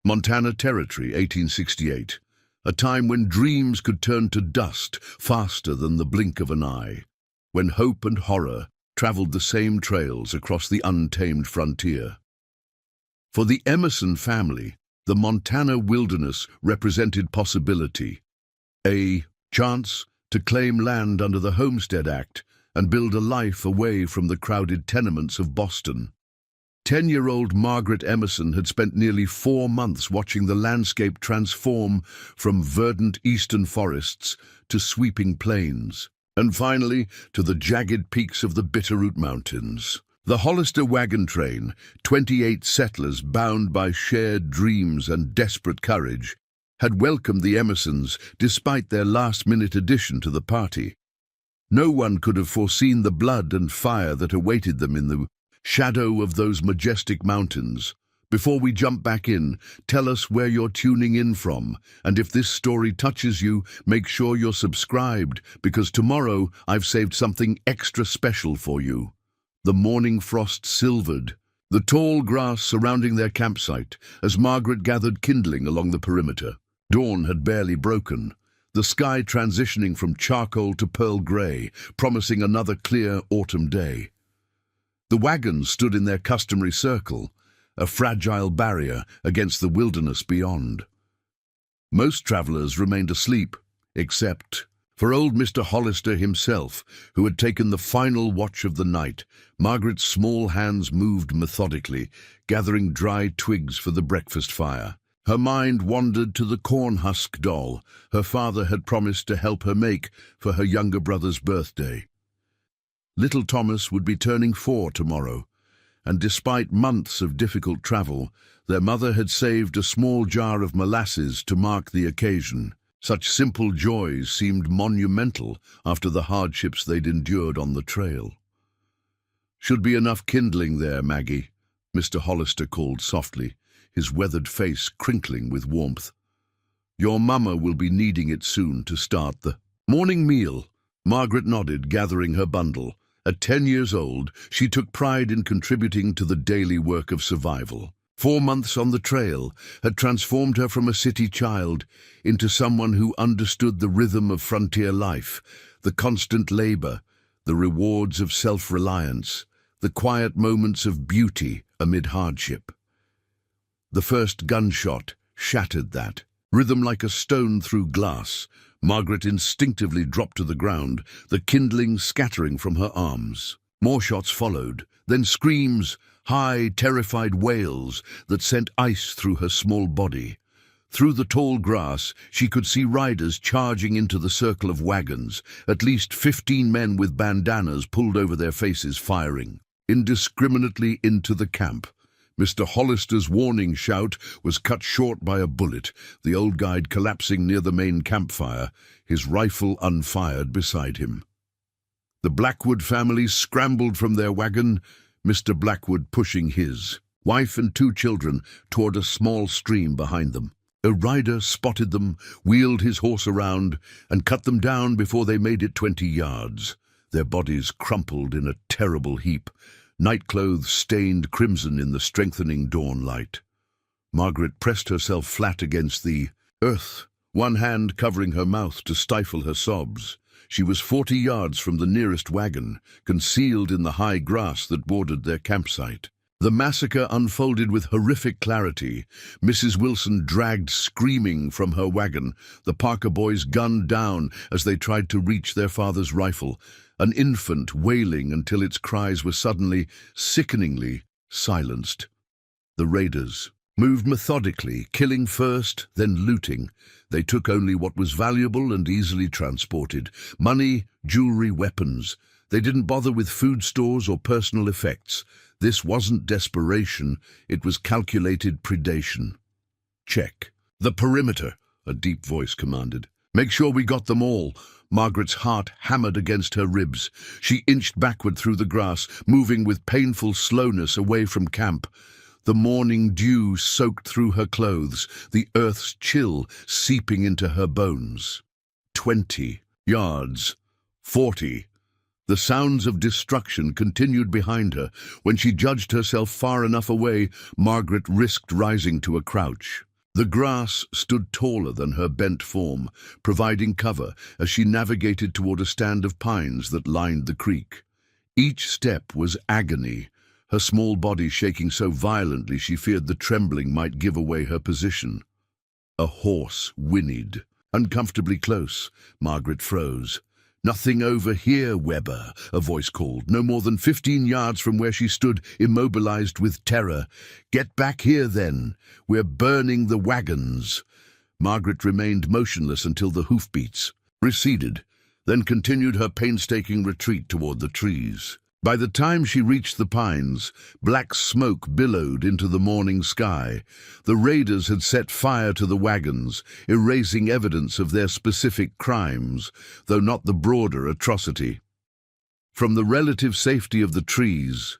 Montana Territory, 1868. A time when dreams could turn to dust faster than the blink of an eye. When hope and horror traveled the same trails across the untamed frontier. For the Emerson family, the Montana wilderness represented possibility. A chance to claim land under the Homestead Act and build a life away from the crowded tenements of Boston. 10-year-old Margaret Emerson had spent nearly 4 months watching the landscape transform from verdant eastern forests to sweeping plains, and finally to the jagged peaks of the Bitterroot Mountains. The Hollister wagon train, 28 settlers bound by shared dreams and desperate courage, had welcomed the Emersons despite their last-minute addition to the party. No one could have foreseen the blood and fire that awaited them in the shadow of those majestic mountains. Before we jump back in, tell us where you're tuning in from, and if this story touches you, make sure you're subscribed, because tomorrow I've saved something extra special for you. The morning frost silvered the tall grass surrounding their campsite as Margaret gathered kindling along the perimeter. Dawn had barely broken, the sky transitioning from charcoal to pearl grey, promising another clear autumn day. The wagons stood in their customary circle, a fragile barrier against the wilderness beyond. Most travelers remained asleep, except for old Mr. Hollister himself, who had taken the final watch of the night. Margaret's small hands moved methodically, gathering dry twigs for the breakfast fire. Her mind wandered to the corn husk doll her father had promised to help her make for her younger brother's birthday. Little Thomas would be turning 4 tomorrow, and despite months of difficult travel, their mother had saved a small jar of molasses to mark the occasion. Such simple joys seemed monumental after the hardships they'd endured on the trail. "Should be enough kindling there, Maggie," Mr. Hollister called softly, his weathered face crinkling with warmth. "Your mama will be needing it soon to start the morning meal." Margaret nodded, gathering her bundle. At 10 years old, she took pride in contributing to the daily work of survival. 4 months on the trail had transformed her from a city child into someone who understood the rhythm of frontier life, the constant labor, the rewards of self-reliance, the quiet moments of beauty amid hardship. The first gunshot shattered that. Rhythm like a stone through glass, Margaret instinctively dropped to the ground, the kindling scattering from her arms. More shots followed, then screams, high, terrified wails that sent ice through her small body. Through the tall grass, she could see riders charging into the circle of wagons, at least 15 men with bandanas pulled over their faces firing indiscriminately into the camp. Mr. Hollister's warning shout was cut short by a bullet, the old guide collapsing near the main campfire, his rifle unfired beside him. The Blackwood family scrambled from their wagon, Mr. Blackwood pushing his wife and 2 children toward a small stream behind them. A rider spotted them, wheeled his horse around, and cut them down before they made it 20 yards. Their bodies crumpled in a terrible heap, nightclothes stained crimson in the strengthening dawn light. Margaret pressed herself flat against the earth, one hand covering her mouth to stifle her sobs. She was 40 yards from the nearest wagon, concealed in the high grass that bordered their campsite. The massacre unfolded with horrific clarity. Mrs. Wilson dragged screaming from her wagon, the Parker boys gunned down as they tried to reach their father's rifle, an infant wailing until its cries were suddenly, sickeningly silenced. The raiders moved methodically, killing first, then looting. They took only what was valuable and easily transported: money, jewelry, weapons. They didn't bother with food stores or personal effects. This wasn't desperation, it was calculated predation. "Check the perimeter," a deep voice commanded. "Make sure we got them all." Margaret's heart hammered against her ribs. She inched backward through the grass, moving with painful slowness away from camp. The morning dew soaked through her clothes, the earth's chill seeping into her bones. 20 yards. 40. The sounds of destruction continued behind her. When she judged herself far enough away, Margaret risked rising to a crouch. The grass stood taller than her bent form, providing cover as she navigated toward a stand of pines that lined the creek. Each step was agony, her small body shaking so violently she feared the trembling might give away her position. A horse whinnied. Uncomfortably close, Margaret froze. "Nothing over here, Webber," a voice called, no more than 15 yards from where she stood, immobilized with terror. "Get back here, then. We're burning the wagons." Margaret remained motionless until the hoofbeats receded, then continued her painstaking retreat toward the trees. By the time she reached the pines, black smoke billowed into the morning sky. The raiders had set fire to the wagons, erasing evidence of their specific crimes, though not the broader atrocity. From the relative safety of the trees,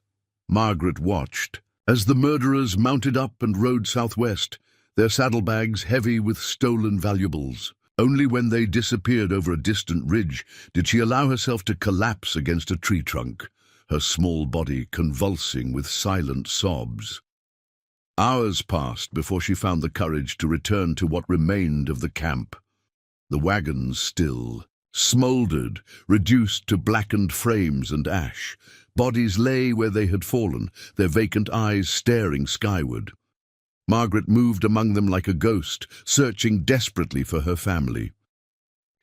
Margaret watched as the murderers mounted up and rode southwest, their saddlebags heavy with stolen valuables. Only when they disappeared over a distant ridge did she allow herself to collapse against a tree trunk, her small body convulsing with silent sobs. Hours passed before she found the courage to return to what remained of the camp. The wagons still smoldered, reduced to blackened frames and ash. Bodies lay where they had fallen, their vacant eyes staring skyward. Margaret moved among them like a ghost, searching desperately for her family.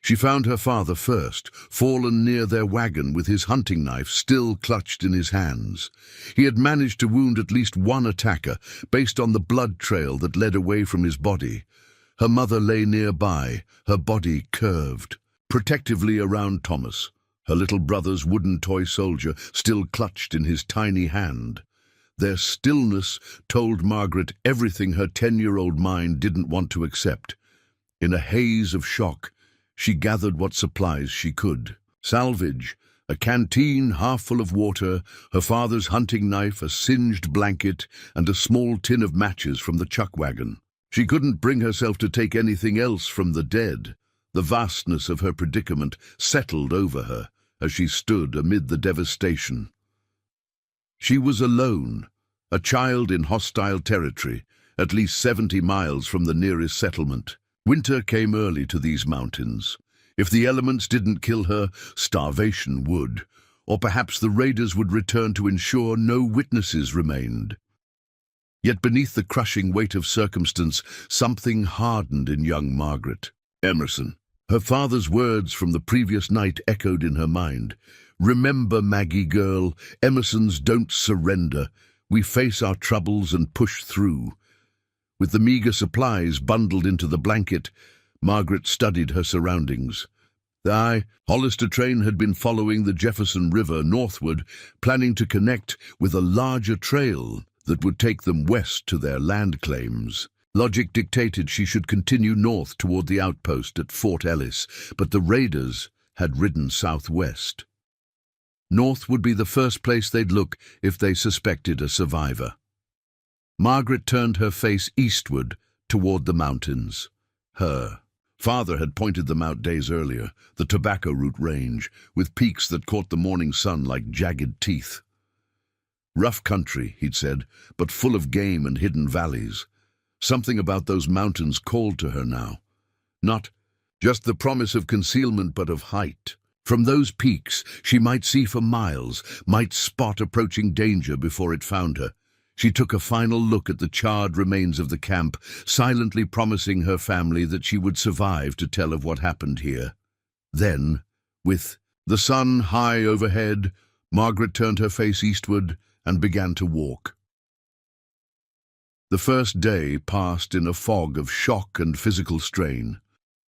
She found her father first, fallen near their wagon with his hunting knife still clutched in his hands. He had managed to wound at least one attacker, based on the blood trail that led away from his body. Her mother lay nearby, her body curved, protectively around Thomas, her little brother's wooden toy soldier still clutched in his tiny hand. Their stillness told Margaret everything her 10-year-old mind didn't want to accept. In a haze of shock, she gathered what supplies she could. Salvage, a canteen half full of water, her father's hunting knife, a singed blanket, and a small tin of matches from the chuck wagon. She couldn't bring herself to take anything else from the dead. The vastness of her predicament settled over her as she stood amid the devastation. She was alone, a child in hostile territory, at least 70 miles from the nearest settlement. Winter came early to these mountains. If the elements didn't kill her, starvation would, or perhaps the raiders would return to ensure no witnesses remained. Yet beneath the crushing weight of circumstance, something hardened in young Margaret. Emerson. Her father's words from the previous night echoed in her mind. "Remember, Maggie girl, Emerson's don't surrender. We face our troubles and push through." With the meager supplies bundled into the blanket, Margaret studied her surroundings. The Hollister train had been following the Jefferson River northward, planning to connect with a larger trail that would take them west to their land claims. Logic dictated she should continue north toward the outpost at Fort Ellis, but the raiders had ridden southwest. North would be the first place they'd look if they suspected a survivor. Margaret turned her face eastward toward the mountains. Her father had pointed them out days earlier, the Tobacco Root Range, with peaks that caught the morning sun like jagged teeth. Rough country, he'd said, but full of game and hidden valleys. Something about those mountains called to her now. Not just the promise of concealment, but of height. From those peaks, she might see for miles, might spot approaching danger before it found her. She took a final look at the charred remains of the camp, silently promising her family that she would survive to tell of what happened here. Then, with the sun high overhead, Margaret turned her face eastward and began to walk. The first day passed in a fog of shock and physical strain.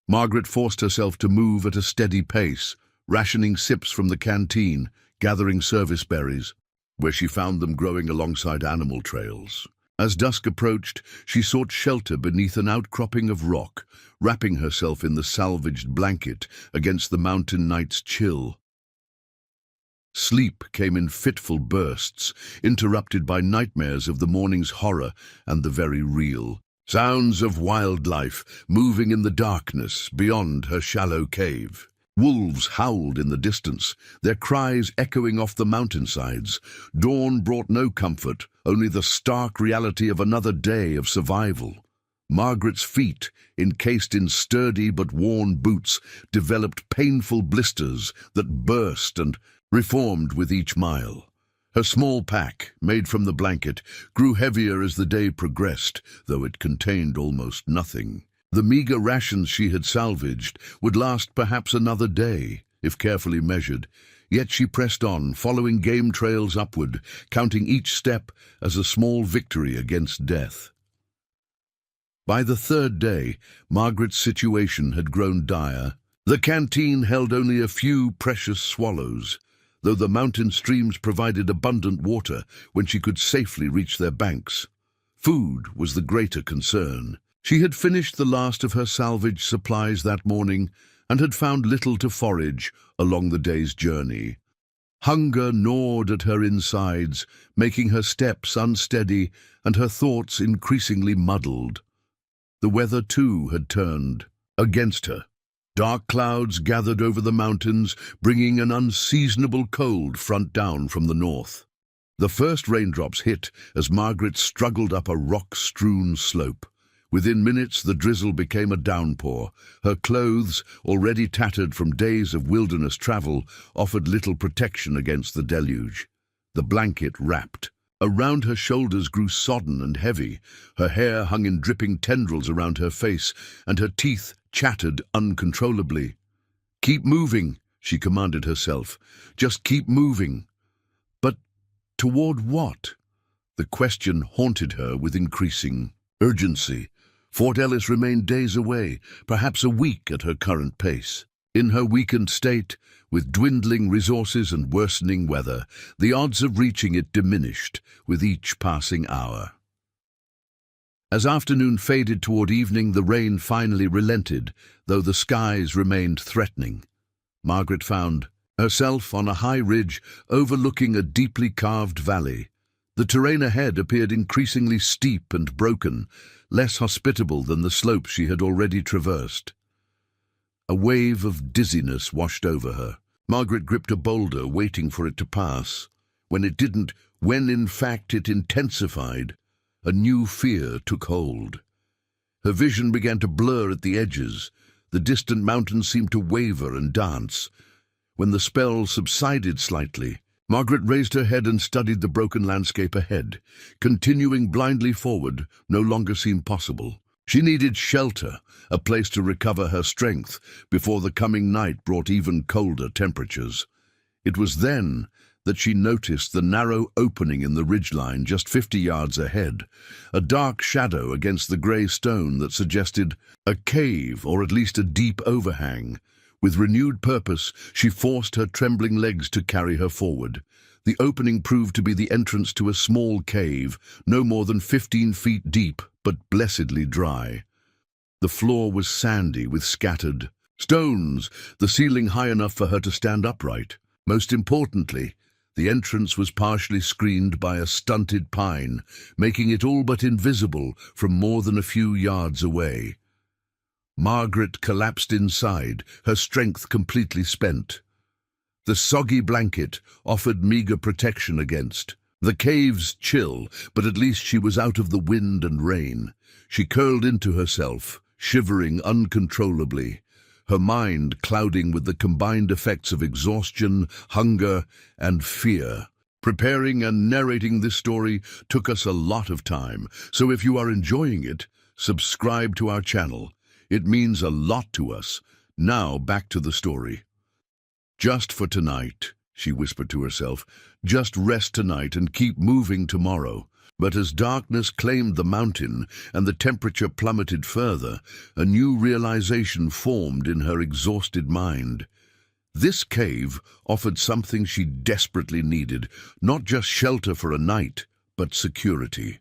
Margaret forced herself to move at a steady pace, rationing sips from the canteen, gathering service berries, where she found them growing alongside animal trails. As dusk approached, she sought shelter beneath an outcropping of rock, wrapping herself in the salvaged blanket against the mountain night's chill. Sleep came in fitful bursts, interrupted by nightmares of the morning's horror and the very real. Sounds of wildlife moving in the darkness beyond her shallow cave. Wolves howled in the distance, their cries echoing off the mountainsides. Dawn brought no comfort, only the stark reality of another day of survival. Margaret's feet, encased in sturdy but worn boots, developed painful blisters that burst and reformed with each mile. Her small pack, made from the blanket, grew heavier as the day progressed, though it contained almost nothing. The meager rations she had salvaged would last perhaps another day, if carefully measured, yet she pressed on, following game trails upward, counting each step as a small victory against death. By the third day, Margaret's situation had grown dire. The canteen held only a few precious swallows, though the mountain streams provided abundant water when she could safely reach their banks. Food was the greater concern. She had finished the last of her salvaged supplies that morning and had found little to forage along the day's journey. Hunger gnawed at her insides, making her steps unsteady and her thoughts increasingly muddled. The weather, too, had turned against her. Dark clouds gathered over the mountains, bringing an unseasonable cold front down from the north. The first raindrops hit as Margaret struggled up a rock-strewn slope. Within minutes, the drizzle became a downpour. Her clothes, already tattered from days of wilderness travel, offered little protection against the deluge. The blanket wrapped. Around her shoulders grew sodden and heavy. Her hair hung in dripping tendrils around her face, and her teeth chattered uncontrollably. "Keep moving," she commanded herself. "Just keep moving." But toward what? The question haunted her with increasing urgency. Fort Ellis remained days away, perhaps a week at her current pace. In her weakened state, with dwindling resources and worsening weather, the odds of reaching it diminished with each passing hour. As afternoon faded toward evening, the rain finally relented, though the skies remained threatening. Margaret found herself on a high ridge overlooking a deeply carved valley. The terrain ahead appeared increasingly steep and broken, less hospitable than the slopes she had already traversed. A wave of dizziness washed over her. Margaret gripped a boulder, waiting for it to pass. When it didn't, when in fact it intensified, a new fear took hold. Her vision began to blur at the edges. The distant mountains seemed to waver and dance. When the spell subsided slightly, Margaret raised her head and studied the broken landscape ahead. Continuing blindly forward no longer seemed possible. She needed shelter, a place to recover her strength before the coming night brought even colder temperatures. It was then that she noticed the narrow opening in the ridgeline just 50 yards ahead, a dark shadow against the grey stone that suggested a cave or at least a deep overhang. With renewed purpose, she forced her trembling legs to carry her forward. The opening proved to be the entrance to a small cave, no more than 15 feet deep, but blessedly dry. The floor was sandy with scattered stones, the ceiling high enough for her to stand upright. Most importantly, the entrance was partially screened by a stunted pine, making it all but invisible from more than a few yards away. Margaret collapsed inside, her strength completely spent. The soggy blanket offered meager protection against the cave's chill, but at least she was out of the wind and rain. She curled into herself, shivering uncontrollably, her mind clouding with the combined effects of exhaustion, hunger, and fear. Preparing and narrating this story took us a lot of time, so if you are enjoying it, subscribe to our channel. It means a lot to us. Now back to the story. "Just for tonight," she whispered to herself. "Just rest tonight and keep moving tomorrow." But as darkness claimed the mountain and the temperature plummeted further, a new realization formed in her exhausted mind. This cave offered something she desperately needed, not just shelter for a night, but security.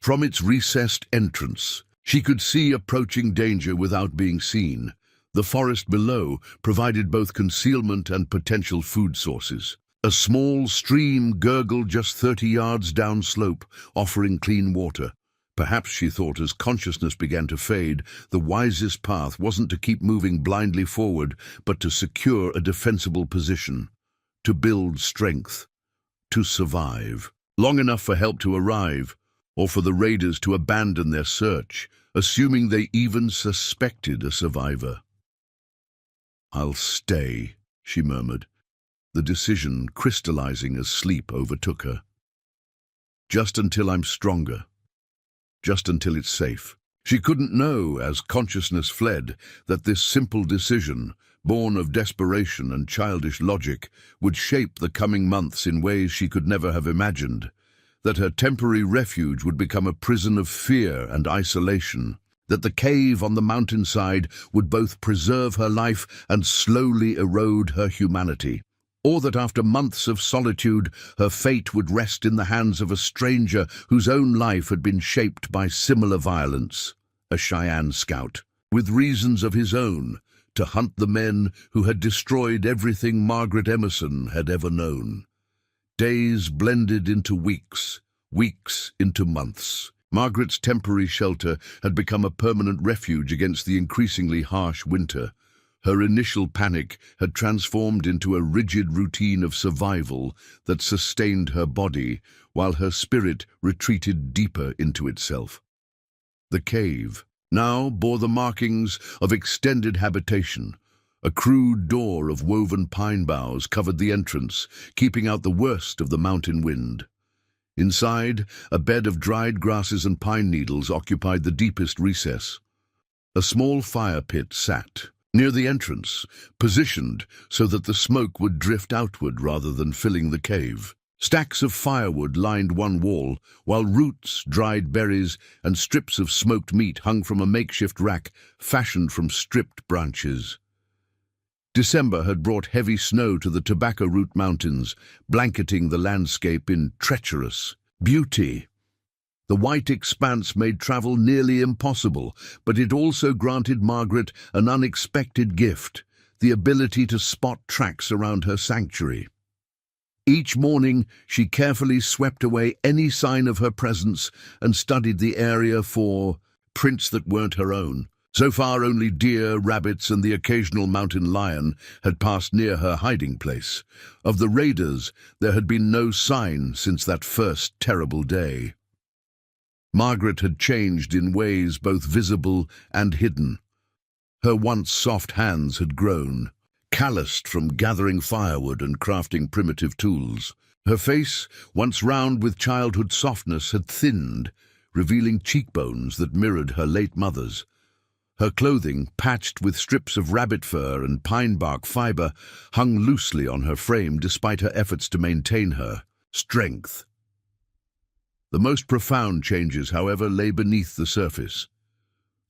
From its recessed entrance, she could see approaching danger without being seen. The forest below provided both concealment and potential food sources. A small stream gurgled just 30 yards downslope, offering clean water. Perhaps, she thought as consciousness began to fade, the wisest path wasn't to keep moving blindly forward, but to secure a defensible position, to build strength, to survive. Long enough for help to arrive, or for the raiders to abandon their search, assuming they even suspected a survivor. "I'll stay," she murmured, the decision crystallizing as sleep overtook her. "Just until I'm stronger. Just until it's safe." She couldn't know, as consciousness fled, that this simple decision, born of desperation and childish logic, would shape the coming months in ways she could never have imagined, that her temporary refuge would become a prison of fear and isolation, that the cave on the mountainside would both preserve her life and slowly erode her humanity, or that after months of solitude, her fate would rest in the hands of a stranger whose own life had been shaped by similar violence, a Cheyenne scout, with reasons of his own to hunt the men who had destroyed everything Margaret Emerson had ever known. Days blended into weeks, weeks into months. Margaret's temporary shelter had become a permanent refuge against the increasingly harsh winter. Her initial panic had transformed into a rigid routine of survival that sustained her body, while her spirit retreated deeper into itself. The cave now bore the markings of extended habitation. A crude door of woven pine boughs covered the entrance, keeping out the worst of the mountain wind. Inside, a bed of dried grasses and pine needles occupied the deepest recess. A small fire pit sat near the entrance, positioned so that the smoke would drift outward rather than filling the cave. Stacks of firewood lined one wall, while roots, dried berries, and strips of smoked meat hung from a makeshift rack fashioned from stripped branches. December had brought heavy snow to the Tobacco Root Mountains, blanketing the landscape in treacherous beauty. The white expanse made travel nearly impossible, but it also granted Margaret an unexpected gift, the ability to spot tracks around her sanctuary. Each morning, she carefully swept away any sign of her presence and studied the area for prints that weren't her own. So far, only deer, rabbits, and the occasional mountain lion had passed near her hiding place. Of the raiders, there had been no sign since that first terrible day. Margaret had changed in ways both visible and hidden. Her once soft hands had grown, calloused from gathering firewood and crafting primitive tools. Her face, once round with childhood softness, had thinned, revealing cheekbones that mirrored her late mother's. Her clothing, patched with strips of rabbit fur and pine bark fiber, hung loosely on her frame despite her efforts to maintain her strength. The most profound changes, however, lay beneath the surface.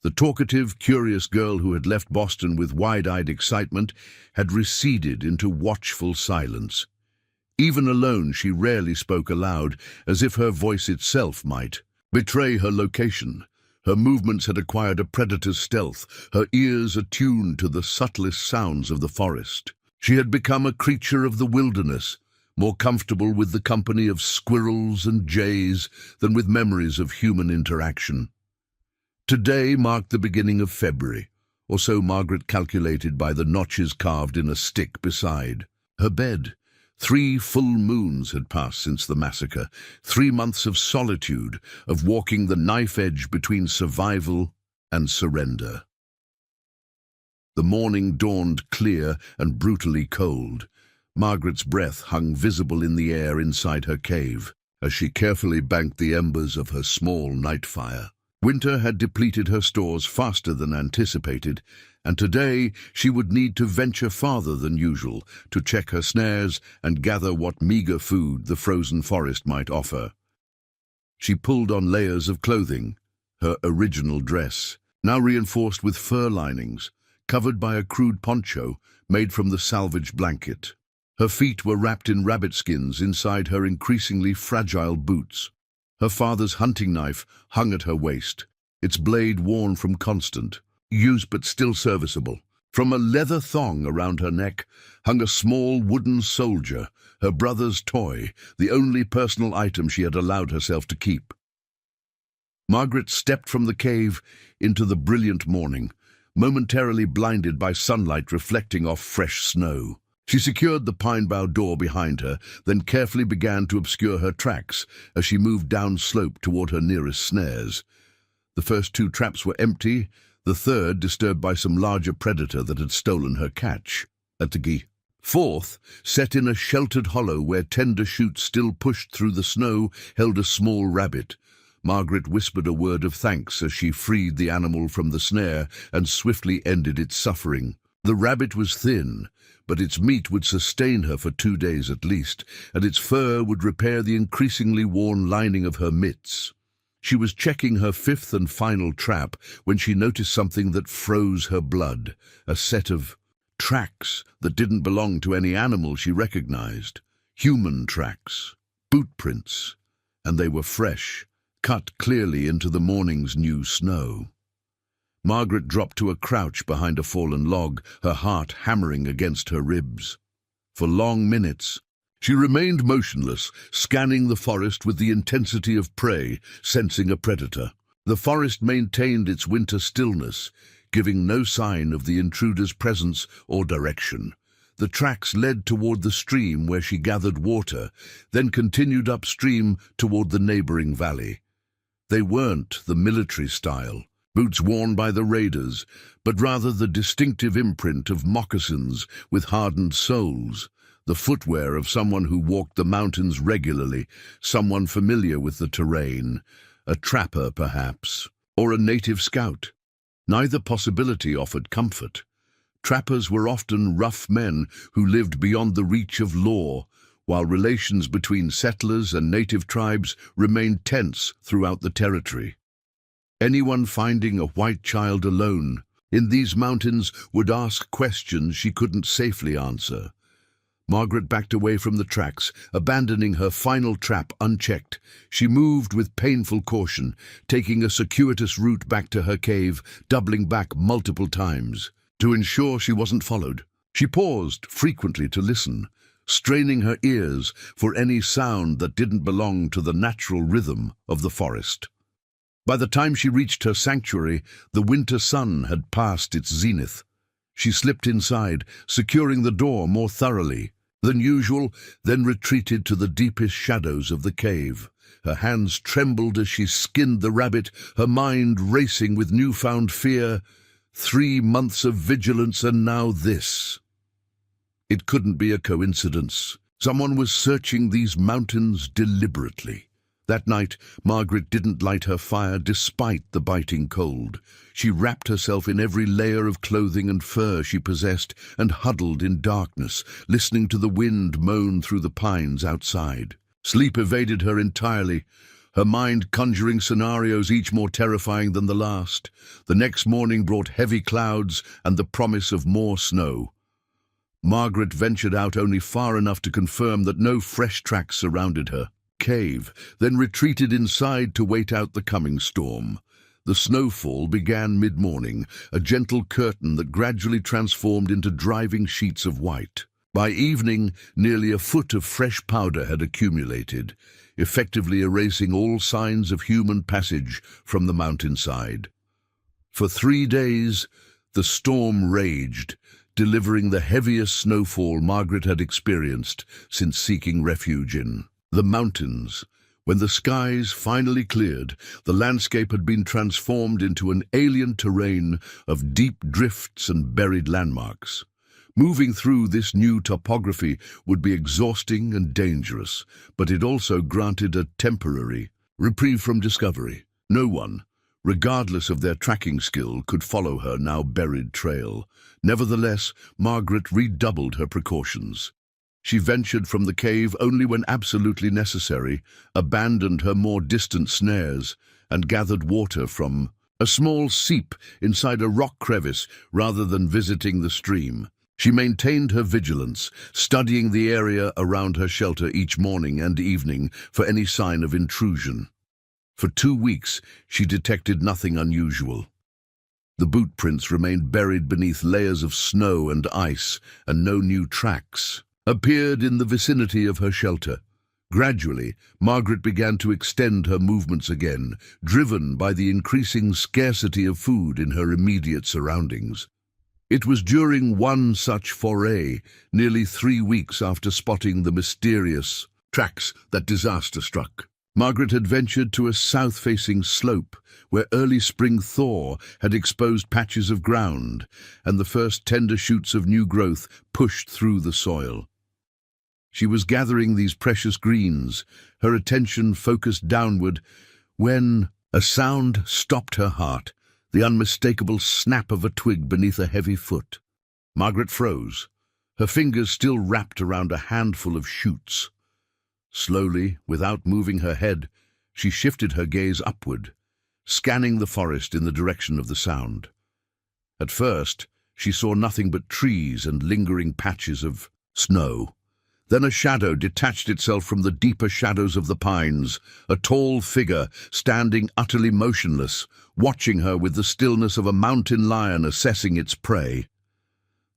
The talkative, curious girl who had left Boston with wide-eyed excitement had receded into watchful silence. Even alone, she rarely spoke aloud, as if her voice itself might betray her location. Her movements had acquired a predator's stealth, her ears attuned to the subtlest sounds of the forest. She had become a creature of the wilderness, more comfortable with the company of squirrels and jays than with memories of human interaction. Today marked the beginning of February, or so Margaret calculated by the notches carved in a stick beside her bed. 3 full moons had passed since the massacre, 3 months of solitude, of walking the knife edge between survival and surrender. The morning dawned clear and brutally cold. Margaret's breath hung visible in the air inside her cave as she carefully banked the embers of her small night fire. Winter had depleted her stores faster than anticipated, and today she would need to venture farther than usual to check her snares and gather what meager food the frozen forest might offer. She pulled on layers of clothing, her original dress, now reinforced with fur linings, covered by a crude poncho made from the salvaged blanket. Her feet were wrapped in rabbit skins inside her increasingly fragile boots. Her father's hunting knife hung at her waist, its blade worn from constant use but still serviceable. From a leather thong around her neck hung a small wooden soldier, her brother's toy, the only personal item she had allowed herself to keep. Margaret stepped from the cave into the brilliant morning, momentarily blinded by sunlight reflecting off fresh snow. She secured the pine bough door behind her, then carefully began to obscure her tracks as she moved down slope toward her nearest snares. The first two traps were empty, the third disturbed by some larger predator that had stolen her catch. At the fourth, set in a sheltered hollow where tender shoots still pushed through the snow, held a small rabbit. Margaret whispered a word of thanks as she freed the animal from the snare and swiftly ended its suffering. The rabbit was thin, but its meat would sustain her for 2 days at least, and its fur would repair the increasingly worn lining of her mitts. She was checking her fifth and final trap when she noticed something that froze her blood, a set of tracks that didn't belong to any animal she recognized. Human tracks, boot prints, and they were fresh, cut clearly into the morning's new snow. Margaret dropped to a crouch behind a fallen log, her heart hammering against her ribs. For long minutes, she remained motionless, scanning the forest with the intensity of prey, sensing a predator. The forest maintained its winter stillness, giving no sign of the intruder's presence or direction. The tracks led toward the stream where she gathered water, then continued upstream toward the neighboring valley. They weren't the military style, boots worn by the raiders, but rather the distinctive imprint of moccasins with hardened soles, the footwear of someone who walked the mountains regularly, someone familiar with the terrain, a trapper perhaps, or a native scout. Neither possibility offered comfort. Trappers were often rough men who lived beyond the reach of law, while relations between settlers and native tribes remained tense throughout the territory. Anyone finding a white child alone in these mountains would ask questions she couldn't safely answer. Margaret backed away from the tracks, abandoning her final trap unchecked. She moved with painful caution, taking a circuitous route back to her cave, doubling back multiple times. To ensure she wasn't followed, she paused frequently to listen, straining her ears for any sound that didn't belong to the natural rhythm of the forest. By the time she reached her sanctuary, the winter sun had passed its zenith. She slipped inside, securing the door more thoroughly than usual, then retreated to the deepest shadows of the cave. Her hands trembled as she skinned the rabbit, her mind racing with newfound fear. 3 months of vigilance and now this. It couldn't be a coincidence. Someone was searching these mountains deliberately. That night, Margaret didn't light her fire despite the biting cold. She wrapped herself in every layer of clothing and fur she possessed and huddled in darkness, listening to the wind moan through the pines outside. Sleep evaded her entirely, her mind conjuring scenarios each more terrifying than the last. The next morning brought heavy clouds and the promise of more snow. Margaret ventured out only far enough to confirm that no fresh tracks surrounded her cave, then retreated inside to wait out the coming storm. The snowfall began mid-morning, a gentle curtain that gradually transformed into driving sheets of white. By evening, nearly a foot of fresh powder had accumulated, effectively erasing all signs of human passage from the mountainside. For 3 days, the storm raged, delivering the heaviest snowfall Margaret had experienced since seeking refuge in the mountains. When the skies finally cleared, the landscape had been transformed into an alien terrain of deep drifts and buried landmarks. Moving through this new topography would be exhausting and dangerous, but it also granted a temporary reprieve from discovery. No one, regardless of their tracking skill, could follow her now buried trail. Nevertheless, Margaret redoubled her precautions. She ventured from the cave only when absolutely necessary, abandoned her more distant snares, and gathered water from a small seep inside a rock crevice rather than visiting the stream. She maintained her vigilance, studying the area around her shelter each morning and evening for any sign of intrusion. For 2 weeks, she detected nothing unusual. The boot prints remained buried beneath layers of snow and ice, and no new tracks appeared in the vicinity of her shelter. Gradually, Margaret began to extend her movements again, driven by the increasing scarcity of food in her immediate surroundings. It was during one such foray, nearly 3 weeks after spotting the mysterious tracks, that disaster struck. Margaret had ventured to a south-facing slope where early spring thaw had exposed patches of ground, and the first tender shoots of new growth pushed through the soil. She was gathering these precious greens, her attention focused downward, when a sound stopped her heart, the unmistakable snap of a twig beneath a heavy foot. Margaret froze, her fingers still wrapped around a handful of shoots. Slowly, without moving her head, she shifted her gaze upward, scanning the forest in the direction of the sound. At first, she saw nothing but trees and lingering patches of snow. Then a shadow detached itself from the deeper shadows of the pines, a tall figure standing utterly motionless, watching her with the stillness of a mountain lion assessing its prey.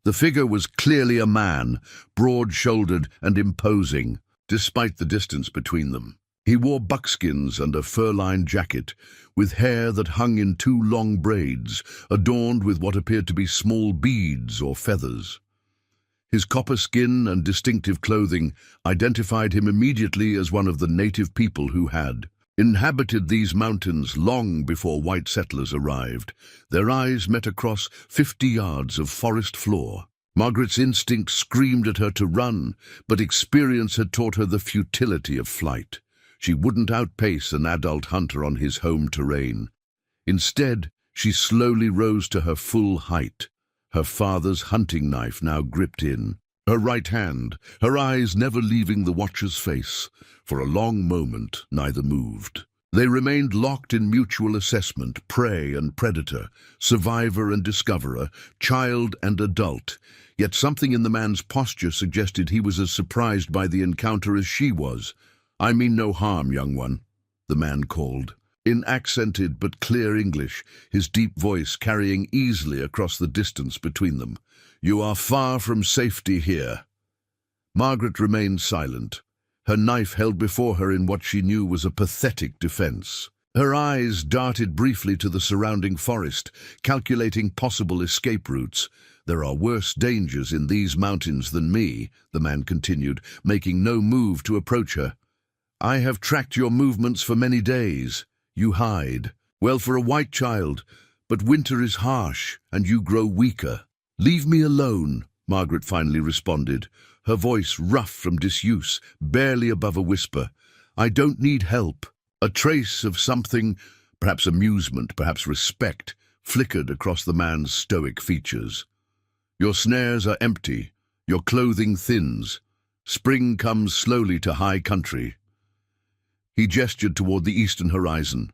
The figure was clearly a man, broad-shouldered and imposing, despite the distance between them. He wore buckskins and a fur-lined jacket, with hair that hung in two long braids, adorned with what appeared to be small beads or feathers. His copper skin and distinctive clothing identified him immediately as one of the native people who had inhabited these mountains long before white settlers arrived. Their eyes met across 50 yards of forest floor. Margaret's instinct screamed at her to run, but experience had taught her the futility of flight. She wouldn't outpace an adult hunter on his home terrain. Instead, she slowly rose to her full height, her father's hunting knife now gripped in her right hand, her eyes never leaving the watcher's face. For a long moment, neither moved. They remained locked in mutual assessment, prey and predator, survivor and discoverer, child and adult. Yet something in the man's posture suggested he was as surprised by the encounter as she was. "I mean no harm, young one," the man called. In accented but clear English, his deep voice carrying easily across the distance between them. "You are far from safety here." Margaret remained silent, her knife held before her in what she knew was a pathetic defense. Her eyes darted briefly to the surrounding forest, calculating possible escape routes. "There are worse dangers in these mountains than me," the man continued, making no move to approach her. "I have tracked your movements for many days. You hide. Well, for a white child, but winter is harsh, and you grow weaker." "Leave me alone," Margaret finally responded, her voice rough from disuse, barely above a whisper. "I don't need help." A trace of something, perhaps amusement, perhaps respect, flickered across the man's stoic features. "Your snares are empty, your clothing thins. Spring comes slowly to high country." He gestured toward the eastern horizon.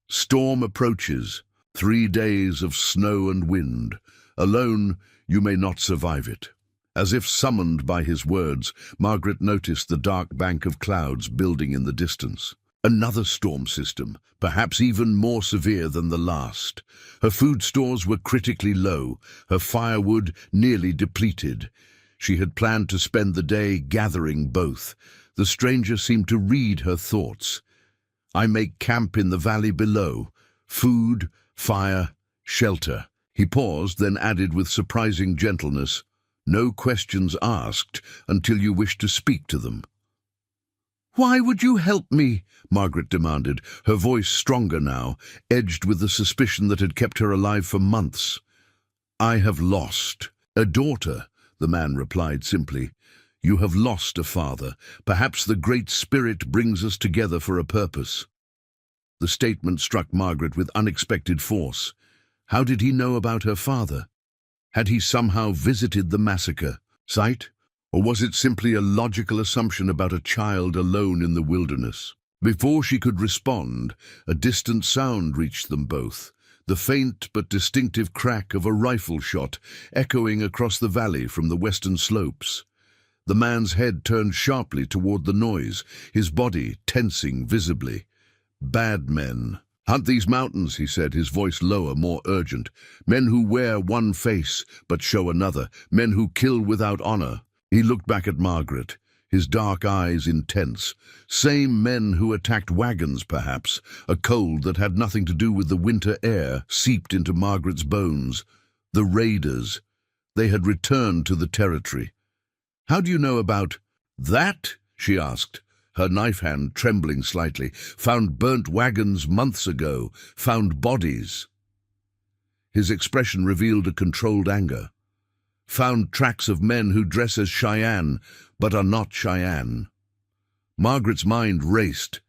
"Storm approaches, 3 days of snow and wind. Alone, you may not survive it." As if summoned by his words, Margaret noticed the dark bank of clouds building in the distance. Another storm system, perhaps even more severe than the last. Her food stores were critically low, her firewood nearly depleted. She had planned to spend the day gathering both. The stranger seemed to read her thoughts. "I make camp in the valley below. Food, fire, shelter." He paused, then added with surprising gentleness, "No questions asked until you wish to speak to them." "Why would you help me?" Margaret demanded, her voice stronger now, edged with the suspicion that had kept her alive for months. "I have lost a daughter," the man replied simply. "You have lost a father. Perhaps the Great Spirit brings us together for a purpose." The statement struck Margaret with unexpected force. How did he know about her father? Had he somehow visited the massacre site? Or was it simply a logical assumption about a child alone in the wilderness? Before she could respond, a distant sound reached them both, the faint but distinctive crack of a rifle shot echoing across the valley from the western slopes. The man's head turned sharply toward the noise, his body tensing visibly. "Bad men hunt these mountains," he said, his voice lower, more urgent. "Men who wear one face but show another. Men who kill without honor." He looked back at Margaret, his dark eyes intense. Same men who attacked wagons, perhaps. A cold that had nothing to do with the winter air seeped into Margaret's bones. The raiders. They had returned to the territory. "How do you know about that?" she asked, her knife hand trembling slightly. Found burnt wagons months ago, found bodies. His expression revealed a controlled anger. Found tracks of men who dress as Cheyenne, but are not Cheyenne. Margaret's mind raced.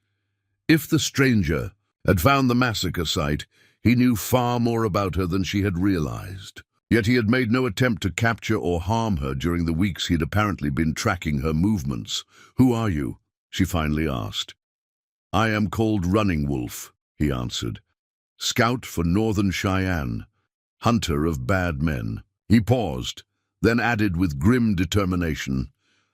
If the stranger had found the massacre site, he knew far more about her than she had realized. Yet he had made no attempt to capture or harm her during the weeks he had apparently been tracking her movements. "Who are you?" she finally asked. "I am called Running Wolf," he answered. "Scout for Northern Cheyenne, hunter of bad men." He paused, then added with grim determination,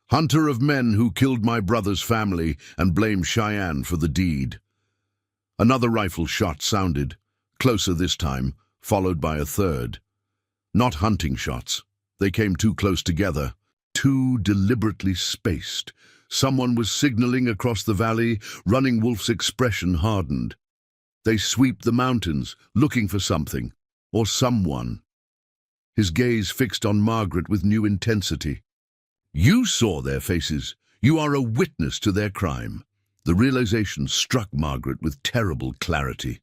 "Hunter of men who killed my brother's family and blame Cheyenne for the deed." Another rifle shot sounded, closer this time, followed by a third. Not hunting shots. They came too close together, too deliberately spaced. Someone was signaling across the valley. Running Wolf's expression hardened. They sweep the mountains, looking for something, or someone. His gaze fixed on Margaret with new intensity. "You saw their faces. You are a witness to their crime." The realization struck Margaret with terrible clarity.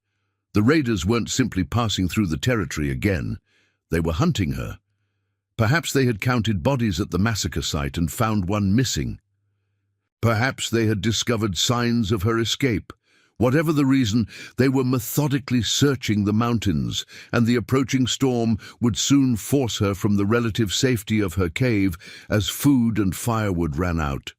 The raiders weren't simply passing through the territory again. They were hunting her. Perhaps they had counted bodies at the massacre site and found one missing. Perhaps they had discovered signs of her escape. Whatever the reason, they were methodically searching the mountains, and the approaching storm would soon force her from the relative safety of her cave as food and firewood ran out.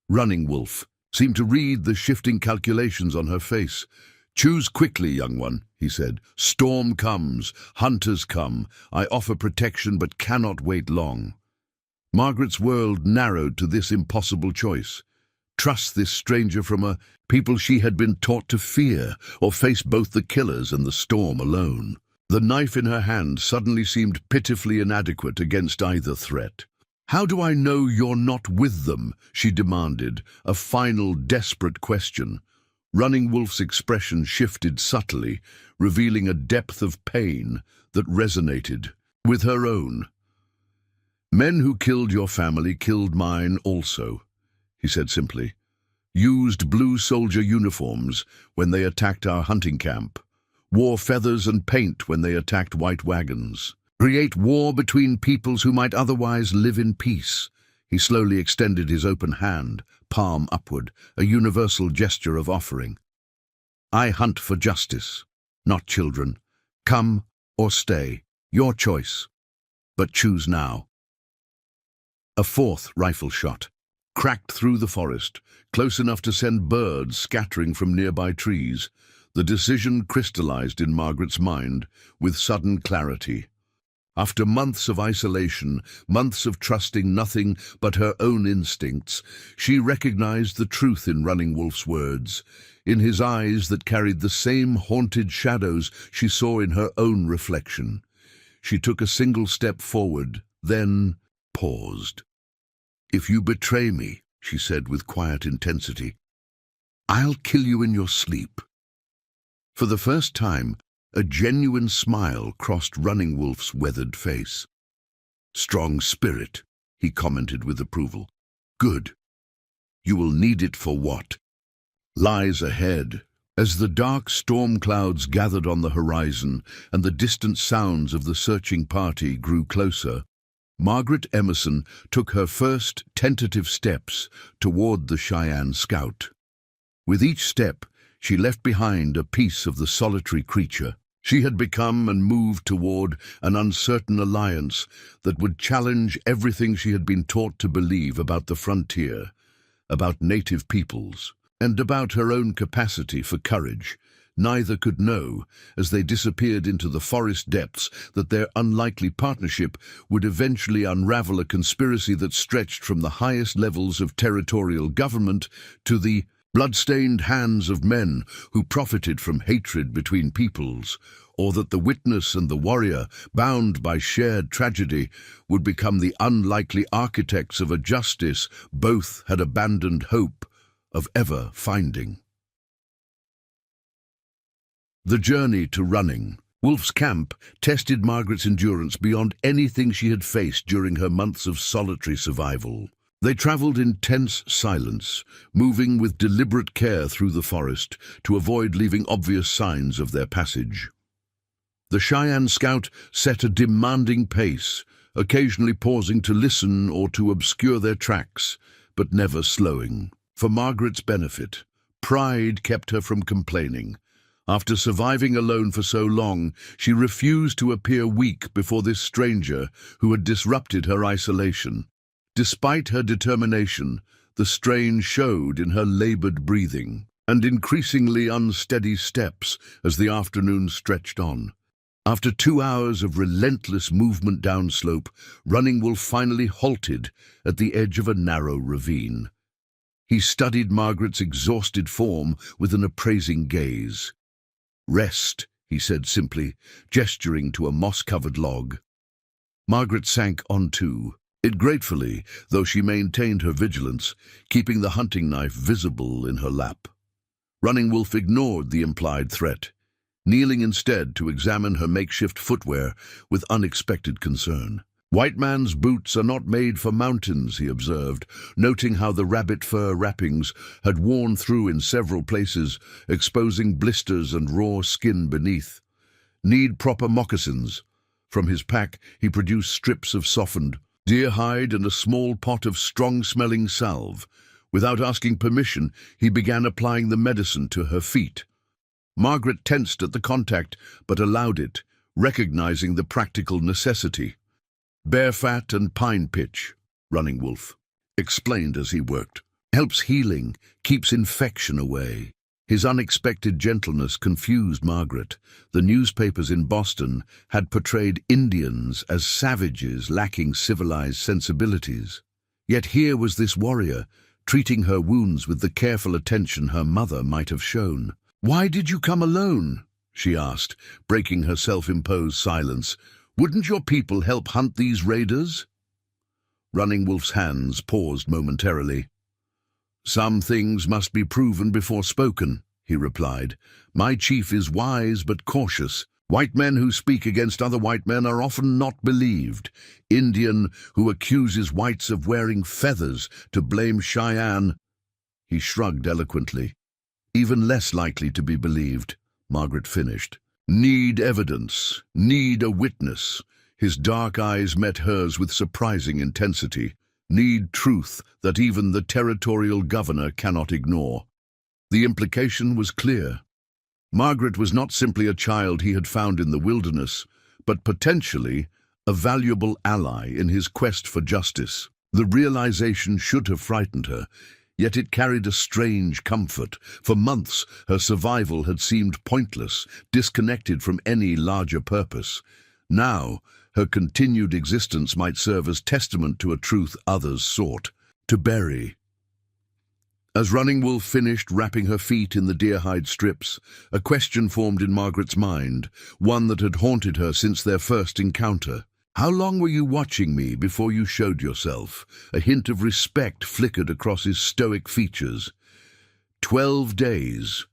Running Wolf seemed to read the shifting calculations on her face. "Choose quickly, young one," he said. "Storm comes, hunters come. I offer protection but cannot wait long." Margaret's world narrowed to this impossible choice. Trust this stranger from a people she had been taught to fear, or face both the killers and the storm alone. The knife in her hand suddenly seemed pitifully inadequate against either threat. "How do I know you're not with them?" she demanded, a final desperate question. Running Wolf's expression shifted subtly, revealing a depth of pain that resonated with her own. "Men who killed your family killed mine also," he said simply. "Used blue soldier uniforms when they attacked our hunting camp. Wore feathers and paint when they attacked white wagons. Create war between peoples who might otherwise live in peace." He slowly extended his open hand, palm upward, a universal gesture of offering. "I hunt for justice, not children. Come or stay, your choice. But choose now." A fourth rifle shot cracked through the forest, close enough to send birds scattering from nearby trees. The decision crystallized in Margaret's mind with sudden clarity. After months of isolation, months of trusting nothing but her own instincts, she recognized the truth in Running Wolf's words, in his eyes that carried the same haunted shadows she saw in her own reflection. She took a single step forward, then paused. "If you betray me," she said with quiet intensity, "I'll kill you in your sleep." For the first time, a genuine smile crossed Running Wolf's weathered face. "Strong spirit," he commented with approval. "Good. You will need it for what lies ahead." As the dark storm clouds gathered on the horizon and the distant sounds of the searching party grew closer, Margaret Emerson took her first tentative steps toward the Cheyenne scout. With each step, she left behind a piece of the solitary creature she had become and moved toward an uncertain alliance that would challenge everything she had been taught to believe about the frontier, about native peoples, and about her own capacity for courage. Neither could know, as they disappeared into the forest depths, that their unlikely partnership would eventually unravel a conspiracy that stretched from the highest levels of territorial government to the blood-stained hands of men who profited from hatred between peoples, or that the witness and the warrior, bound by shared tragedy, would become the unlikely architects of a justice both had abandoned hope of ever finding. The journey to Running Wolf's camp tested Margaret's endurance beyond anything she had faced during her months of solitary survival. They traveled in tense silence, moving with deliberate care through the forest to avoid leaving obvious signs of their passage. The Cheyenne scout set a demanding pace, occasionally pausing to listen or to obscure their tracks, but never slowing. For Margaret's benefit, pride kept her from complaining. After surviving alone for so long, she refused to appear weak before this stranger who had disrupted her isolation. Despite her determination, the strain showed in her labored breathing and increasingly unsteady steps as the afternoon stretched on. After 2 hours of relentless movement downslope, Running Wolf finally halted at the edge of a narrow ravine. He studied Margaret's exhausted form with an appraising gaze. "Rest," he said simply, gesturing to a moss-covered log. Margaret sank onto it gratefully, though she maintained her vigilance, keeping the hunting knife visible in her lap. Running Wolf ignored the implied threat, kneeling instead to examine her makeshift footwear with unexpected concern. "White man's boots are not made for mountains," he observed, noting how the rabbit fur wrappings had worn through in several places, exposing blisters and raw skin beneath. "Need proper moccasins." From his pack, he produced strips of softened deer hide and a small pot of strong-smelling salve. Without asking permission, he began applying the medicine to her feet. Margaret tensed at the contact, but allowed it, recognizing the practical necessity. "Bear fat and pine pitch," Running Wolf explained as he worked. "Helps healing, keeps infection away." His unexpected gentleness confused Margaret. The newspapers in Boston had portrayed Indians as savages lacking civilized sensibilities. Yet here was this warrior, treating her wounds with the careful attention her mother might have shown. "Why did you come alone?" she asked, breaking her self-imposed silence. "Wouldn't your people help hunt these raiders?" Running Wolf's hands paused momentarily. "Some things must be proven before spoken," he replied. "My chief is wise but cautious. White men who speak against other white men are often not believed. Indian who accuses whites of wearing feathers to blame Cheyenne." He shrugged eloquently. "Even less likely to be believed," Margaret finished. "Need evidence, need a witness." His dark eyes met hers with surprising intensity. "Need truth that even the territorial governor cannot ignore." The implication was clear. Margaret was not simply a child he had found in the wilderness, but potentially a valuable ally in his quest for justice. The realization should have frightened her, yet it carried a strange comfort. For months, her survival had seemed pointless, disconnected from any larger purpose. Now, her continued existence might serve as testament to a truth others sought to bury. As Running Wolf finished wrapping her feet in the deer-hide strips, a question formed in Margaret's mind, one that had haunted her since their first encounter. "How long were you watching me before you showed yourself?" A hint of respect flickered across his stoic features. 12 days.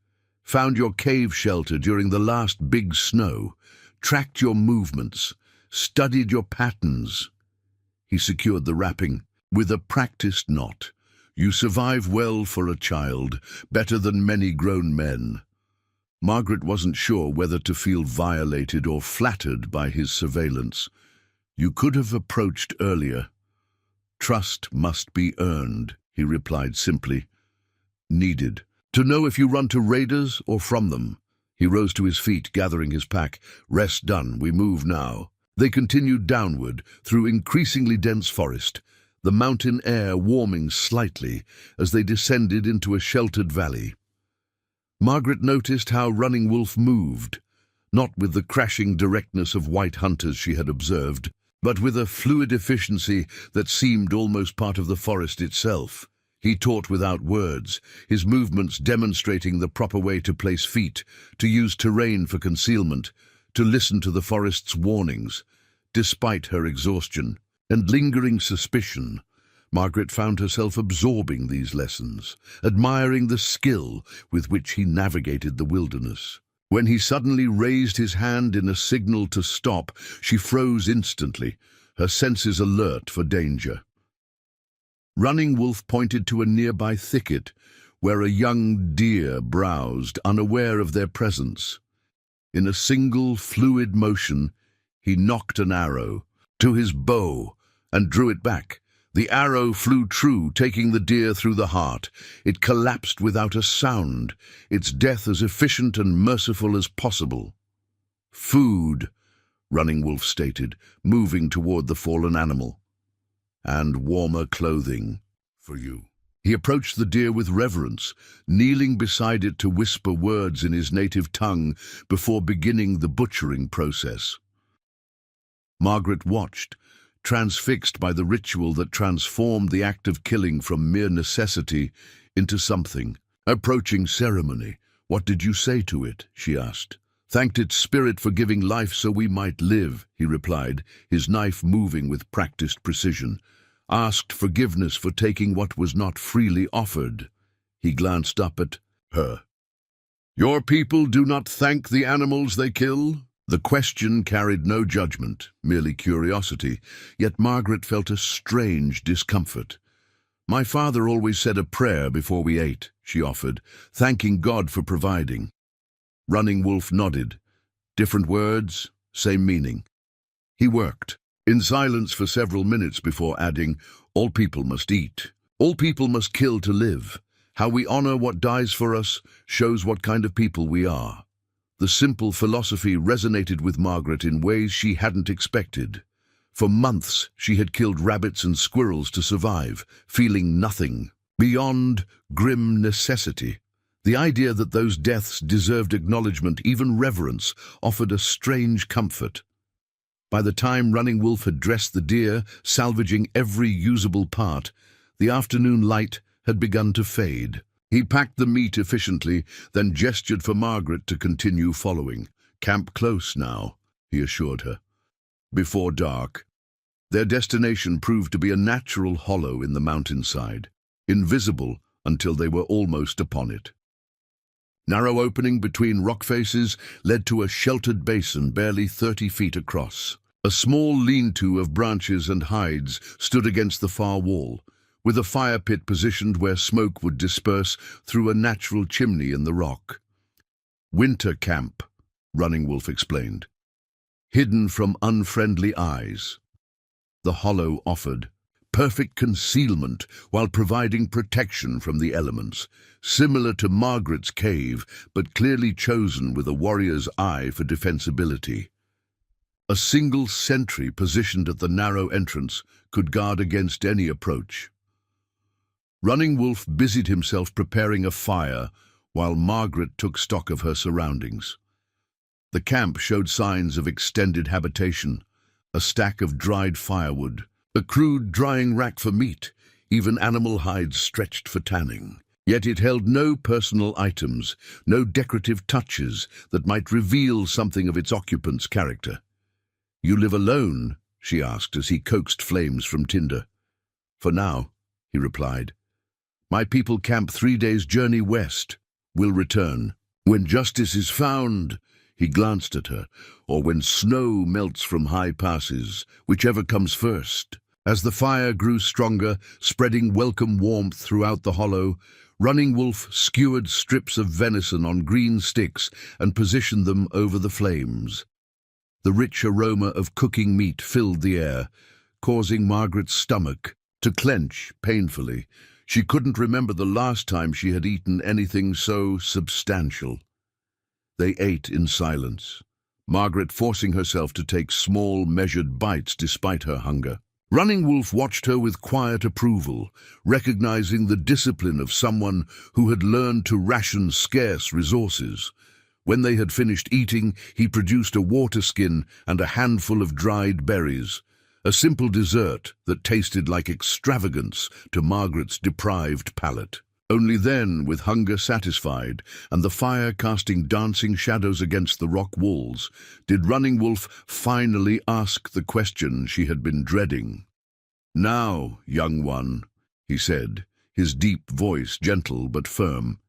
Found your cave shelter during the last big snow. Tracked your movements. Studied your patterns." He secured the wrapping with a practiced knot. "You survive well for a child, better than many grown men." Margaret wasn't sure whether to feel violated or flattered by his surveillance. "You could have approached earlier." "Trust must be earned," he replied simply. "Needed. To know if you run to raiders or from them." He rose to his feet, gathering his pack. "Rest done, we move now." They continued downward through increasingly dense forest, the mountain air warming slightly as they descended into a sheltered valley. Margaret noticed how Running Wolf moved, not with the crashing directness of white hunters she had observed, but with a fluid efficiency that seemed almost part of the forest itself. He taught without words, his movements demonstrating the proper way to place feet, to use terrain for concealment, to listen to the forest's warnings. Despite her exhaustion and lingering suspicion, Margaret found herself absorbing these lessons, admiring the skill with which he navigated the wilderness. When he suddenly raised his hand in a signal to stop, she froze instantly, her senses alert for danger. Running Wolf pointed to a nearby thicket where a young deer browsed, unaware of their presence. In a single, fluid motion, he nocked an arrow to his bow and drew it back. The arrow flew true, taking the deer through the heart. It collapsed without a sound, its death as efficient and merciful as possible. "Food," Running Wolf stated, moving toward the fallen animal. "And warmer clothing for you." He approached the deer with reverence, kneeling beside it to whisper words in his native tongue before beginning the butchering process. Margaret watched, transfixed by the ritual that transformed the act of killing from mere necessity into something. Approaching ceremony. "What did you say to it?" she asked. "Thanked its spirit for giving life so we might live," he replied, his knife moving with practiced precision. "Asked forgiveness for taking what was not freely offered." He glanced up at her. "Your people do not thank the animals they kill?" The question carried no judgment, merely curiosity, yet Margaret felt a strange discomfort. "My father always said a prayer before we ate," she offered, thanking God for providing. Running Wolf nodded. Different words, same meaning. He worked in silence for several minutes before adding, "All people must eat. All people must kill to live. How we honor what dies for us shows what kind of people we are." The simple philosophy resonated with Margaret in ways she hadn't expected. For months, she had killed rabbits and squirrels to survive, feeling nothing beyond grim necessity. The idea that those deaths deserved acknowledgement, even reverence, offered a strange comfort. By the time Running Wolf had dressed the deer, salvaging every usable part, the afternoon light had begun to fade. He packed the meat efficiently, then gestured for Margaret to continue following. "Camp close now," he assured her. Before dark, their destination proved to be a natural hollow in the mountainside, invisible until they were almost upon it. Narrow opening between rock faces led to a sheltered basin barely 30 feet across. A small lean-to of branches and hides stood against the far wall, with a fire pit positioned where smoke would disperse through a natural chimney in the rock. "Winter camp," Running Wolf explained. "Hidden from unfriendly eyes." The hollow offered perfect concealment while providing protection from the elements, similar to Margaret's cave, but clearly chosen with a warrior's eye for defensibility. A single sentry positioned at the narrow entrance could guard against any approach. Running Wolf busied himself preparing a fire while Margaret took stock of her surroundings. The camp showed signs of extended habitation, a stack of dried firewood, a crude drying rack for meat, even animal hides stretched for tanning. Yet it held no personal items, no decorative touches that might reveal something of its occupant's character. "You live alone?" she asked as he coaxed flames from tinder. "For now," he replied. "My people camp 3 days' journey west. Will return. When justice is found," he glanced at her, "or when snow melts from high passes, whichever comes first." As the fire grew stronger, spreading welcome warmth throughout the hollow, Running Wolf skewered strips of venison on green sticks and positioned them over the flames. The rich aroma of cooking meat filled the air, causing Margaret's stomach to clench painfully. She couldn't remember the last time she had eaten anything so substantial. They ate in silence, Margaret forcing herself to take small, measured bites despite her hunger. Running Wolf watched her with quiet approval, recognizing the discipline of someone who had learned to ration scarce resources. When they had finished eating, he produced a water skin and a handful of dried berries, a simple dessert that tasted like extravagance to Margaret's deprived palate. Only then, with hunger satisfied and the fire casting dancing shadows against the rock walls, did Running Wolf finally ask the question she had been dreading. "Now, young one," he said, his deep voice gentle but firm,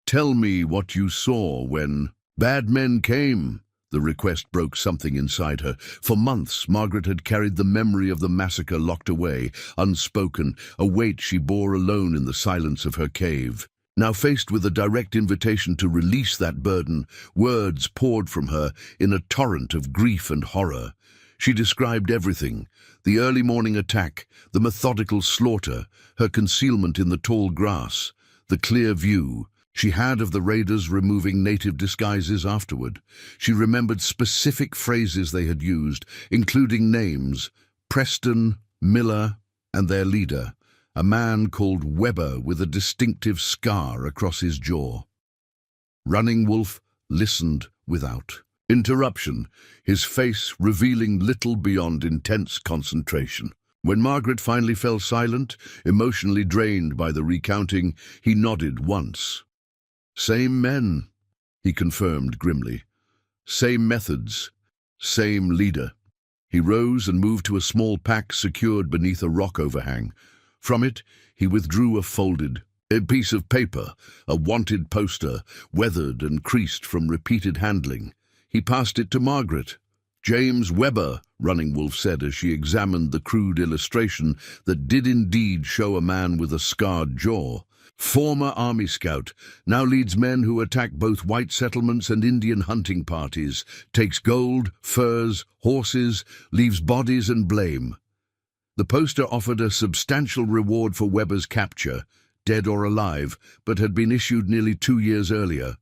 "tell me what you saw when bad men came, The request broke something inside her. For months, Margaret had carried the memory of the massacre locked away, unspoken, a weight she bore alone in the silence of her cave. Now faced with a direct invitation to release that burden, words poured from her in a torrent of grief and horror. She described everything: the early morning attack, the methodical slaughter, her concealment in the tall grass, the clear view she had of the raiders removing native disguises afterward. She remembered specific phrases they had used, including names: Preston, Miller, and their leader, a man called Weber with a distinctive scar across his jaw. Running Wolf listened without interruption, his face revealing little beyond intense concentration. When Margaret finally fell silent, emotionally drained by the recounting, he nodded once. "Same men," he confirmed grimly. "Same methods, same leader." He rose and moved to a small pack secured beneath a rock overhang. From it, he withdrew a piece of paper, a wanted poster, weathered and creased from repeated handling. He passed it to Margaret. "James Weber," Running Wolf said as she examined the crude illustration that did indeed show a man with a scarred jaw. "Former Army scout, now leads men who attack both white settlements and Indian hunting parties, takes gold, furs, horses, leaves bodies and blame." The poster offered a substantial reward for Weber's capture, dead or alive, but had been issued nearly 2 years earlier.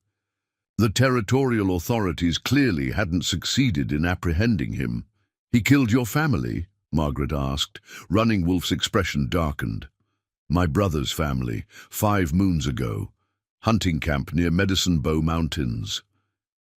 The territorial authorities clearly hadn't succeeded in apprehending him. "He killed your family?" Margaret asked. Running Wolf's expression darkened. "My brother's family, 5 moons ago. Hunting camp near Medicine Bow Mountains."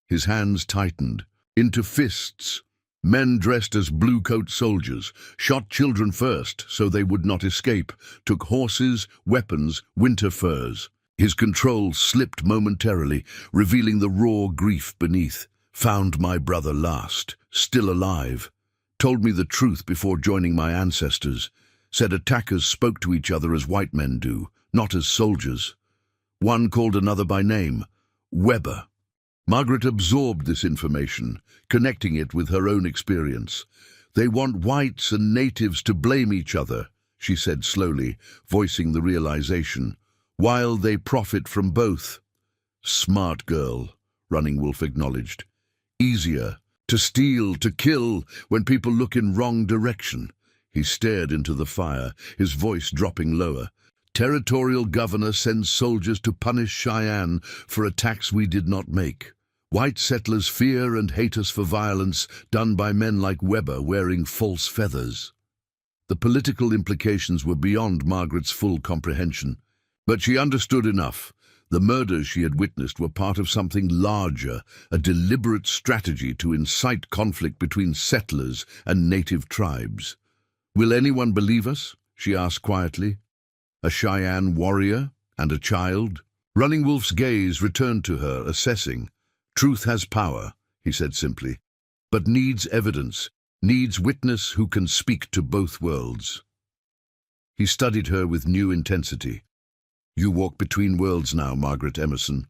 His hands tightened into fists. Men dressed as blue-coat soldiers shot children first so they would not escape, took horses, weapons, winter furs. His control slipped momentarily, revealing the raw grief beneath. "Found my brother last, still alive. Told me the truth before joining my ancestors. Said attackers spoke to each other as white men do, not as soldiers. One called another by name, Weber." Margaret absorbed this information, connecting it with her own experience. "They want whites and natives to blame each other," she said slowly, voicing the realization, "while they profit from both." "Smart girl," Running Wolf acknowledged. "Easier to steal, to kill, when people look in wrong direction." He stared into the fire, his voice dropping lower. "Territorial governor sends soldiers to punish Cheyenne for attacks we did not make. White settlers fear and hate us for violence done by men like Weber wearing false feathers." The political implications were beyond Margaret's full comprehension, but she understood enough. The murders she had witnessed were part of something larger, a deliberate strategy to incite conflict between settlers and native tribes. "Will anyone believe us?" she asked quietly. "A Cheyenne warrior and a child?" Running Wolf's gaze returned to her, assessing. "Truth has power," he said simply, "but needs evidence, needs witness who can speak to both worlds." He studied her with new intensity. "You walk between worlds now, Margaret Emerson.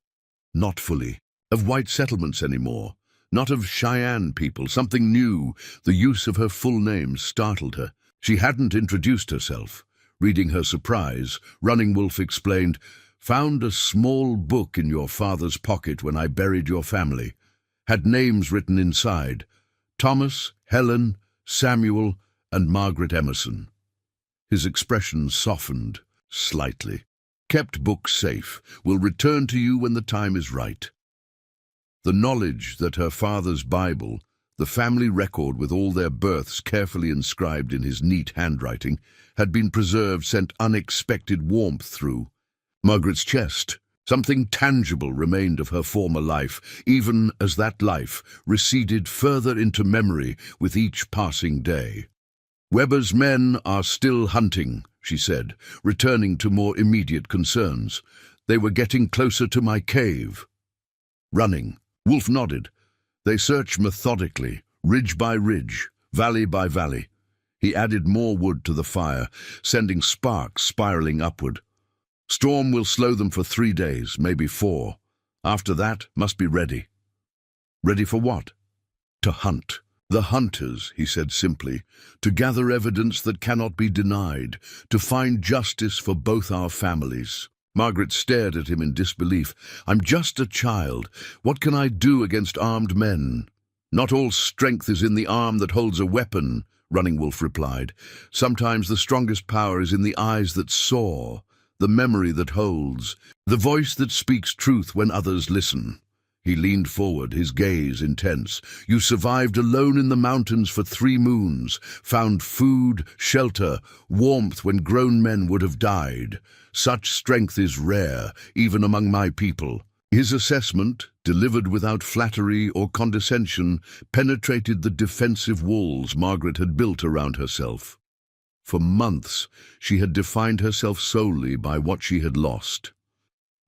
Not fully. Of white settlements anymore. Not of Cheyenne people, something new." The use of her full name startled her. She hadn't introduced herself. Reading her surprise, Running Wolf explained, "Found a small book in your father's pocket when I buried your family. Had names written inside. Thomas, Helen, Samuel, and Margaret Emerson." His expression softened slightly. "Kept book safe. Will return to you when the time is right." The knowledge that her father's Bible, the family record with all their births carefully inscribed in his neat handwriting, had been preserved sent unexpected warmth through Margaret's chest. Something tangible remained of her former life, even as that life receded further into memory with each passing day. "Weber's men are still hunting," she said, returning to more immediate concerns. "They were getting closer to my cave." "Running." Wolf nodded. "They search methodically, ridge by ridge, valley by valley." He added more wood to the fire, sending sparks spiraling upward. "Storm will slow them for 3 days, maybe 4. After that, must be ready." "Ready for what?" To hunt. The hunters, he said simply, to gather evidence that cannot be denied, to find justice for both our families. Margaret stared at him in disbelief. I'm just a child. What can I do against armed men? Not all strength is in the arm that holds a weapon, Running Wolf replied. Sometimes the strongest power is in the eyes that soar, the memory that holds, the voice that speaks truth when others listen. He leaned forward, his gaze intense. You survived alone in the mountains for 3 moons, found food, shelter, warmth when grown men would have died. Such strength is rare, even among my people. His assessment, delivered without flattery or condescension, penetrated the defensive walls Margaret had built around herself. For months, she had defined herself solely by what she had lost.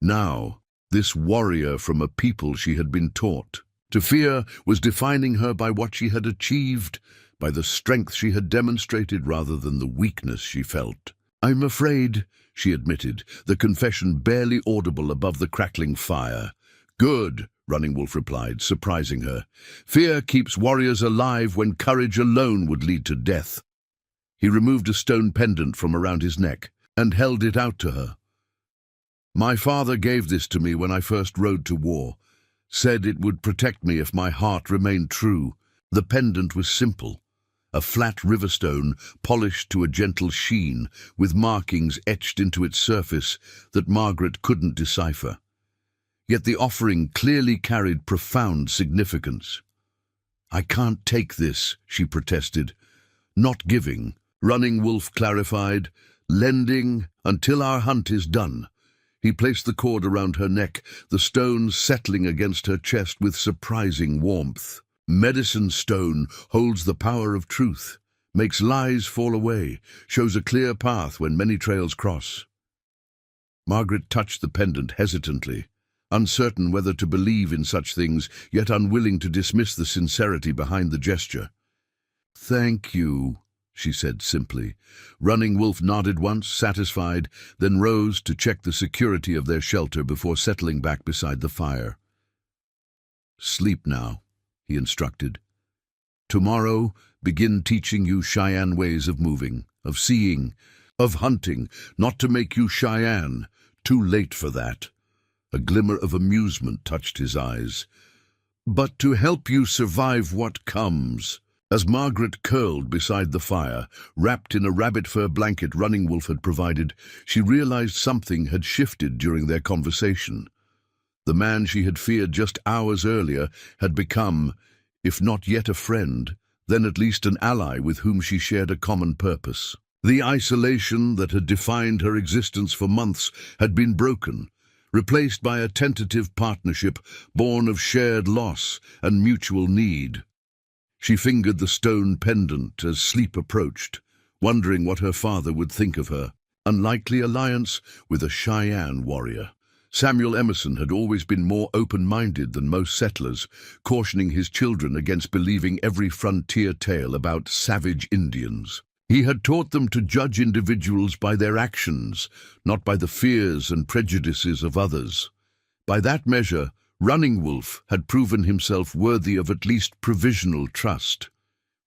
Now, this warrior from a people she had been taught to fear was defining her by what she had achieved, by the strength she had demonstrated rather than the weakness she felt. I'm afraid, she admitted, the confession barely audible above the crackling fire. Good, Running Wolf replied, surprising her. Fear keeps warriors alive when courage alone would lead to death. He removed a stone pendant from around his neck and held it out to her. My father gave this to me when I first rode to war, said it would protect me if my heart remained true. The pendant was simple, a flat riverstone polished to a gentle sheen, with markings etched into its surface that Margaret couldn't decipher. Yet the offering clearly carried profound significance. I can't take this, she protested. Not giving, Running Wolf clarified, lending until our hunt is done. He placed the cord around her neck, the stone settling against her chest with surprising warmth. Medicine stone holds the power of truth, makes lies fall away, shows a clear path when many trails cross. Margaret touched the pendant hesitantly, uncertain whether to believe in such things, yet unwilling to dismiss the sincerity behind the gesture. Thank you, she said simply. Running Wolf nodded once, satisfied, then rose to check the security of their shelter before settling back beside the fire. Sleep now, he instructed. Tomorrow, begin teaching you Cheyenne ways of moving, of seeing, of hunting, not to make you Cheyenne. Too late for that. A glimmer of amusement touched his eyes. But to help you survive what comes. As Margaret curled beside the fire, wrapped in a rabbit fur blanket Running Wolf had provided, she realized something had shifted during their conversation. The man she had feared just hours earlier had become, if not yet a friend, then at least an ally with whom she shared a common purpose. The isolation that had defined her existence for months had been broken, replaced by a tentative partnership born of shared loss and mutual need. She fingered the stone pendant as sleep approached, wondering what her father would think of her unlikely alliance with a Cheyenne warrior. Samuel Emerson had always been more open-minded than most settlers, cautioning his children against believing every frontier tale about savage Indians. He had taught them to judge individuals by their actions, not by the fears and prejudices of others. By that measure, Running Wolf had proven himself worthy of at least provisional trust.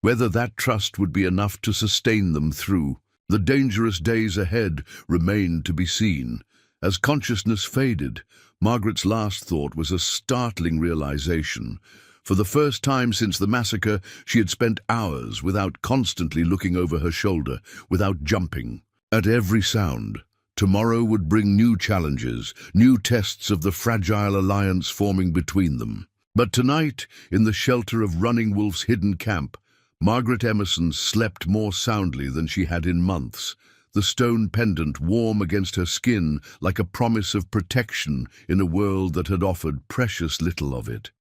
Whether that trust would be enough to sustain them through the dangerous days ahead remained to be seen. As consciousness faded, Margaret's last thought was a startling realization. For the first time since the massacre, she had spent hours without constantly looking over her shoulder, without jumping. At every sound, tomorrow would bring new challenges, new tests of the fragile alliance forming between them. But tonight, in the shelter of Running Wolf's hidden camp, Margaret Emerson slept more soundly than she had in months, the stone pendant warm against her skin like a promise of protection in a world that had offered precious little of it.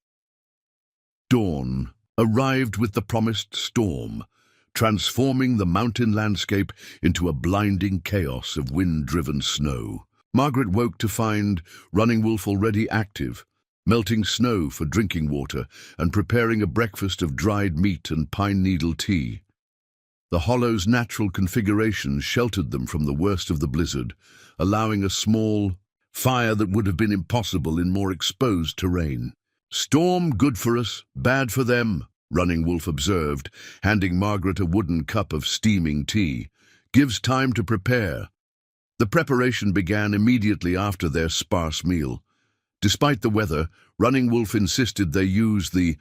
Dawn arrived with the promised storm, transforming the mountain landscape into a blinding chaos of wind-driven snow. Margaret woke to find Running Wolf already active, melting snow for drinking water and preparing a breakfast of dried meat and pine needle tea. The hollow's natural configuration sheltered them from the worst of the blizzard, allowing a small fire that would have been impossible in more exposed terrain. Storm good for us, bad for them, Running Wolf observed, handing Margaret a wooden cup of steaming tea. "Gives time to prepare." The preparation began immediately after their sparse meal. Despite the weather, Running Wolf insisted they use the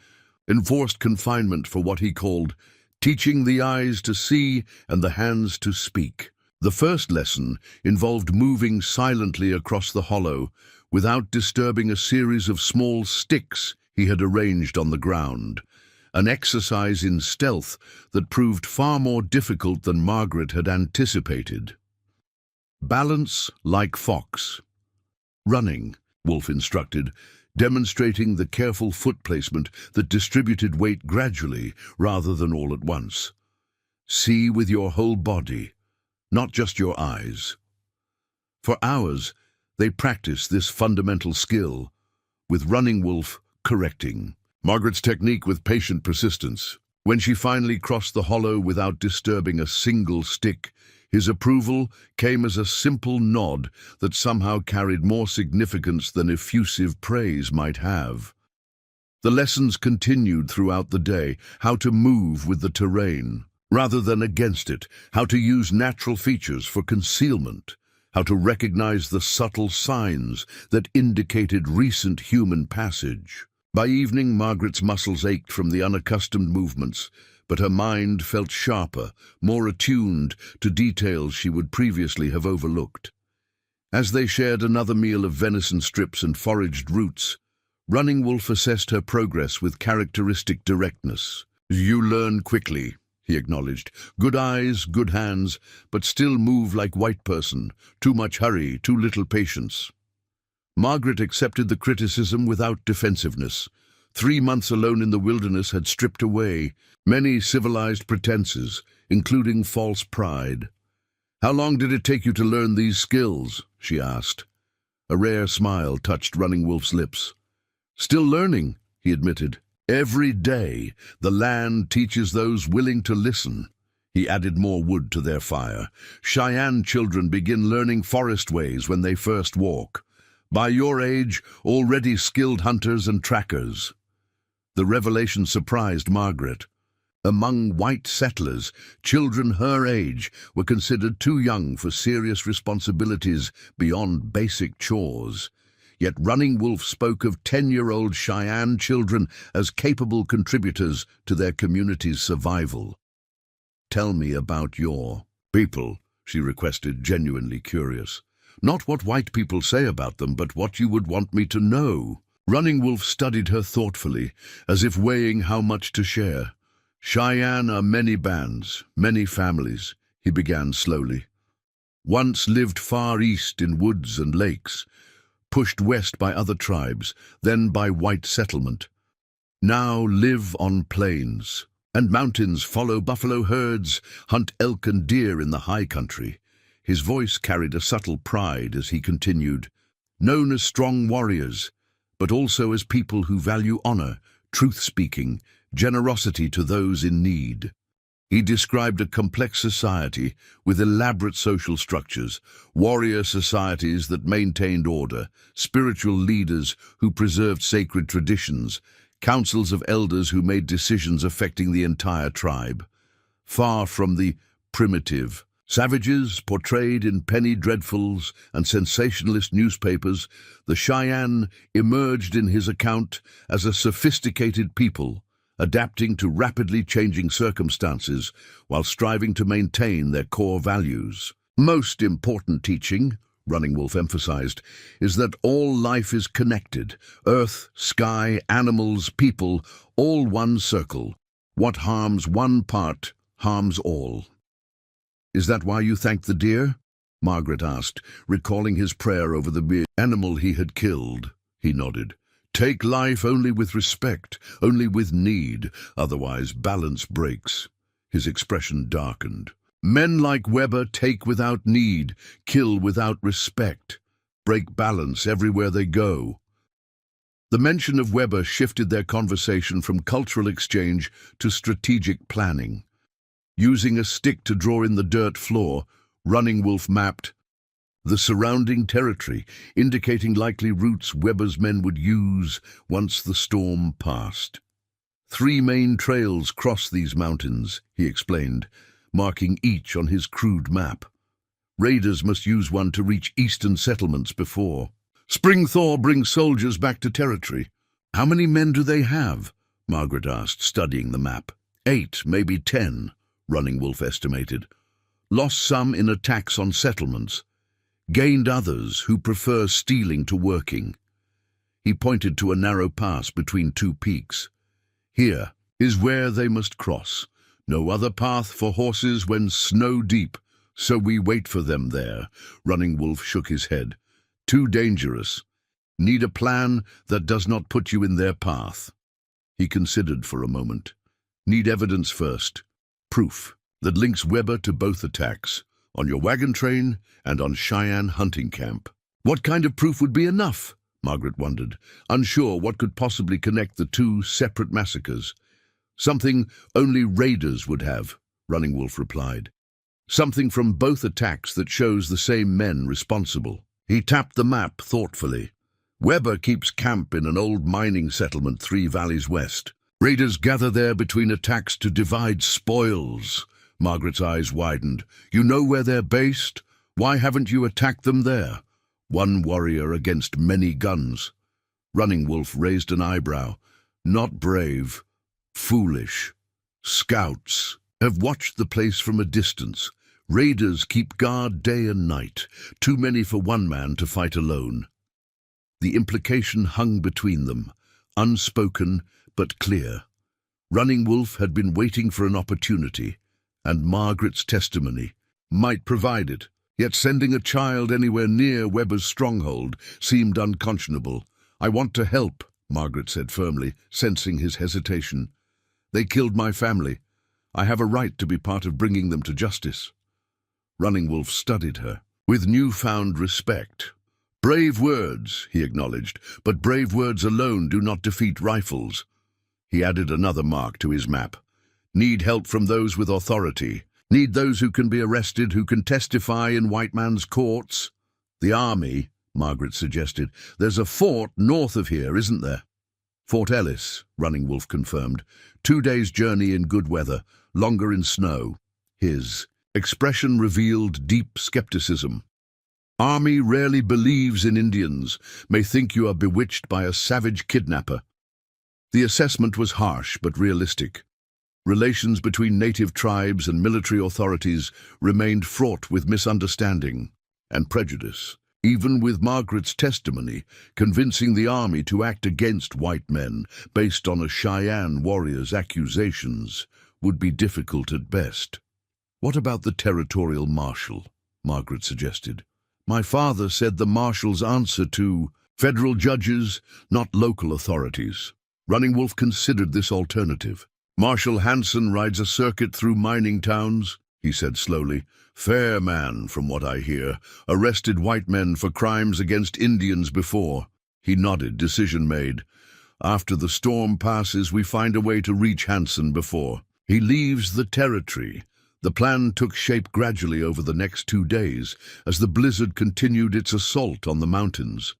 enforced confinement for what he called teaching the eyes to see and the hands to speak. The first lesson involved moving silently across the hollow without disturbing a series of small sticks he had arranged on the ground, an exercise in stealth that proved far more difficult than Margaret had anticipated. "Balance like fox." "Running," Wolf instructed, demonstrating the careful foot placement that distributed weight gradually rather than all at once. "See with your whole body, not just your eyes." For hours, they practiced this fundamental skill, with Running Wolf correcting Margaret's technique with patient persistence. When she finally crossed the hollow without disturbing a single stick, his approval came as a simple nod that somehow carried more significance than effusive praise might have. The lessons continued throughout the day: how to move with the terrain rather than against it, how to use natural features for concealment, how to recognize the subtle signs that indicated recent human passage. By evening, Margaret's muscles ached from the unaccustomed movements, but her mind felt sharper, more attuned to details she would previously have overlooked. As they shared another meal of venison strips and foraged roots, Running Wolf assessed her progress with characteristic directness. "You learn quickly," he acknowledged. "Good eyes, good hands, but still move like white person. Too much hurry, too little patience." Margaret accepted the criticism without defensiveness. 3 months alone in the wilderness had stripped away many civilized pretenses, including false pride. "How long did it take you to learn these skills?" she asked. A rare smile touched Running Wolf's lips. "Still learning," he admitted. "Every day, the land teaches those willing to listen." He added more wood to their fire. "Cheyenne children begin learning forest ways when they first walk. By your age, already skilled hunters and trackers." The revelation surprised Margaret. Among white settlers, children her age were considered too young for serious responsibilities beyond basic chores. Yet Running Wolf spoke of 10-year-old Cheyenne children as capable contributors to their community's survival. "Tell me about your people," she requested, genuinely curious. "Not what white people say about them, but what you would want me to know." Running Wolf studied her thoughtfully, as if weighing how much to share. "Cheyenne are many bands, many families," he began slowly. "Once lived far east in woods and lakes, pushed west by other tribes, then by white settlement. Now live on plains and mountains, follow buffalo herds, hunt elk and deer in the high country." His voice carried a subtle pride as he continued. "Known as strong warriors, but also as people who value honor, truth-speaking, generosity to those in need." He described a complex society with elaborate social structures, warrior societies that maintained order, spiritual leaders who preserved sacred traditions, councils of elders who made decisions affecting the entire tribe. Far from the primitive savages portrayed in penny dreadfuls and sensationalist newspapers, the Cheyenne emerged in his account as a sophisticated people, adapting to rapidly changing circumstances while striving to maintain their core values. "Most important teaching," Running Wolf emphasized, "is that all life is connected. Earth, sky, animals, people, all one circle. What harms one part harms all." "Is that why you thanked the deer?" Margaret asked, recalling his prayer over the animal he had killed. He nodded. "Take life only with respect, only with need, otherwise balance breaks." His expression darkened. "Men like Weber take without need, kill without respect, break balance everywhere they go." The mention of Weber shifted their conversation from cultural exchange to strategic planning. Using a stick to draw in the dirt floor, Running Wolf mapped the surrounding territory, indicating likely routes Weber's men would use once the storm passed. 3 main trails cross these mountains, he explained, marking each on his crude map. Raiders must use one to reach eastern settlements before. Spring thaw brings soldiers back to territory. How many men do they have? Margaret asked, studying the map. 8, maybe 10, Running Wolf estimated. Lost some in attacks on settlements. Gained others who prefer stealing to working. He pointed to a narrow pass between 2 peaks. Here is where they must cross. No other path for horses when snow deep, so we wait for them there. Running Wolf shook his head. Too dangerous. Need a plan that does not put you in their path. He considered for a moment. Need evidence first. Proof that links Weber to both attacks, on your wagon train and on Cheyenne hunting camp. What kind of proof would be enough? Margaret wondered, unsure what could possibly connect the 2 separate massacres. Something only raiders would have, Running Wolf replied. Something from both attacks that shows the same men responsible. He tapped the map thoughtfully. Weber keeps camp in an old mining settlement 3 valleys west. Raiders gather there between attacks to divide spoils. Margaret's eyes widened. You know where they're based? Why haven't you attacked them there? 1 warrior against many guns. Running Wolf raised an eyebrow. Not brave. Foolish. Scouts have watched the place from a distance. Raiders keep guard day and night. Too many for 1 man to fight alone. The implication hung between them, unspoken but clear. Running Wolf had been waiting for an opportunity, and Margaret's testimony might provide it. Yet sending a child anywhere near Weber's stronghold seemed unconscionable. I want to help, Margaret said firmly, sensing his hesitation. They killed my family. I have a right to be part of bringing them to justice. Running Wolf studied her with newfound respect. Brave words, he acknowledged, but brave words alone do not defeat rifles. He added another mark to his map. Need help from those with authority. Need those who can be arrested, who can testify in white man's courts. The army, Margaret suggested. There's a fort north of here, isn't there? Fort Ellis, Running Wolf confirmed. 2 days' journey in good weather, longer in snow. His expression revealed deep skepticism. Army rarely believes in Indians, may think you are bewitched by a savage kidnapper. The assessment was harsh but realistic. Relations between native tribes and military authorities remained fraught with misunderstanding and prejudice. Even with Margaret's testimony, convincing the army to act against white men based on a Cheyenne warrior's accusations would be difficult at best. What about the territorial marshal? Margaret suggested. My father said the marshals answer to federal judges, not local authorities. Running Wolf considered this alternative. Marshal Hansen rides a circuit through mining towns, he said slowly. Fair man, from what I hear. Arrested white men for crimes against Indians before. He nodded, decision made. After the storm passes, we find a way to reach Hansen before he leaves the territory. The plan took shape gradually over the next 2 days as the blizzard continued its assault on the mountains.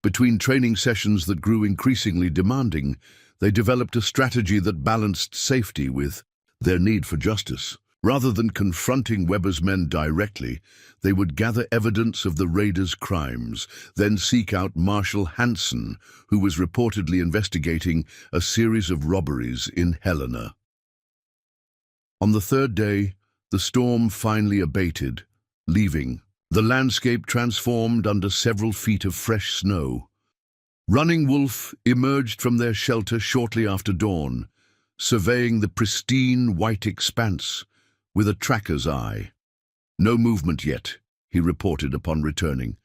Between training sessions that grew increasingly demanding, they developed a strategy that balanced safety with their need for justice. Rather than confronting Weber's men directly, they would gather evidence of the raiders' crimes, then seek out Marshal Hansen, who was reportedly investigating a series of robberies in Helena. On the 3rd day, the storm finally abated, leaving the landscape transformed under several feet of fresh snow. Running Wolf emerged from their shelter shortly after dawn, surveying the pristine white expanse with a tracker's eye. No movement yet, he reported upon returning.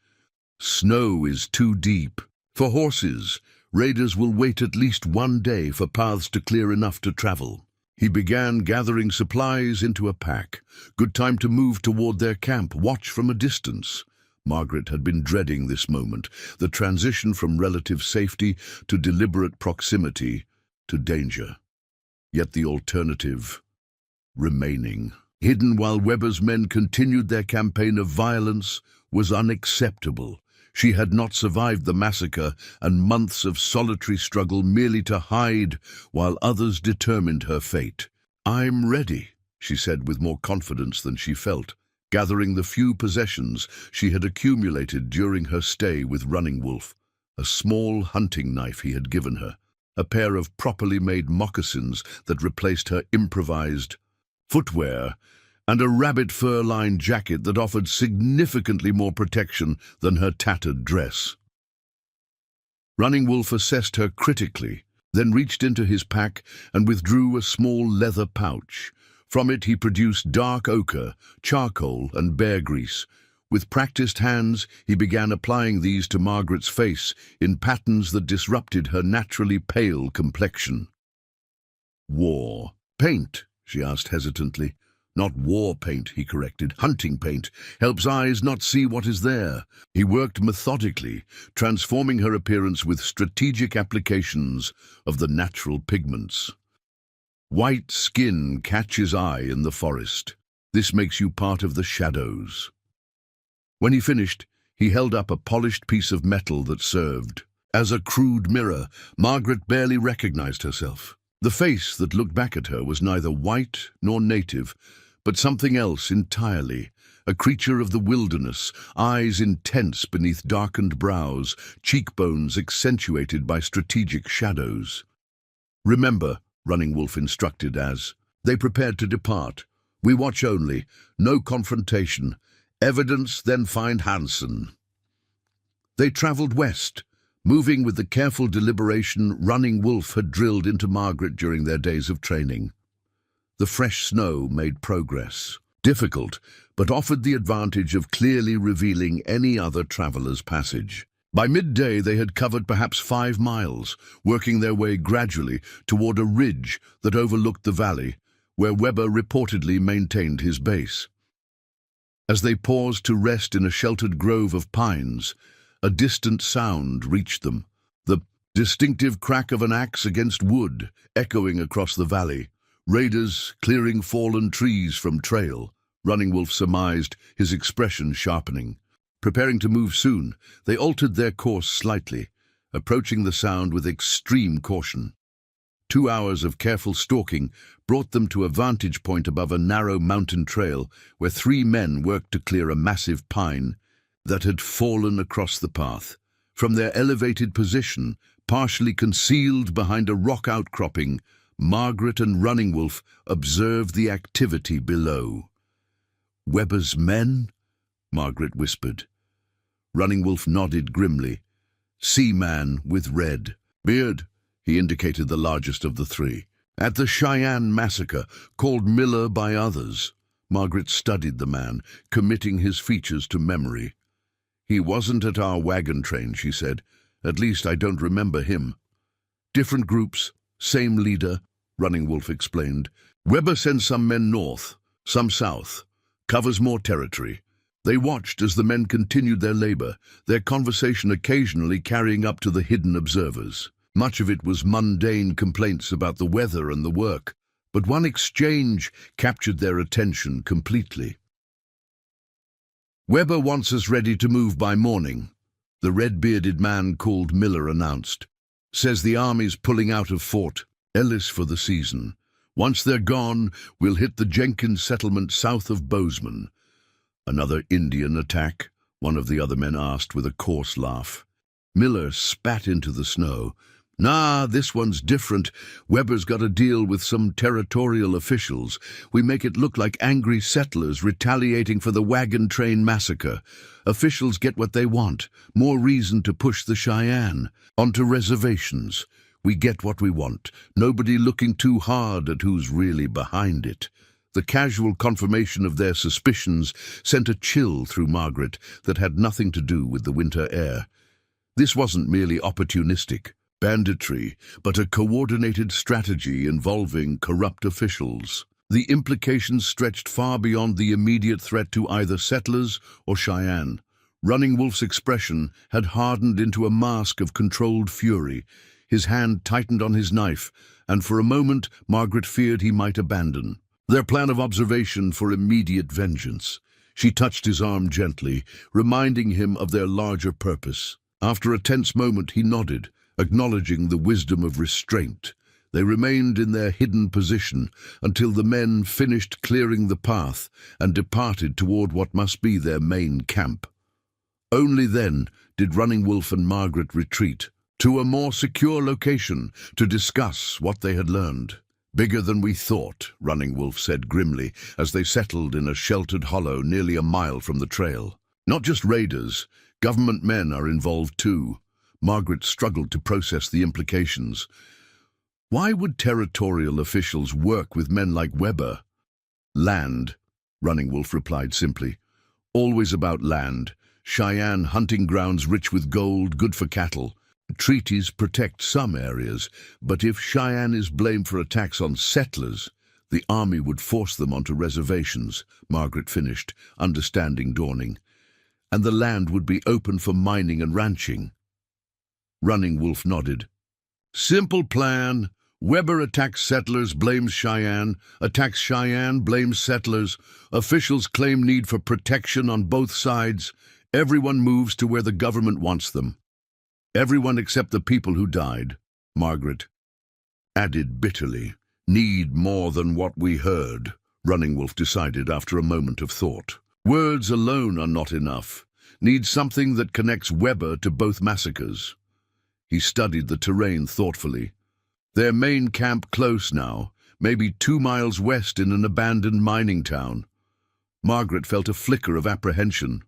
Snow is too deep. For horses, raiders will wait at least 1 day for paths to clear enough to travel. He began gathering supplies into a pack. Good time to move toward their camp, watch from a distance. Margaret had been dreading this moment, the transition from relative safety to deliberate proximity to danger. Yet the alternative remaining, hidden while Weber's men continued their campaign of violence, was unacceptable. She had not survived the massacre and months of solitary struggle merely to hide while others determined her fate. "I'm ready," she said with more confidence than she felt, gathering the few possessions she had accumulated during her stay with Running Wolf. A small hunting knife he had given her, a pair of properly made moccasins that replaced her improvised footwear, and a rabbit fur-lined jacket that offered significantly more protection than her tattered dress. Running Wolf assessed her critically, then reached into his pack and withdrew a small leather pouch. From it he produced dark ochre, charcoal, and bear grease. With practiced hands, he began applying these to Margaret's face in patterns that disrupted her naturally pale complexion. "War paint?" she asked hesitantly. "Not war paint," he corrected. "Hunting paint. Helps eyes not see what is there." He worked methodically, transforming her appearance with strategic applications of the natural pigments. "White skin catches eye in the forest. This makes you part of the shadows." When he finished, he held up a polished piece of metal that served as a crude mirror. Margaret barely recognized herself. The face that looked back at her was neither white nor native, but something else entirely, a creature of the wilderness, eyes intense beneath darkened brows, cheekbones accentuated by strategic shadows. "Remember," Running Wolf instructed as they prepared to depart, "we watch only, no confrontation. Evidence, then find Hansen." They traveled west, moving with the careful deliberation Running Wolf had drilled into Margaret during their days of training. The fresh snow made progress, difficult, but offered the advantage of clearly revealing any other traveler's passage. By midday they had covered perhaps 5 miles, working their way gradually toward a ridge that overlooked the valley, where Weber reportedly maintained his base. As they paused to rest in a sheltered grove of pines, a distant sound reached them, the distinctive crack of an axe against wood echoing across the valley. Raiders clearing fallen trees from trail, Running Wolf surmised, his expression sharpening. Preparing to move soon, they altered their course slightly, approaching the sound with extreme caution. 2 hours of careful stalking brought them to a vantage point above a narrow mountain trail where 3 men worked to clear a massive pine that had fallen across the path. From their elevated position, partially concealed behind a rock outcropping, Margaret and Running Wolf observed the activity below. "Weber's men?" Margaret whispered. Running Wolf nodded grimly. "Seaman with red beard," he indicated the largest of the 3. "At the Cheyenne Massacre, called Miller by others." Margaret studied the man, committing his features to memory. "He wasn't at our wagon train," she said. "At least I don't remember him." "Different groups, same leader," Running Wolf explained. "Weber sends some men north, some south, covers more territory." They watched as the men continued their labor, their conversation occasionally carrying up to the hidden observers. Much of it was mundane complaints about the weather and the work, but one exchange captured their attention completely. "Weber wants us ready to move by morning," the red-bearded man called Miller announced. "Says the army's pulling out of Fort Ellis for the season. Once they're gone, we'll hit the Jenkins settlement south of Bozeman." "Another Indian attack?" one of the other men asked with a coarse laugh. Miller spat into the snow. "Nah, this one's different. Weber's got a deal with some territorial officials. We make it look like angry settlers retaliating for the wagon train massacre. Officials get what they want, more reason to push the Cheyenne onto reservations. We get what we want, nobody looking too hard at who's really behind it." The casual confirmation of their suspicions sent a chill through Margaret that had nothing to do with the winter air. This wasn't merely opportunistic banditry, but a coordinated strategy involving corrupt officials. The implications stretched far beyond the immediate threat to either settlers or Cheyenne. Running Wolf's expression had hardened into a mask of controlled fury. His hand tightened on his knife, and for a moment Margaret feared he might abandon their plan of observation for immediate vengeance. She touched his arm gently, reminding him of their larger purpose. After a tense moment, he nodded, acknowledging the wisdom of restraint. They remained in their hidden position until the men finished clearing the path and departed toward what must be their main camp. Only then did Running Wolf and Margaret retreat to a more secure location to discuss what they had learned. "Bigger than we thought," Running Wolf said grimly as they settled in a sheltered hollow nearly a mile from the trail. "Not just raiders, government men are involved too." Margaret struggled to process the implications. Why would territorial officials work with men like Weber? "Land," Running Wolf replied simply. "Always about land. Cheyenne hunting grounds rich with gold, good for cattle. Treaties protect some areas, but if Cheyenne is blamed for attacks on settlers, the army would force them onto reservations," Margaret finished, understanding dawning. "And the land would be open for mining and ranching." Running Wolf nodded. "Simple plan. Weber attacks settlers, blames Cheyenne. Attacks Cheyenne, blames settlers. Officials claim need for protection on both sides. Everyone moves to where the government wants them. Everyone except the people who died," Margaret added bitterly. "Need more than what we heard," Running Wolf decided after a moment of thought. "Words alone are not enough. Need something that connects Weber to both massacres." He studied the terrain thoughtfully. Their main camp close now, maybe 2 miles west in an abandoned mining town. Margaret felt a flicker of apprehension.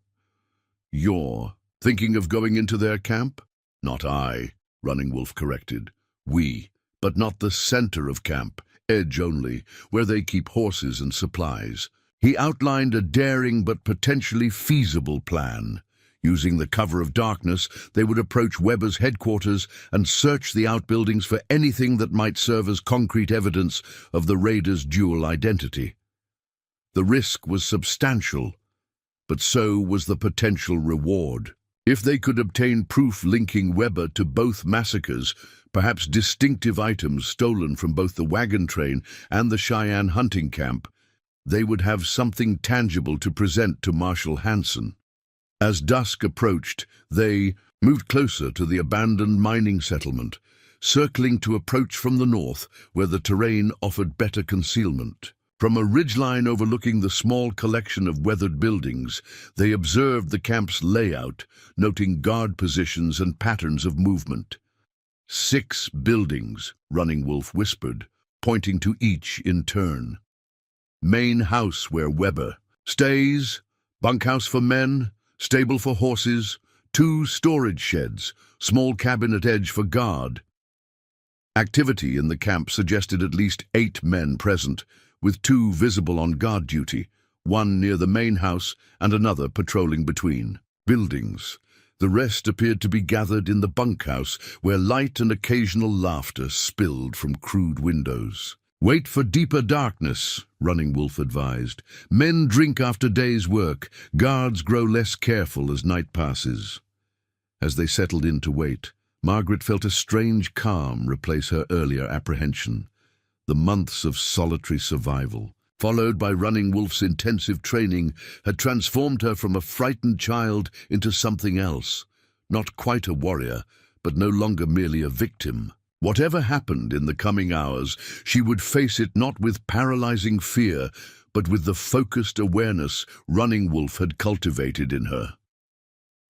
"You're thinking of going into their camp?" "Not I," Running Wolf corrected. "We, but not the center of camp, edge only, where they keep horses and supplies." He outlined a daring but potentially feasible plan. Using the cover of darkness, they would approach Weber's headquarters and search the outbuildings for anything that might serve as concrete evidence of the raiders' dual identity. The risk was substantial, but so was the potential reward. If they could obtain proof linking Weber to both massacres, perhaps distinctive items stolen from both the wagon train and the Cheyenne hunting camp, they would have something tangible to present to Marshal Hansen. As dusk approached, they moved closer to the abandoned mining settlement, circling to approach from the north, where the terrain offered better concealment. From a ridgeline overlooking the small collection of weathered buildings, they observed the camp's layout, noting guard positions and patterns of movement. 6 buildings, Running Wolf whispered, pointing to each in turn. Main house where Weber stays, bunkhouse for men, stable for horses, 2 storage sheds, small cabin at edge for guard. Activity in the camp suggested at least 8 men present, with 2 visible on guard duty, 1 near the main house and another patrolling between buildings. The rest appeared to be gathered in the bunkhouse, where light and occasional laughter spilled from crude windows. "Wait for deeper darkness," Running Wolf advised. "Men drink after day's work. Guards grow less careful as night passes." As they settled in to wait, Margaret felt a strange calm replace her earlier apprehension. The months of solitary survival, followed by Running Wolf's intensive training, had transformed her from a frightened child into something else. Not quite a warrior, but no longer merely a victim. Whatever happened in the coming hours, she would face it not with paralyzing fear, but with the focused awareness Running Wolf had cultivated in her.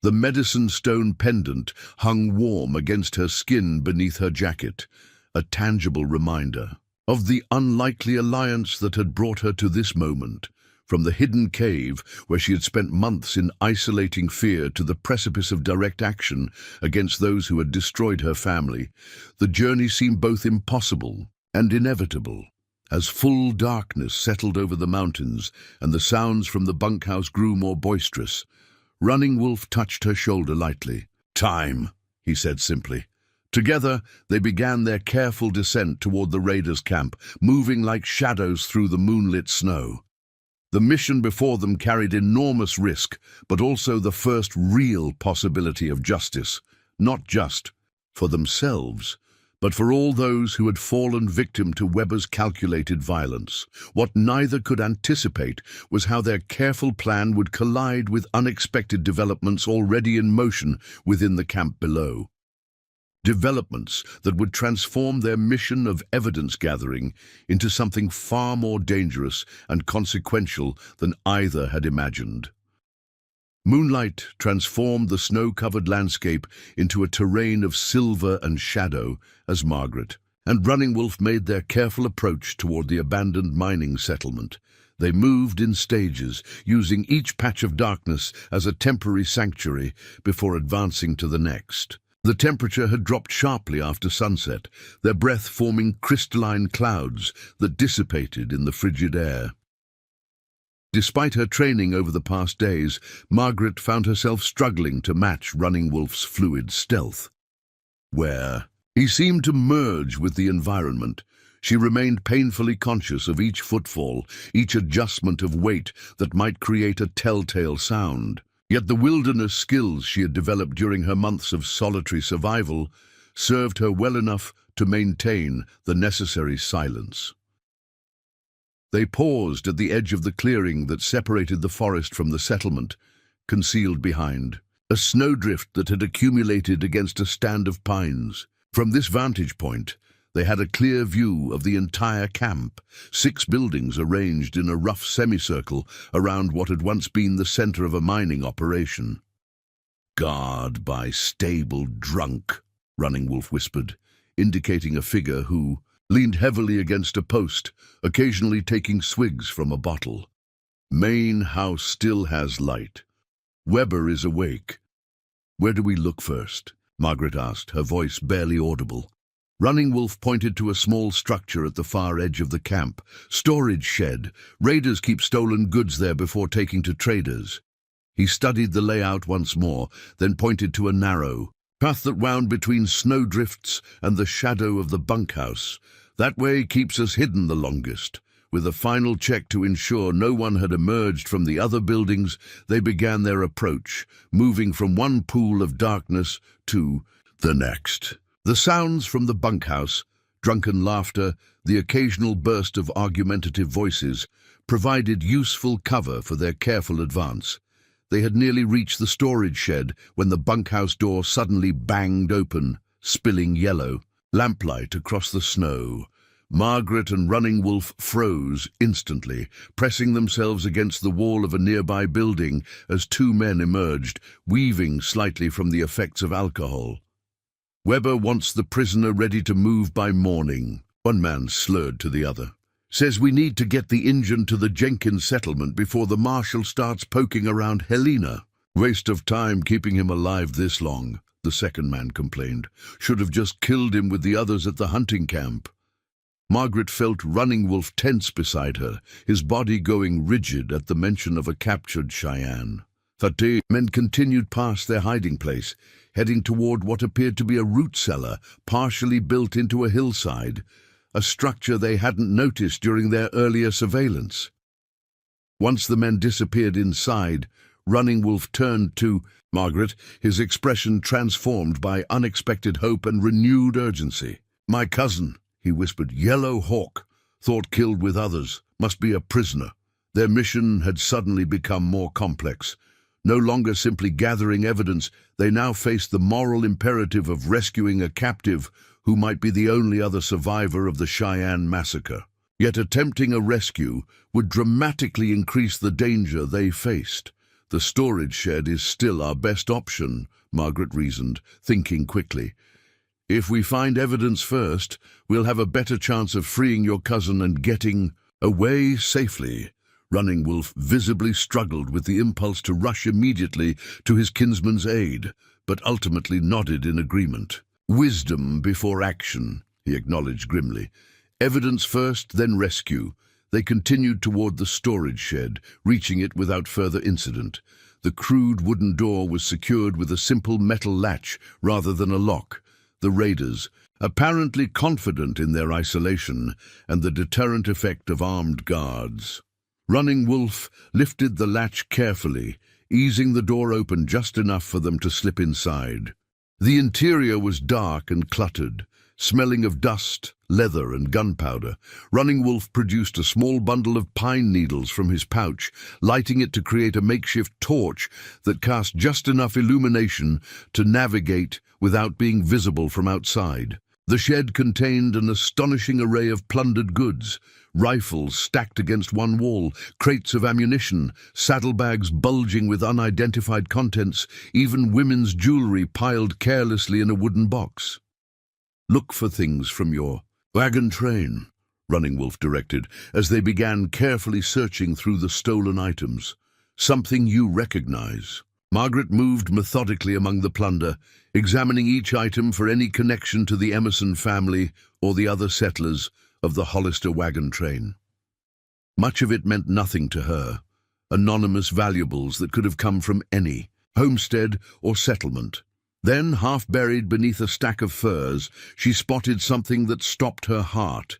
The medicine stone pendant hung warm against her skin beneath her jacket, a tangible reminder of the unlikely alliance that had brought her to this moment. From the hidden cave, where she had spent months in isolating fear, to the precipice of direct action against those who had destroyed her family, the journey seemed both impossible and inevitable. As full darkness settled over the mountains and the sounds from the bunkhouse grew more boisterous, Running Wolf touched her shoulder lightly. "Time," he said simply. Together, they began their careful descent toward the raiders' camp, moving like shadows through the moonlit snow. The mission before them carried enormous risk, but also the first real possibility of justice, not just for themselves, But for all those who had fallen victim to Weber's calculated violence, what neither could anticipate was how their careful plan would collide with unexpected developments already in motion within the camp below. Developments that would transform their mission of evidence gathering into something far more dangerous and consequential than either had imagined. Moonlight transformed the snow-covered landscape into a terrain of silver and shadow as Margaret and Running Wolf made their careful approach toward the abandoned mining settlement. They moved in stages, using each patch of darkness as a temporary sanctuary before advancing to the next. The temperature had dropped sharply after sunset, their breath forming crystalline clouds that dissipated in the frigid air. Despite her training over the past days, Margaret found herself struggling to match Running Wolf's fluid stealth. Where he seemed to merge with the environment, she remained painfully conscious of each footfall, each adjustment of weight that might create a telltale sound. Yet the wilderness skills she had developed during her months of solitary survival served her well enough to maintain the necessary silence. They paused at the edge of the clearing that separated the forest from the settlement, concealed behind a snowdrift that had accumulated against a stand of pines. From this vantage point, they had a clear view of the entire camp, 6 buildings arranged in a rough semicircle around what had once been the center of a mining operation. "Guard by stable drunk," Running Wolf whispered, indicating a figure who leaned heavily against a post, occasionally taking swigs from a bottle. "Main house still has light. Weber is awake." "Where do we look first?" Margaret asked, her voice barely audible. Running Wolf pointed to a small structure at the far edge of the camp. "Storage shed. Raiders keep stolen goods there before taking to traders." He studied the layout once more, then pointed to a narrow path that wound between snowdrifts and the shadow of the bunkhouse. "That way keeps us hidden the longest." With a final check to ensure no one had emerged from the other buildings, they began their approach, moving from one pool of darkness to the next. The sounds from the bunkhouse, drunken laughter, the occasional burst of argumentative voices, provided useful cover for their careful advance. They had nearly reached the storage shed when the bunkhouse door suddenly banged open, spilling yellow lamplight across the snow. Margaret and Running Wolf froze instantly, pressing themselves against the wall of a nearby building as 2 men emerged, weaving slightly from the effects of alcohol. "Weber wants the prisoner ready to move by morning," one man slurred to the other. "Says we need to get the engine to the Jenkins settlement before the marshal starts poking around Helena." "Waste of time keeping him alive this long," the second man complained. "Should have just killed him with the others at the hunting camp." Margaret felt Running Wolf tense beside her, his body going rigid at the mention of a captured Cheyenne. The men continued past their hiding place, heading toward what appeared to be a root cellar partially built into a hillside, a structure they hadn't noticed during their earlier surveillance. Once the men disappeared inside, Running Wolf turned to Margaret, his expression transformed by unexpected hope and renewed urgency. "My cousin," he whispered, "Yellow Hawk, thought killed with others, must be a prisoner." Their mission had suddenly become more complex. No longer simply gathering evidence, they now faced the moral imperative of rescuing a captive who might be the only other survivor of the Cheyenne massacre. Yet attempting a rescue would dramatically increase the danger they faced. "The storage shed is still our best option," Margaret reasoned, thinking quickly. "If we find evidence first, we'll have a better chance of freeing your cousin and getting away safely." Running Wolf visibly struggled with the impulse to rush immediately to his kinsman's aid, but ultimately nodded in agreement. "Wisdom before action," he acknowledged grimly. "Evidence first, then rescue." They continued toward the storage shed, reaching it without further incident. The crude wooden door was secured with a simple metal latch rather than a lock. The raiders, apparently confident in their isolation and the deterrent effect of armed guards. Running Wolf lifted the latch carefully, easing the door open just enough for them to slip inside. The interior was dark and cluttered. Smelling of dust, leather, and gunpowder, Running Wolf produced a small bundle of pine needles from his pouch, lighting it to create a makeshift torch that cast just enough illumination to navigate without being visible from outside. The shed contained an astonishing array of plundered goods: rifles stacked against one wall, crates of ammunition, saddlebags bulging with unidentified contents, even women's jewelry piled carelessly in a wooden box. "Look for things from your wagon train," Running Wolf directed, as they began carefully searching through the stolen items. "Something you recognize." Margaret moved methodically among the plunder, examining each item for any connection to the Emerson family or the other settlers of the Hollister wagon train. Much of it meant nothing to her, anonymous valuables that could have come from any homestead or settlement. Then, half buried beneath a stack of furs, she spotted something that stopped her heart: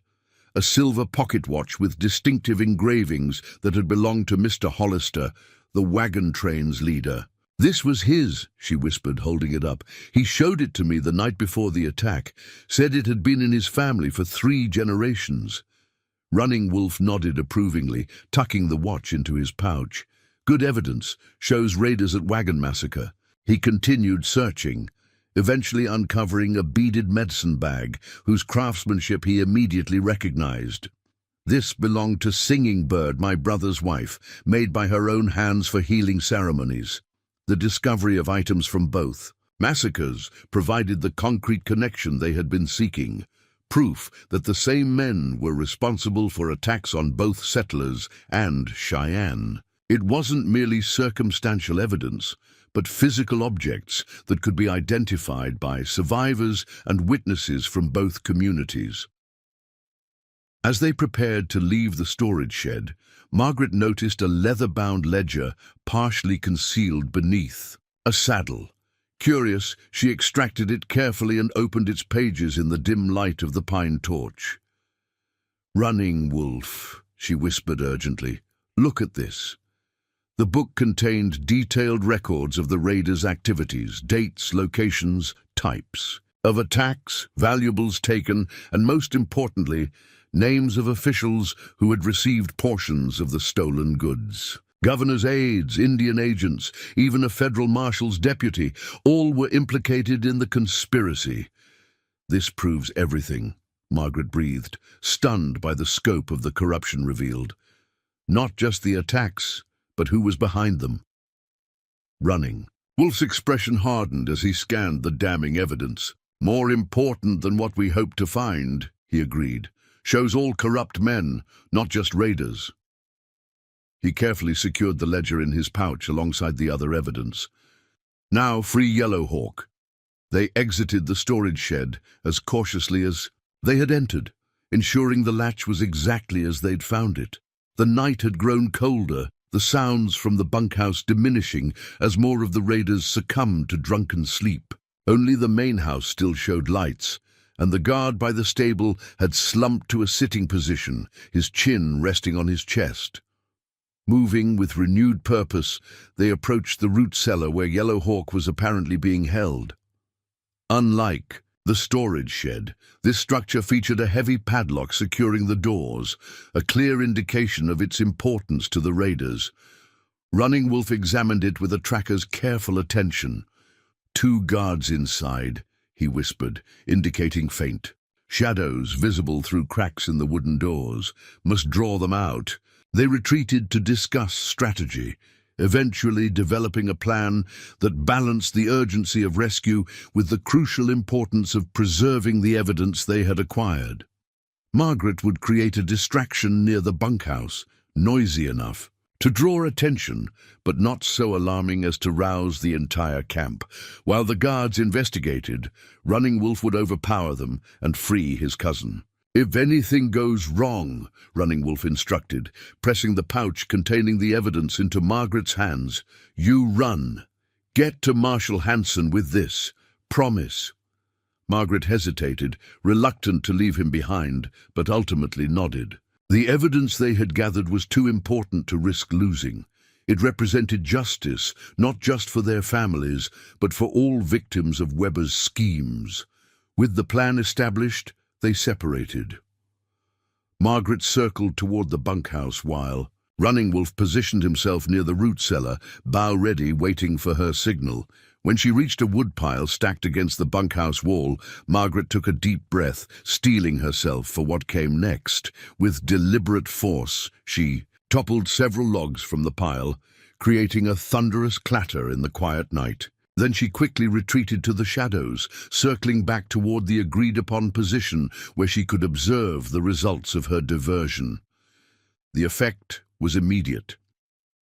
a silver pocket watch with distinctive engravings that had belonged to Mr. Hollister, the wagon train's leader. "This was his," she whispered, holding it up. "He showed it to me the night before the attack, said it had been in his family for 3 generations. Running Wolf nodded approvingly, tucking the watch into his pouch. "Good evidence. Shows raiders at Wagon Massacre." He continued searching, eventually uncovering a beaded medicine bag whose craftsmanship he immediately recognized. "This belonged to Singing Bird, my brother's wife, made by her own hands for healing ceremonies." The discovery of items from both massacres provided the concrete connection they had been seeking, proof that the same men were responsible for attacks on both settlers and Cheyenne. It wasn't merely circumstantial evidence, but physical objects that could be identified by survivors and witnesses from both communities. As they prepared to leave the storage shed, Margaret noticed a leather-bound ledger partially concealed beneath. A saddle. Curious, she extracted it carefully and opened its pages in the dim light of the pine torch. "Running Wolf," she whispered urgently, "look at this." The book contained detailed records of the raiders' activities, dates, locations, types of attacks, valuables taken, and most importantly, names of officials who had received portions of the stolen goods. Governor's aides, Indian agents, even a federal marshal's deputy, all were implicated in the conspiracy. "This proves everything," Margaret breathed, stunned by the scope of the corruption revealed. Not just the attacks, but who was behind them. Running Wolf's expression hardened as he scanned the damning evidence. "More important than what we hoped to find," he agreed. "Shows all corrupt men, not just raiders." He carefully secured the ledger in his pouch alongside the other evidence. Now free Yellowhawk. They exited the storage shed as cautiously as they had entered, ensuring the latch was exactly as they'd found it. The night had grown colder, the sounds from the bunkhouse diminishing as more of the raiders succumbed to drunken sleep. Only the main house still showed lights, and the guard by the stable had slumped to a sitting position, his chin resting on his chest. Moving with renewed purpose, they approached the root cellar where Yellowhawk was apparently being held. Unlike the storage shed, this structure featured a heavy padlock securing the doors, a clear indication of its importance to the raiders. Running Wolf examined it with a tracker's careful attention. "2 guards inside," he whispered, indicating faint shadows visible through cracks in the wooden doors. "Must draw them out." They retreated to discuss strategy, eventually developing a plan that balanced the urgency of rescue with the crucial importance of preserving the evidence they had acquired. Margaret would create a distraction near the bunkhouse, noisy enough to draw attention, but not so alarming as to rouse the entire camp. While the guards investigated, Running Wolf would overpower them and free his cousin. "If anything goes wrong," Running Wolf instructed, pressing the pouch containing the evidence into Margaret's hands, "you run. Get to Marshal Hanson with this. Promise." Margaret hesitated, reluctant to leave him behind, but ultimately nodded. The evidence they had gathered was too important to risk losing. It represented justice, not just for their families, but for all victims of Weber's schemes. With the plan established, they separated. Margaret circled toward the bunkhouse while Running Wolf positioned himself near the root cellar, bow ready, waiting for her signal. When she reached a woodpile stacked against the bunkhouse wall, Margaret took a deep breath, steeling herself for what came next. With deliberate force, she toppled several logs from the pile, creating a thunderous clatter in the quiet night. Then she quickly retreated to the shadows, circling back toward the agreed-upon position where she could observe the results of her diversion. The effect was immediate.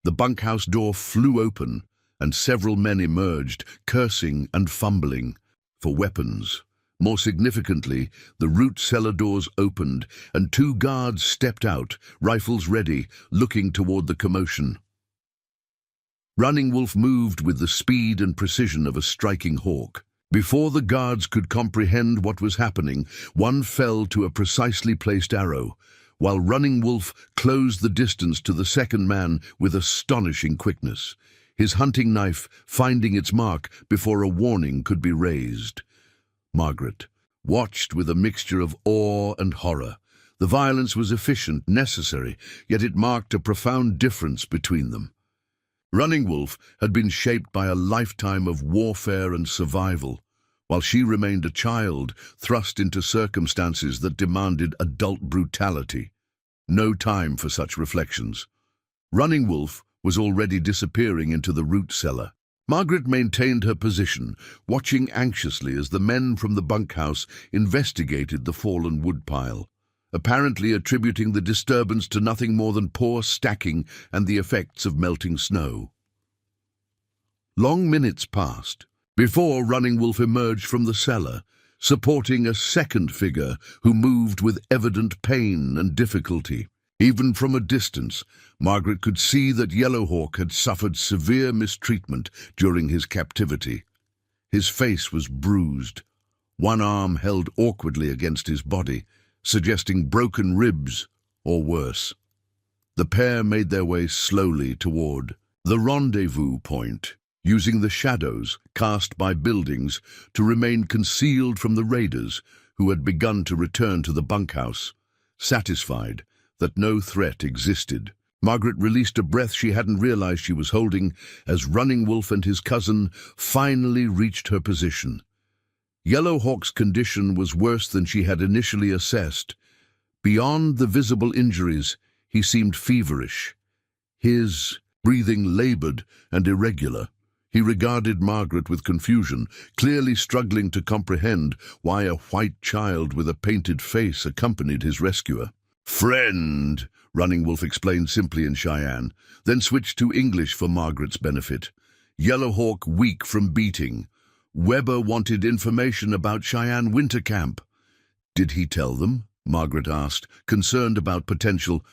The bunkhouse door flew open, and several men emerged, cursing and fumbling for weapons. More significantly, the root cellar doors opened, and two guards stepped out, rifles ready, looking toward the commotion. Running Wolf moved with the speed and precision of a striking hawk. Before the guards could comprehend what was happening, one fell to a precisely placed arrow, while Running Wolf closed the distance to the second man with astonishing quickness, his hunting knife finding its mark before a warning could be raised. Margaret watched with a mixture of awe and horror. The violence was efficient, necessary, yet it marked a profound difference between them. Running Wolf had been shaped by a lifetime of warfare and survival, while she remained a child thrust into circumstances that demanded adult brutality. No time for such reflections. Running Wolf was already disappearing into the root cellar. Margaret maintained her position, watching anxiously as the men from the bunkhouse investigated the fallen woodpile, apparently attributing the disturbance to nothing more than poor stacking and the effects of melting snow. Long minutes passed before Running Wolf emerged from the cellar, supporting a second figure who moved with evident pain and difficulty. Even from a distance, Margaret could see that Yellowhawk had suffered severe mistreatment during his captivity. His face was bruised, one arm held awkwardly against his body, suggesting broken ribs or worse. The pair made their way slowly toward the rendezvous point, using the shadows cast by buildings to remain concealed from the raiders who had begun to return to the bunkhouse. Satisfied that no threat existed, Margaret released a breath she hadn't realized she was holding as Running Wolf and his cousin finally reached her position. Yellowhawk's condition was worse than she had initially assessed. Beyond the visible injuries, he seemed feverish, his breathing labored and irregular. He regarded Margaret with confusion, clearly struggling to comprehend why a white child with a painted face accompanied his rescuer. "Friend," Running Wolf explained simply in Cheyenne, then switched to English for Margaret's benefit. "Yellowhawk weak from beating. Weber wanted information about Cheyenne winter camp." "Did he tell them?" Margaret asked, concerned about potential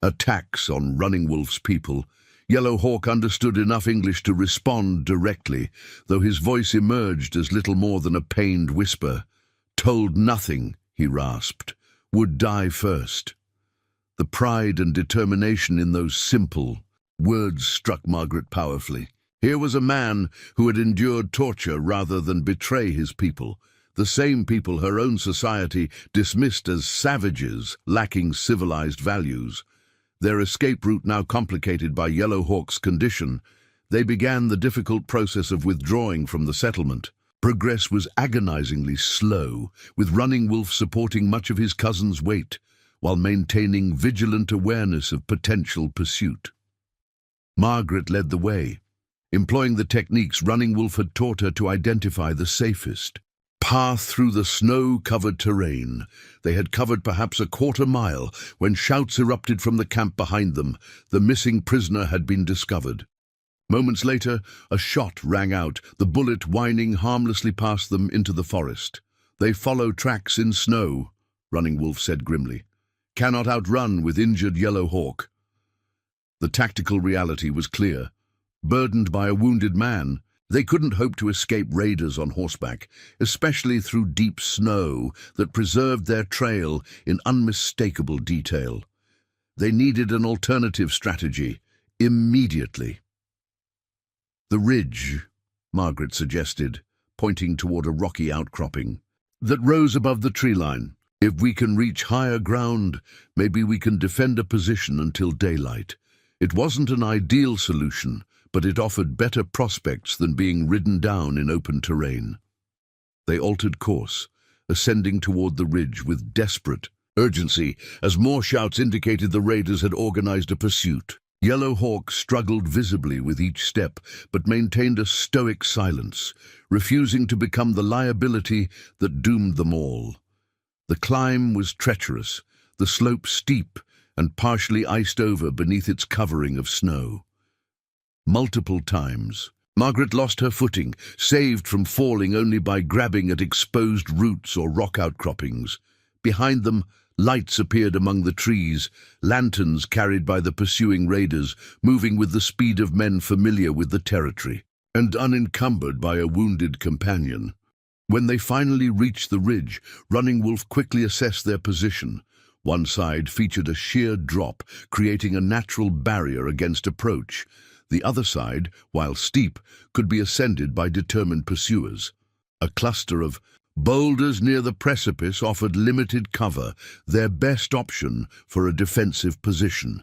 attacks on Running Wolf's people. Yellowhawk understood enough English to respond directly, though his voice emerged as little more than a pained whisper. "Told nothing," he rasped. "Would die first." The pride and determination in those simple words struck Margaret powerfully. Here was a man who had endured torture rather than betray his people, the same people her own society dismissed as savages lacking civilized values. Their escape route now complicated by Yellowhawk's condition, they began the difficult process of withdrawing from the settlement. Progress was agonizingly slow, with Running Wolf supporting much of his cousin's weight, while maintaining vigilant awareness of potential pursuit. Margaret led the way, employing the techniques Running Wolf had taught her to identify the safest path through the snow-covered terrain. They had covered perhaps a quarter-mile when shouts erupted from the camp behind them. The missing prisoner had been discovered. Moments later, a shot rang out, the bullet whining harmlessly past them into the forest. "They follow tracks in snow," Running Wolf said grimly. "Cannot outrun with injured Yellowhawk." The tactical reality was clear. Burdened by a wounded man, they couldn't hope to escape raiders on horseback, especially through deep snow that preserved their trail in unmistakable detail. They needed an alternative strategy, immediately. "The ridge," Margaret suggested, pointing toward a rocky outcropping. that rose above the tree line. If we can reach higher ground, maybe we can defend a position until daylight. It wasn't an ideal solution, but it offered better prospects than being ridden down in open terrain. They altered course, ascending toward the ridge with desperate urgency, as more shouts indicated the raiders had organized a pursuit. Yellow Hawk struggled visibly with each step, but maintained a stoic silence, refusing to become the liability that doomed them all. The climb was treacherous, the slope steep and partially iced over beneath its covering of snow. Multiple times, Margaret lost her footing, saved from falling only by grabbing at exposed roots or rock outcroppings. Behind them, lights appeared among the trees, lanterns carried by the pursuing raiders, moving with the speed of men familiar with the territory, and unencumbered by a wounded companion. When they finally reached the ridge, Running Wolf quickly assessed their position. One side featured a sheer drop, creating a natural barrier against approach. The other side, while steep, could be ascended by determined pursuers. A cluster of boulders near the precipice offered limited cover, their best option for a defensive position.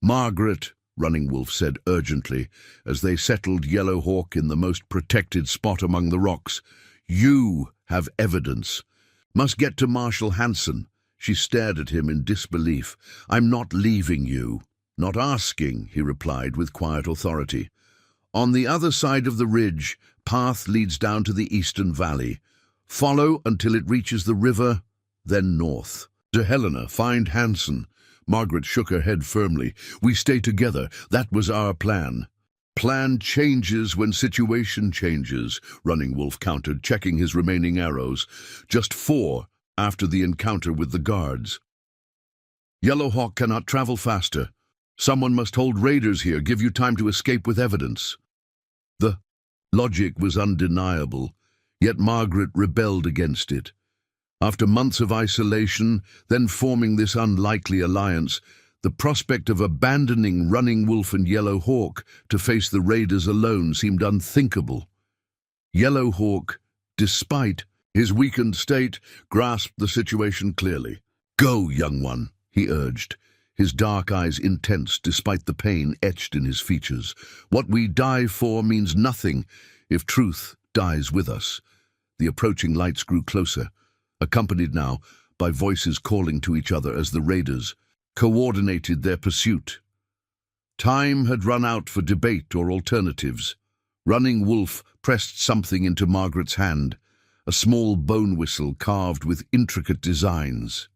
"Margaret," Running Wolf said urgently, as they settled Yellow Hawk in the most protected spot among the rocks, "you have evidence. Must get to Marshal Hansen." She stared at him in disbelief. "I'm not leaving you." "Not asking," he replied with quiet authority. "On the other side of the ridge, path leads down to the eastern valley. Follow until it reaches the river, then north. To Helena, find Hansen." Margaret shook her head firmly. "We stay together. That was our plan." "Plan changes when situation changes," Running Wolf countered, checking his remaining arrows. "Just 4 after the encounter with the guards." "Yellow Hawk cannot travel faster. Someone must hold raiders here, give you time to escape with evidence." The logic was undeniable, yet Margaret rebelled against it. After months of isolation, then forming this unlikely alliance, the prospect of abandoning Running Wolf and Yellow Hawk to face the raiders alone seemed unthinkable. Yellow Hawk, despite his weakened state, grasped the situation clearly. "Go, young one," he urged, his dark eyes intense despite the pain etched in his features. "What we die for means nothing if truth dies with us." The approaching lights grew closer, accompanied now by voices calling to each other as the raiders coordinated their pursuit. Time had run out for debate or alternatives. Running Wolf pressed something into Margaret's hand, a small bone whistle carved with intricate designs.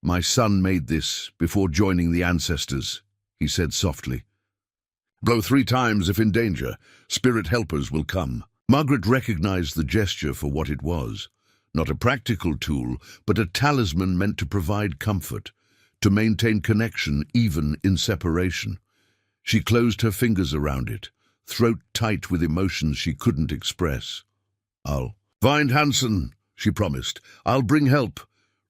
"My son made this before joining the ancestors," he said softly. "Blow 3 times if in danger. Spirit helpers will come." Margaret recognized the gesture for what it was. Not a practical tool, but a talisman meant to provide comfort, to maintain connection even in separation. She closed her fingers around it, throat tight with emotions she couldn't express. "I'll find Hansen," she promised. "I'll bring help."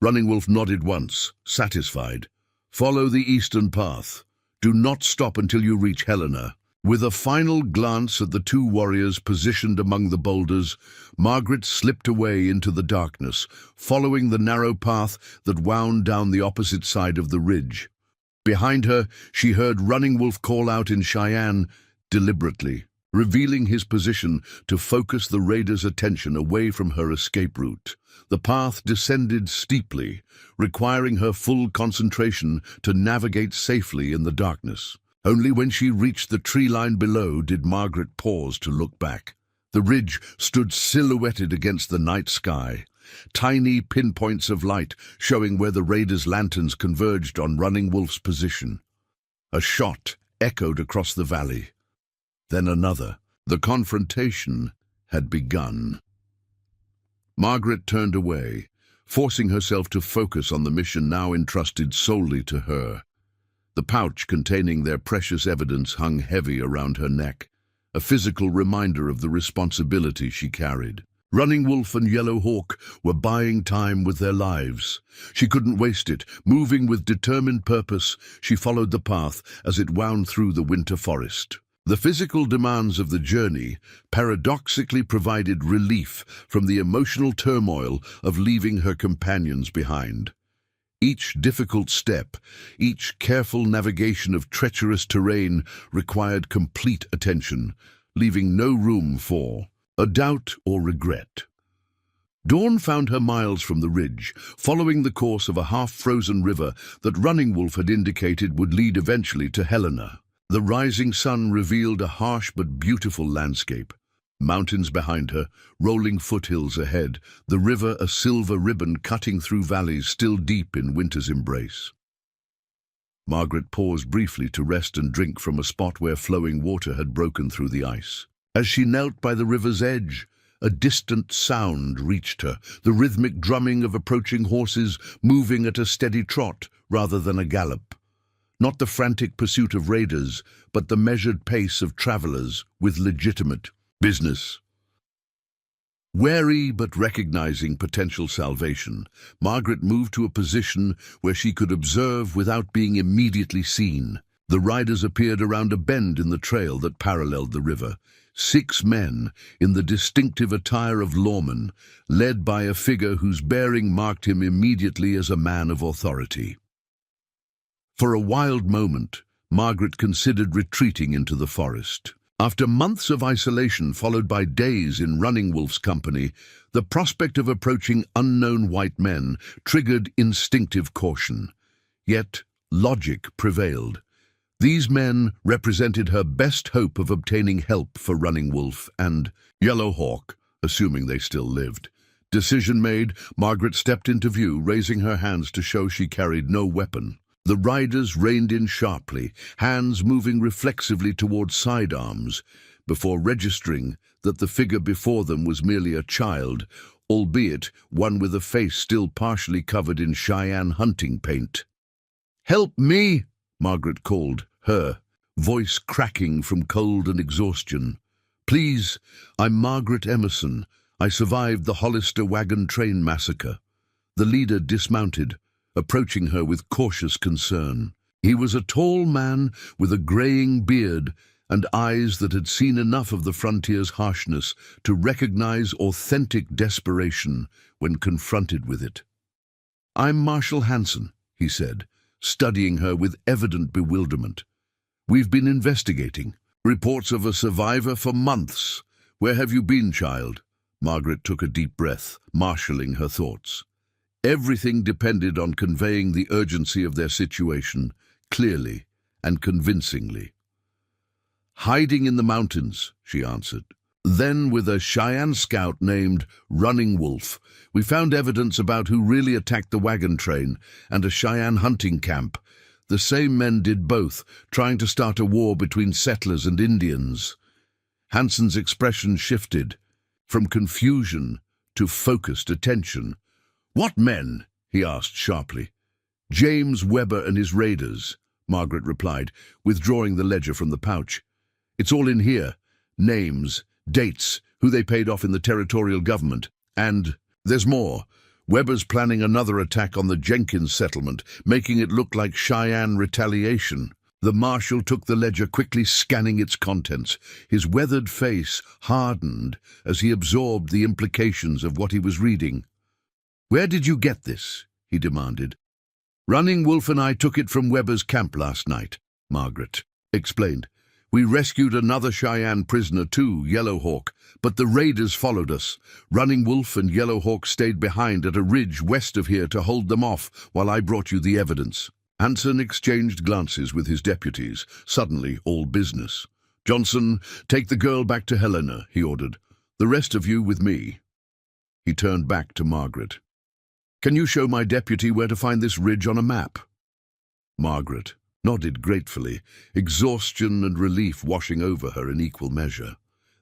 Running Wolf nodded once, satisfied. "Follow the eastern path. Do not stop until you reach Helena." With a final glance at the 2 warriors positioned among the boulders, Margaret slipped away into the darkness, following the narrow path that wound down the opposite side of the ridge. Behind her, she heard Running Wolf call out in Cheyenne, deliberately, revealing his position to focus the raiders' attention away from her escape route. The path descended steeply, requiring her full concentration to navigate safely in the darkness. Only when she reached the tree line below did Margaret pause to look back. The ridge stood silhouetted against the night sky, tiny pinpoints of light showing where the raiders' lanterns converged on Running Wolf's position. A shot echoed across the valley. Then another. The confrontation had begun. Margaret turned away, forcing herself to focus on the mission now entrusted solely to her. The pouch containing their precious evidence hung heavy around her neck, a physical reminder of the responsibility she carried. Running Wolf and Yellow Hawk were buying time with their lives. She couldn't waste it. Moving with determined purpose, she followed the path as it wound through the winter forest. The physical demands of the journey paradoxically provided relief from the emotional turmoil of leaving her companions behind. Each difficult step, each careful navigation of treacherous terrain required complete attention, leaving no room for a doubt or regret. Dawn found her miles from the ridge, following the course of a half-frozen river that Running Wolf had indicated would lead eventually to Helena. The rising sun revealed a harsh but beautiful landscape. Mountains behind her, rolling foothills ahead, the river a silver ribbon cutting through valleys still deep in winter's embrace. Margaret paused briefly to rest and drink from a spot where flowing water had broken through the ice. As she knelt by the river's edge, a distant sound reached her, the rhythmic drumming of approaching horses moving at a steady trot rather than a gallop. Not the frantic pursuit of raiders, but the measured pace of travelers with legitimate business. Wary but recognizing potential salvation, Margaret moved to a position where she could observe without being immediately seen. The riders appeared around a bend in the trail that paralleled the river. 6 men, in the distinctive attire of lawmen, led by a figure whose bearing marked him immediately as a man of authority. For a wild moment, Margaret considered retreating into the forest. After months of isolation followed by days in Running Wolf's company, the prospect of approaching unknown white men triggered instinctive caution. Yet, logic prevailed. These men represented her best hope of obtaining help for Running Wolf and Yellow Hawk, assuming they still lived. Decision made, Margaret stepped into view, raising her hands to show she carried no weapon. The riders reined in sharply, hands moving reflexively towards sidearms, before registering that the figure before them was merely a child, albeit one with a face still partially covered in Cheyenne hunting paint. "Help me!" Margaret called, her voice cracking from cold and exhaustion. "Please, I'm Margaret Emerson. I survived the Hollister Wagon Train Massacre." The leader dismounted, approaching her with cautious concern. He was a tall man with a graying beard and eyes that had seen enough of the frontier's harshness to recognize authentic desperation when confronted with it. "I'm Marshal Hanson," he said, studying her with evident bewilderment. "We've been investigating. Reports of a survivor for months. Where have you been, child?" Margaret took a deep breath, marshalling her thoughts. Everything depended on conveying the urgency of their situation clearly and convincingly. "Hiding in the mountains," she answered. "Then, with a Cheyenne scout named Running Wolf, we found evidence about who really attacked the wagon train and a Cheyenne hunting camp. The same men did both, trying to start a war between settlers and Indians." Hanson's expression shifted from confusion to focused attention. "What men?" he asked sharply. "James Weber and his raiders," Margaret replied, withdrawing the ledger from the pouch. "It's all in here. Names, dates, who they paid off in the territorial government. And there's more. Weber's planning another attack on the Jenkins settlement, making it look like Cheyenne retaliation." The marshal took the ledger, quickly scanning its contents. His weathered face hardened as he absorbed the implications of what he was reading. "Where did you get this?" he demanded. "Running Wolf and I took it from Weber's camp last night," Margaret explained. "We rescued another Cheyenne prisoner too, Yellow Hawk, but the raiders followed us. Running Wolf and Yellow Hawk stayed behind at a ridge west of here to hold them off while I brought you the evidence." Hanson exchanged glances with his deputies, suddenly all business. "Johnson, take the girl back to Helena," he ordered. "The rest of you with me." He turned back to Margaret. "Can you show my deputy where to find this ridge on a map?" Margaret nodded gratefully, exhaustion and relief washing over her in equal measure.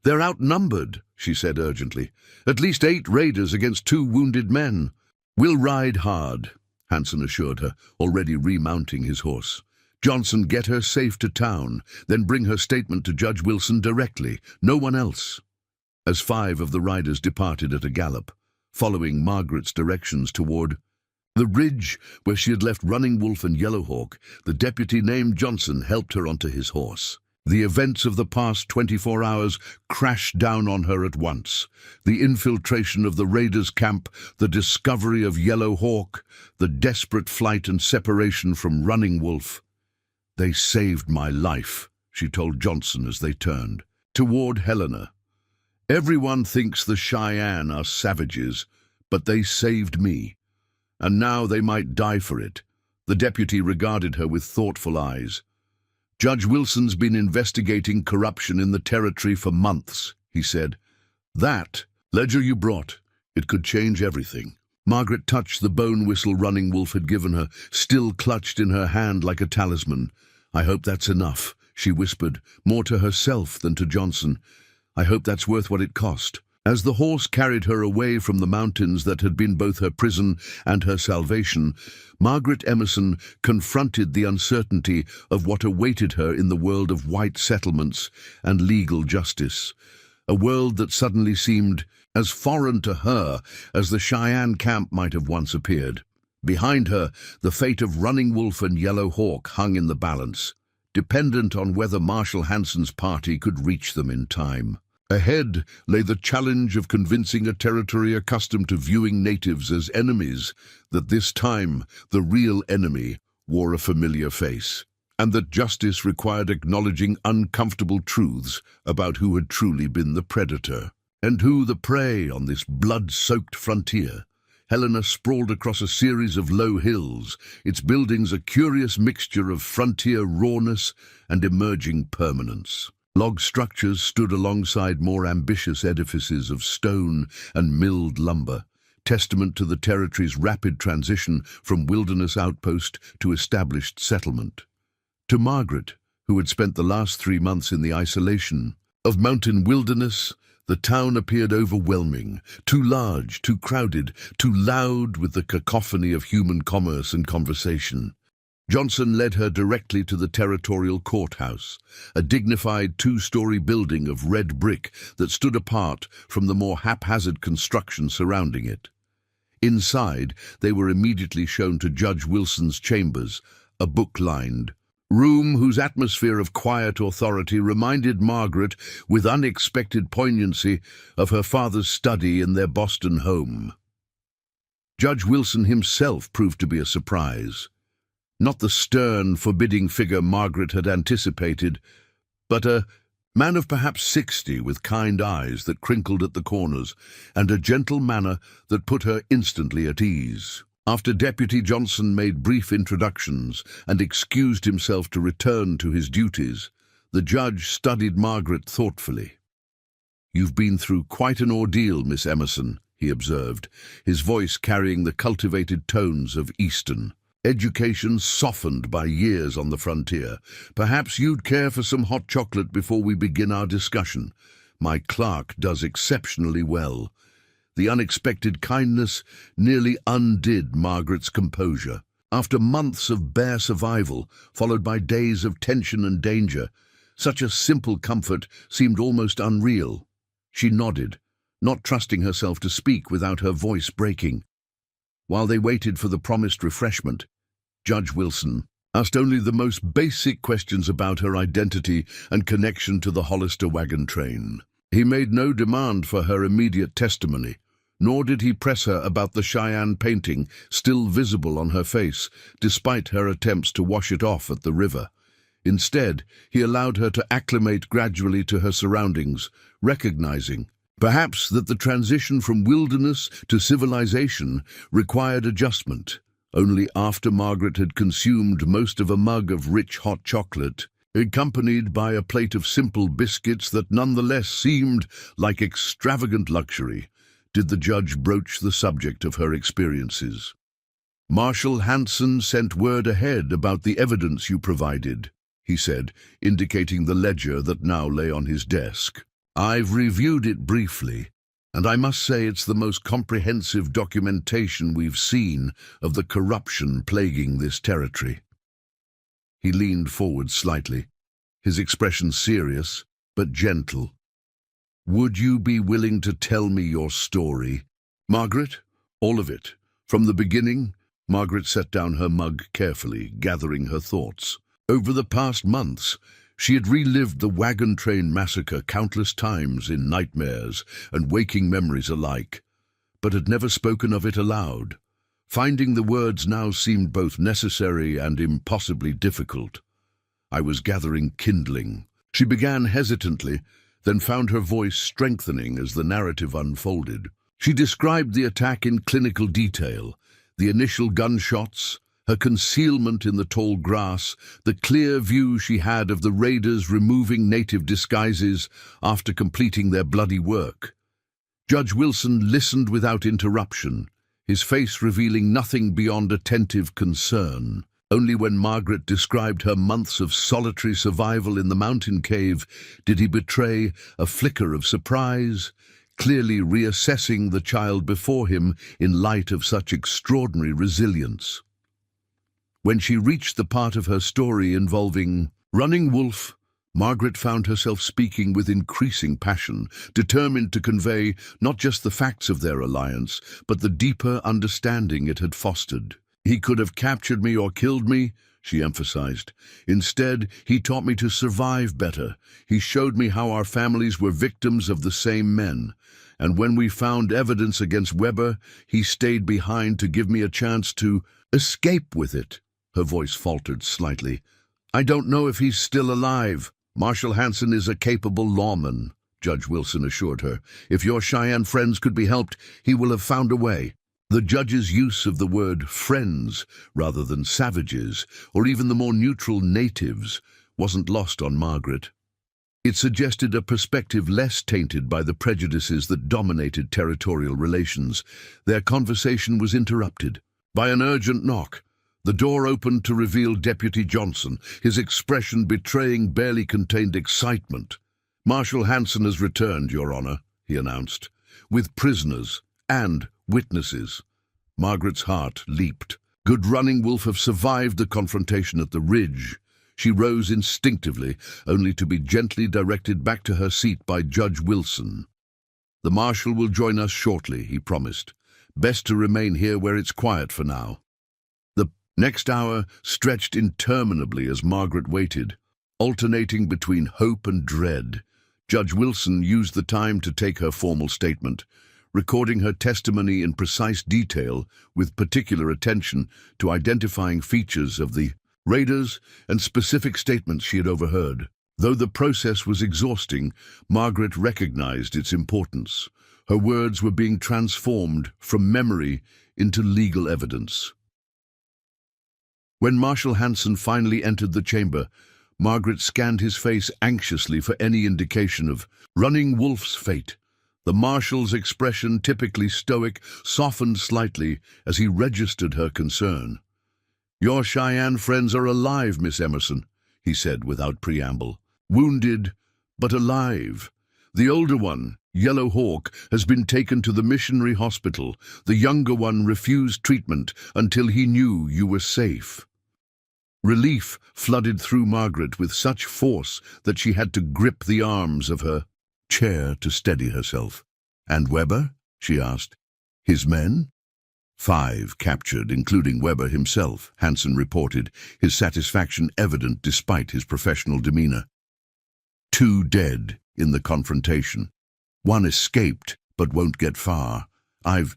"They're outnumbered," she said urgently. "At least 8 raiders against 2 wounded men." "We'll ride hard," Hanson assured her, already remounting his horse. "Johnson, get her safe to town, then bring her statement to Judge Wilson directly, no one else." As 5 of the riders departed at a gallop, following Margaret's directions toward the ridge where she had left Running Wolf and Yellow Hawk, the deputy named Johnson helped her onto his horse. The events of the past 24 hours crashed down on her at once. The infiltration of the raiders' camp, the discovery of Yellow Hawk, the desperate flight and separation from Running Wolf. "They saved my life," she told Johnson as they turned. Toward Helena. "Everyone thinks the Cheyenne are savages, but they saved me. And now they might die for it." The deputy regarded her with thoughtful eyes. "Judge Wilson's been investigating corruption in the territory for months," he said. "That ledger you brought, it could change everything." Margaret touched the bone whistle Running Wolf had given her, still clutched in her hand like a talisman. "I hope that's enough," she whispered, more to herself than to Johnson. "I hope that's worth what it cost." As the horse carried her away from the mountains that had been both her prison and her salvation, Margaret Emerson confronted the uncertainty of what awaited her in the world of white settlements and legal justice, a world that suddenly seemed as foreign to her as the Cheyenne camp might have once appeared. Behind her, the fate of Running Wolf and Yellow Hawk hung in the balance, dependent on whether Marshal Hanson's party could reach them in time. Ahead lay the challenge of convincing a territory accustomed to viewing natives as enemies that this time the real enemy wore a familiar face, and that justice required acknowledging uncomfortable truths about who had truly been the predator and who the prey on this blood-soaked frontier. Helena sprawled across a series of low hills, its buildings a curious mixture of frontier rawness and emerging permanence. Log structures stood alongside more ambitious edifices of stone and milled lumber, testament to the territory's rapid transition from wilderness outpost to established settlement. To Margaret, who had spent the last 3 months in the isolation of mountain wilderness, the town appeared overwhelming, too large, too crowded, too loud with the cacophony of human commerce and conversation. Johnson led her directly to the territorial courthouse, a dignified 2-story building of red brick that stood apart from the more haphazard construction surrounding it. Inside, they were immediately shown to Judge Wilson's chambers, a book-lined room whose atmosphere of quiet authority reminded Margaret with unexpected poignancy of her father's study in their Boston home. Judge Wilson himself proved to be a surprise. Not the stern, forbidding figure Margaret had anticipated, but a man of perhaps 60 with kind eyes that crinkled at the corners and a gentle manner that put her instantly at ease. After Deputy Johnson made brief introductions and excused himself to return to his duties, the judge studied Margaret thoughtfully. "You've been through quite an ordeal, Miss Emerson," he observed, his voice carrying the cultivated tones of Easton. "Education softened by years on the frontier. Perhaps you'd care for some hot chocolate before we begin our discussion. My clerk does exceptionally well." The unexpected kindness nearly undid Margaret's composure. After months of bare survival, followed by days of tension and danger, such a simple comfort seemed almost unreal. She nodded, not trusting herself to speak without her voice breaking. While they waited for the promised refreshment, Judge Wilson asked only the most basic questions about her identity and connection to the Hollister wagon train. He made no demand for her immediate testimony, nor did he press her about the Cheyenne painting still visible on her face, despite her attempts to wash it off at the river. Instead, he allowed her to acclimate gradually to her surroundings, recognizing, perhaps, that the transition from wilderness to civilization required adjustment. Only after Margaret had consumed most of a mug of rich hot chocolate, accompanied by a plate of simple biscuits that nonetheless seemed like extravagant luxury, did the judge broach the subject of her experiences. "Marshal Hanson sent word ahead about the evidence you provided," he said, indicating the ledger that now lay on his desk. "I've reviewed it briefly, and I must say it's the most comprehensive documentation we've seen of the corruption plaguing this territory." He leaned forward slightly, his expression serious but gentle. "Would you be willing to tell me your story, Margaret? All of it, from the beginning?" Margaret set down her mug carefully, gathering her thoughts. "Over the past months, She had relived the Wagon Train massacre countless times in nightmares and waking memories alike, but had never spoken of it aloud. Finding the words now seemed both necessary and impossibly difficult. I was gathering kindling. She began hesitantly, then found her voice strengthening as the narrative unfolded. She described the attack in clinical detail, the initial gunshots, her concealment in the tall grass, the clear view she had of the raiders removing native disguises after completing their bloody work. Judge Wilson listened without interruption, his face revealing nothing beyond attentive concern. Only when Margaret described her months of solitary survival in the mountain cave did he betray a flicker of surprise, clearly reassessing the child before him in light of such extraordinary resilience. When she reached the part of her story involving Running Wolf, Margaret found herself speaking with increasing passion, determined to convey not just the facts of their alliance, but the deeper understanding it had fostered. "He could have captured me or killed me," she emphasized. "Instead, he taught me to survive better. He showed me how our families were victims of the same men. And when we found evidence against Weber, he stayed behind to give me a chance to escape with it." Her voice faltered slightly. "I don't know if he's still alive." "Marshal Hanson is a capable lawman," Judge Wilson assured her. "If your Cheyenne friends could be helped, he will have found a way." The judge's use of the word friends rather than savages, or even the more neutral natives, wasn't lost on Margaret. It suggested a perspective less tainted by the prejudices that dominated territorial relations. Their conversation was interrupted by an urgent knock. The door opened to reveal Deputy Johnson, his expression betraying barely contained excitement. "Marshal Hanson has returned, Your Honor," he announced, "with prisoners and witnesses." Margaret's heart leaped. Could Running Wolf have survived the confrontation at the ridge? She rose instinctively, only to be gently directed back to her seat by Judge Wilson. "The Marshal will join us shortly," he promised. "Best to remain here where it's quiet for now." The next hour stretched interminably as Margaret waited, alternating between hope and dread. Judge Wilson used the time to take her formal statement, recording her testimony in precise detail with particular attention to identifying features of the raiders and specific statements she had overheard. Though the process was exhausting, Margaret recognized its importance. Her words were being transformed from memory into legal evidence. When Marshal Hanson finally entered the chamber, Margaret scanned his face anxiously for any indication of Running Wolf's fate. The Marshal's expression, typically stoic, softened slightly as he registered her concern. "Your Cheyenne friends are alive, Miss Emerson," he said without preamble. "Wounded, but alive. The older one, Yellow Hawk, has been taken to the missionary hospital. The younger one refused treatment until he knew you were safe." Relief flooded through Margaret with such force that she had to grip the arms of her chair to steady herself. "And Weber?" she asked. "His men?" "5 captured, including Weber himself," Hanson reported, his satisfaction evident despite his professional demeanor. 2 dead in the confrontation. 1 escaped, but won't get far. I've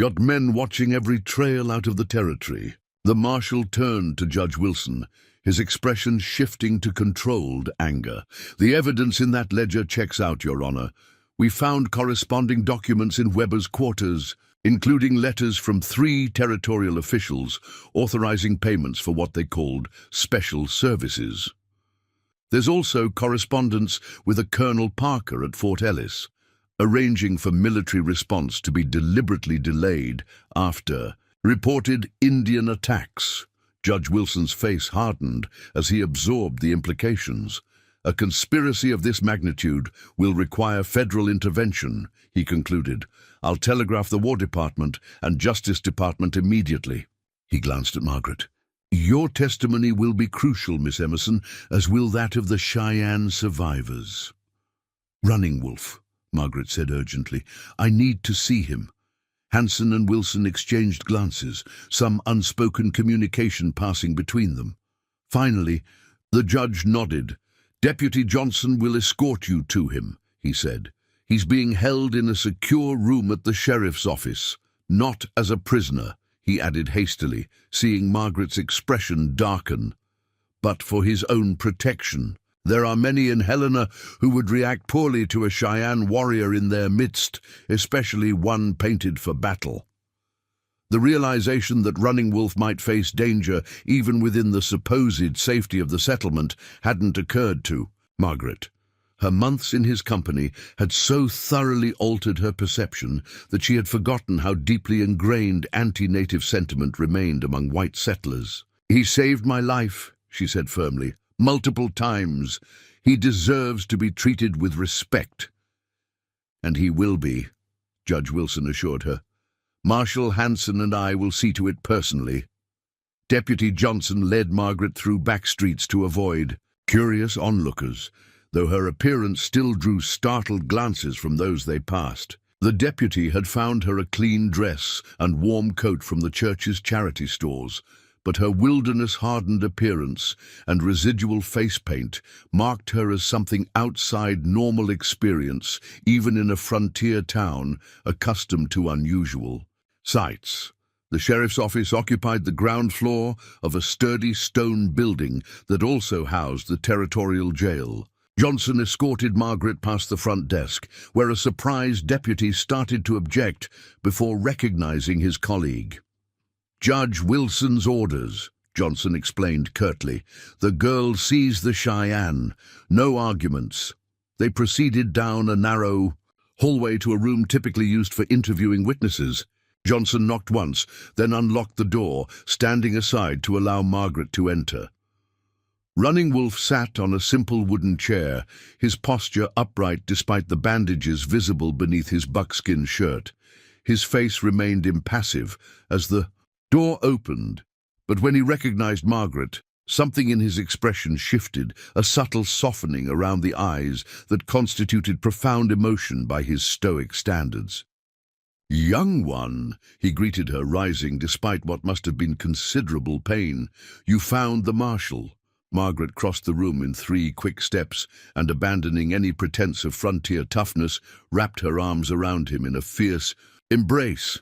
got men watching every trail out of the territory." The Marshal turned to Judge Wilson, his expression shifting to controlled anger. "The evidence in that ledger checks out, Your Honor. We found corresponding documents in Weber's quarters, including letters from 3 territorial officials authorizing payments for what they called special services. There's also correspondence with a Colonel Parker at Fort Ellis, arranging for military response to be deliberately delayed after reported Indian attacks." Judge Wilson's face hardened as he absorbed the implications. "A conspiracy of this magnitude will require federal intervention," he concluded. "I'll telegraph the War Department and Justice Department immediately." He glanced at Margaret. "Your testimony will be crucial, Miss Emerson, as will that of the Cheyenne survivors." "Running Wolf," Margaret said urgently. "I need to see him." Hanson and Wilson exchanged glances, some unspoken communication passing between them. Finally, the judge nodded, "Deputy Johnson will escort you to him," he said. "He's being held in a secure room at the sheriff's office, not as a prisoner," he added hastily, seeing Margaret's expression darken. "But for his own protection. There are many in Helena who would react poorly to a Cheyenne warrior in their midst, especially one painted for battle." The realization that Running Wolf might face danger even within the supposed safety of the settlement hadn't occurred to Margaret. Her months in his company had so thoroughly altered her perception that she had forgotten how deeply ingrained anti-native sentiment remained among white settlers. "He saved my life," she said firmly, "multiple times. He deserves to be treated with respect." "And he will be," Judge Wilson assured her. "Marshal Hanson and I will see to it personally." Deputy Johnson led Margaret through back streets to avoid curious onlookers, though her appearance still drew startled glances from those they passed. The deputy had found her a clean dress and warm coat from the church's charity stores, but her wilderness-hardened appearance and residual face paint marked her as something outside normal experience, even in a frontier town accustomed to unusual sights. The sheriff's office occupied the ground floor of a sturdy stone building that also housed the territorial jail. Johnson escorted Margaret past the front desk, where a surprised deputy started to object before recognizing his colleague. "Judge Wilson's orders," Johnson explained curtly. "The girl sees the Cheyenne. No arguments." They proceeded down a narrow hallway to a room typically used for interviewing witnesses. Johnson knocked once, then unlocked the door, standing aside to allow Margaret to enter. Running Wolf sat on a simple wooden chair, his posture upright despite the bandages visible beneath his buckskin shirt. His face remained impassive as the door opened, but when he recognized Margaret, something in his expression shifted, a subtle softening around the eyes that constituted profound emotion by his stoic standards. "Young one," he greeted her, rising despite what must have been considerable pain. "You found the marshal." Margaret crossed the room in 3 quick steps and, abandoning any pretense of frontier toughness, wrapped her arms around him in a fierce embrace.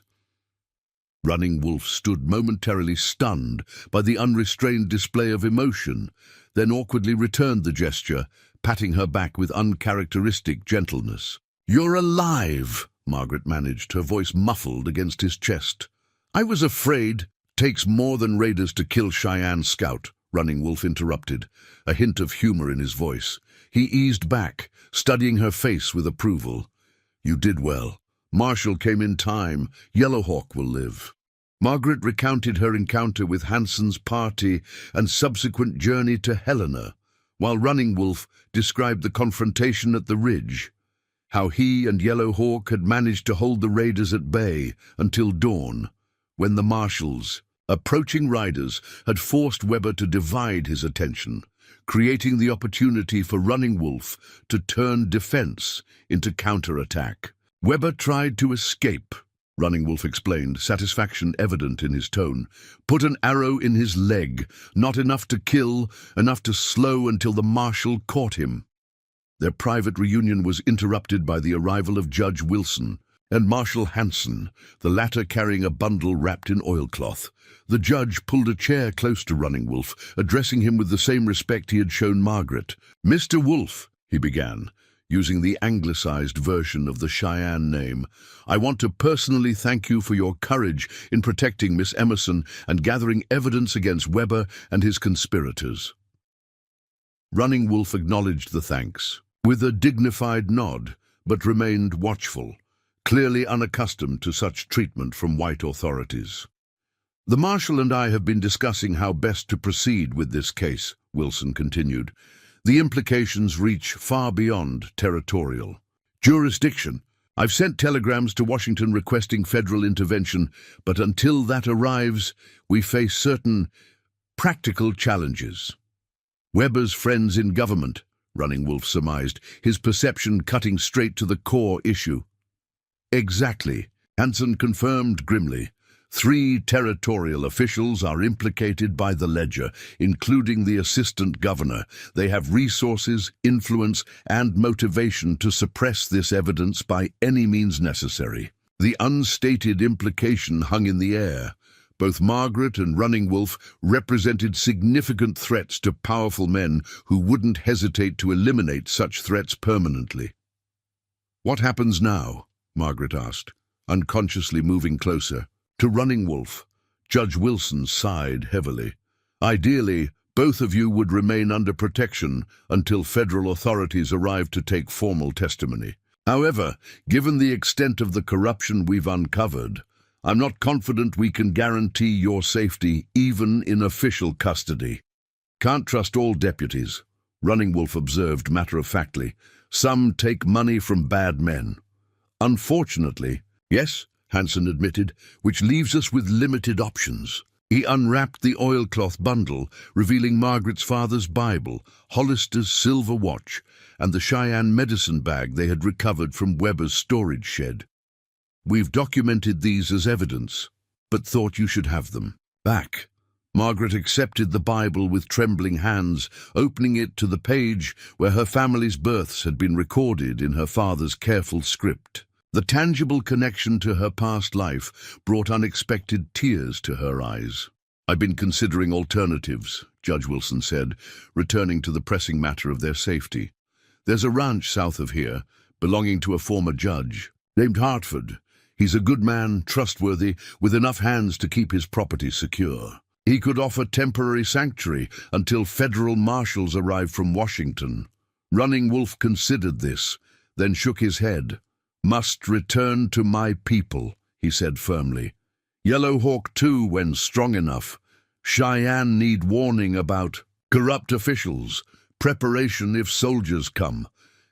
Running Wolf stood momentarily stunned by the unrestrained display of emotion, then awkwardly returned the gesture, patting her back with uncharacteristic gentleness. "You're alive," Margaret managed, her voice muffled against his chest. "I was afraid." "Takes more than raiders to kill Cheyenne Scout," Running Wolf interrupted, a hint of humor in his voice. He eased back, studying her face with approval. "You did well. Marshall came in time. Yellowhawk will live." Margaret recounted her encounter with Hanson's party and subsequent journey to Helena, while Running Wolf described the confrontation at the ridge, how he and Yellowhawk had managed to hold the raiders at bay until dawn, when the marshals, approaching riders, had forced Weber to divide his attention, creating the opportunity for Running Wolf to turn defense into counterattack. "Weber tried to escape," Running Wolf explained, satisfaction evident in his tone. "Put an arrow in his leg, not enough to kill, enough to slow until the marshal caught him." Their private reunion was interrupted by the arrival of Judge Wilson and Marshal Hanson, the latter carrying a bundle wrapped in oilcloth. The judge pulled a chair close to Running Wolf, addressing him with the same respect he had shown Margaret. "Mr. Wolf," he began, using the anglicized version of the Cheyenne name, "I want to personally thank you for your courage in protecting Miss Emerson and gathering evidence against Weber and his conspirators." Running Wolf acknowledged the thanks with a dignified nod, but remained watchful, clearly unaccustomed to such treatment from white authorities. "The marshal and I have been discussing how best to proceed with this case," Wilson continued. "The implications reach far beyond territorial jurisdiction. I've sent telegrams to Washington requesting federal intervention, but until that arrives, we face certain practical challenges." "Weber's friends in government," Running Wolf surmised, his perception cutting straight to the core issue. "Exactly," Hanson confirmed grimly. 3 territorial officials are implicated by the ledger, including the assistant governor. They have resources, influence, and motivation to suppress this evidence by any means necessary. The unstated implication hung in the air. Both Margaret and Running Wolf represented significant threats to powerful men who wouldn't hesitate to eliminate such threats permanently. "What happens now?" Margaret asked, unconsciously moving closer. To Running Wolf, Judge Wilson sighed heavily. "Ideally, both of you would remain under protection until federal authorities arrive to take formal testimony. However, given the extent of the corruption we've uncovered, I'm not confident we can guarantee your safety even in official custody." "Can't trust all deputies," Running Wolf observed matter-of-factly. "Some take money from bad men." "Unfortunately, yes," Hansen admitted, "which leaves us with limited options." He unwrapped the oilcloth bundle, revealing Margaret's father's Bible, Hollister's silver watch, and the Cheyenne medicine bag they had recovered from Weber's storage shed. "We've documented these as evidence, but thought you should have them back." Margaret accepted the Bible with trembling hands, opening it to the page where her family's births had been recorded in her father's careful script. The tangible connection to her past life brought unexpected tears to her eyes. "I've been considering alternatives," Judge Wilson said, returning to the pressing matter of their safety. "There's a ranch south of here, belonging to a former judge, named Hartford. He's a good man, trustworthy, with enough hands to keep his property secure. He could offer temporary sanctuary until federal marshals arrive from Washington." Running Wolf considered this, then shook his head. "Must return to my people," he said firmly. "Yellow Hawk too, when strong enough. Cheyenne need warning about corrupt officials, preparation if soldiers come."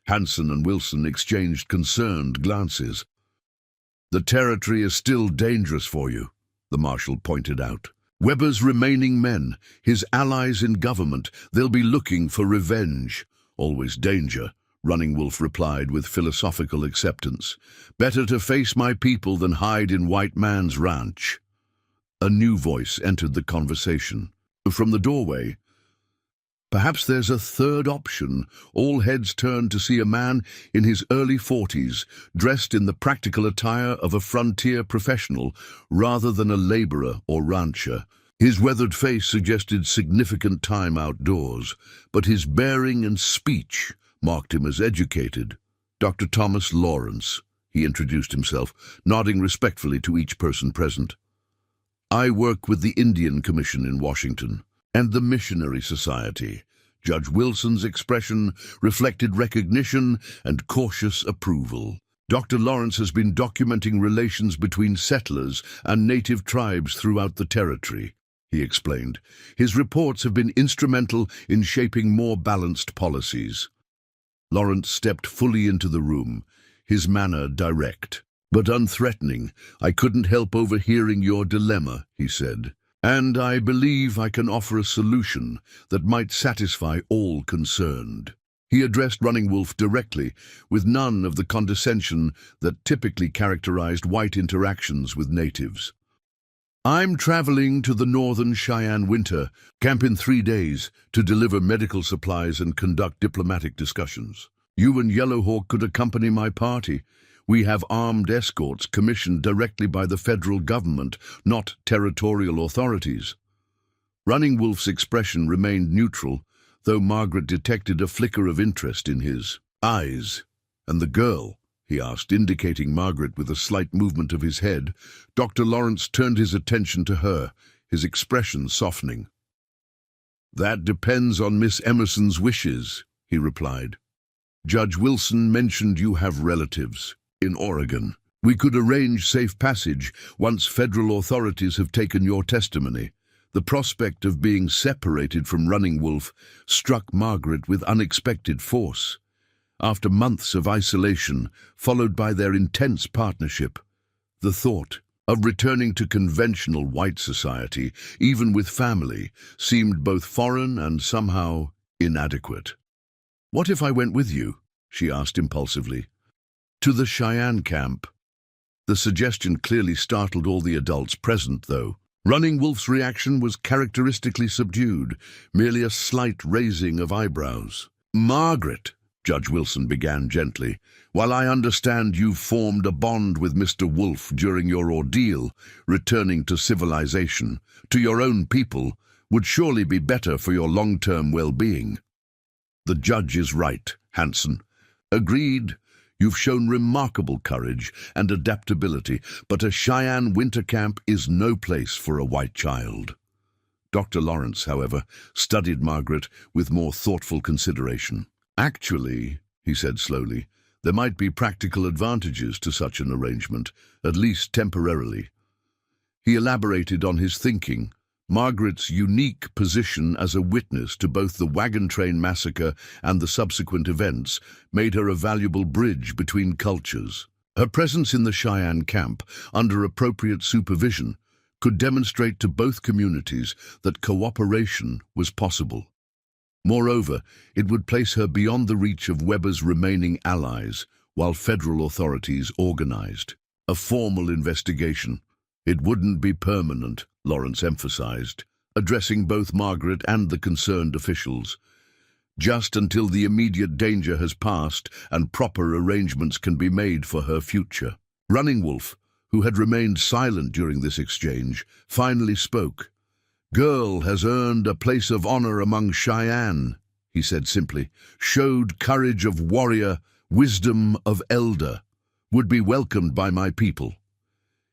Hansen and Wilson exchanged concerned glances. "The territory is still dangerous for you," the marshal pointed out. "Weber's remaining men, his allies in government, they'll be looking for revenge." "Always danger," Running Wolf replied with philosophical acceptance. "Better to face my people than hide in white man's ranch." A new voice entered the conversation. From the doorway, "Perhaps there's a third option." All heads turned to see a man in his early 40s, dressed in the practical attire of a frontier professional rather than a laborer or rancher. His weathered face suggested significant time outdoors, but his bearing and speech marked him as educated. "Dr. Thomas Lawrence," he introduced himself, nodding respectfully to each person present. "I work with the Indian Commission in Washington and the Missionary Society." Judge Wilson's expression reflected recognition and cautious approval. "Dr. Lawrence has been documenting relations between settlers and native tribes throughout the territory," he explained. "His reports have been instrumental in shaping more balanced policies." Lawrence stepped fully into the room, his manner direct, but unthreatening. "I couldn't help overhearing your dilemma," he said, "and I believe I can offer a solution that might satisfy all concerned." He addressed Running Wolf directly, with none of the condescension that typically characterized white interactions with natives. "I'm traveling to the northern Cheyenne winter camp in 3 days to deliver medical supplies and conduct diplomatic discussions. You and Yellow Hawk could accompany my party. We have armed escorts commissioned directly by the federal government, not territorial authorities." Running Wolf's expression remained neutral, though Margaret detected a flicker of interest in his eyes. "And the girl?" he asked, indicating Margaret with a slight movement of his head. Dr. Lawrence turned his attention to her, his expression softening. "That depends on Miss Emerson's wishes," he replied. "Judge Wilson mentioned you have relatives in Oregon. We could arrange safe passage once federal authorities have taken your testimony." The prospect of being separated from Running Wolf struck Margaret with unexpected force. After months of isolation, followed by their intense partnership, the thought of returning to conventional white society, even with family, seemed both foreign and somehow inadequate. "What if I went with you?" she asked impulsively. "To the Cheyenne camp." The suggestion clearly startled all the adults present, though. Running Wolf's reaction was characteristically subdued, merely a slight raising of eyebrows. "Margaret," Judge Wilson began gently, "while I understand you've formed a bond with Mr. Wolf during your ordeal, returning to civilization, to your own people, would surely be better for your long-term well-being." "The judge is right, Hanson. Agreed. You've shown remarkable courage and adaptability, but a Cheyenne winter camp is no place for a white child." Dr. Lawrence, however, studied Margaret with more thoughtful consideration. "Actually," he said slowly, "there might be practical advantages to such an arrangement, at least temporarily." He elaborated on his thinking. Margaret's unique position as a witness to both the Wagon Train massacre and the subsequent events made her a valuable bridge between cultures. Her presence in the Cheyenne camp, under appropriate supervision, could demonstrate to both communities that cooperation was possible. Moreover, it would place her beyond the reach of Weber's remaining allies, while federal authorities organized a formal investigation. It wouldn't be permanent, Lawrence emphasized, addressing both Margaret and the concerned officials. Just until the immediate danger has passed and proper arrangements can be made for her future. Running Wolf, who had remained silent during this exchange, finally spoke. "Girl has earned a place of honor among Cheyenne," he said simply. "Showed courage of warrior, wisdom of elder. Would be welcomed by my people."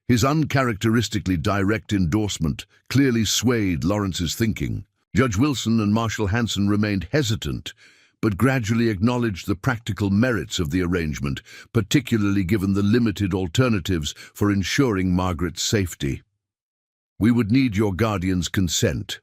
His uncharacteristically direct endorsement clearly swayed Lawrence's thinking. Judge Wilson and Marshal Hanson remained hesitant, but gradually acknowledged the practical merits of the arrangement, particularly given the limited alternatives for ensuring Margaret's safety. "We would need your guardian's consent,"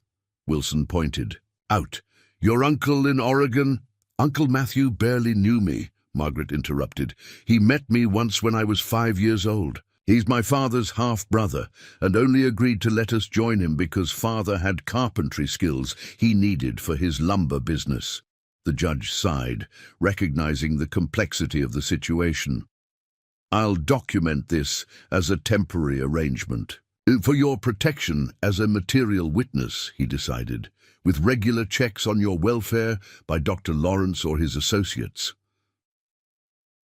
Wilson pointed out. "Your uncle in Oregon?" "Uncle Matthew barely knew me," Margaret interrupted. "He met me once when I was 5 years old. He's my father's half-brother, and only agreed to let us join him because father had carpentry skills he needed for his lumber business." The judge sighed, recognizing the complexity of the situation. "I'll document this as a temporary arrangement. For your protection as a material witness," he decided, "with regular checks on your welfare by Dr. Lawrence or his associates."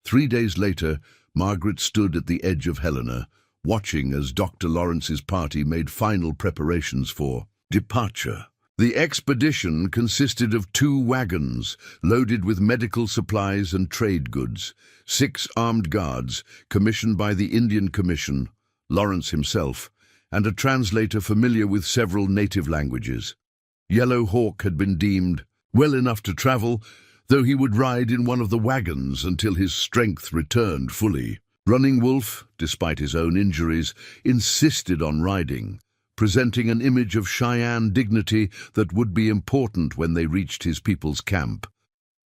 3 days later, Margaret stood at the edge of Helena, watching as Dr. Lawrence's party made final preparations for departure. The expedition consisted of 2 wagons loaded with medical supplies and trade goods, 6 armed guards commissioned by the Indian Commission, Lawrence himself, and a translator familiar with several native languages. Yellow Hawk had been deemed well enough to travel, though he would ride in one of the wagons until his strength returned fully. Running Wolf, despite his own injuries, insisted on riding, presenting an image of Cheyenne dignity that would be important when they reached his people's camp.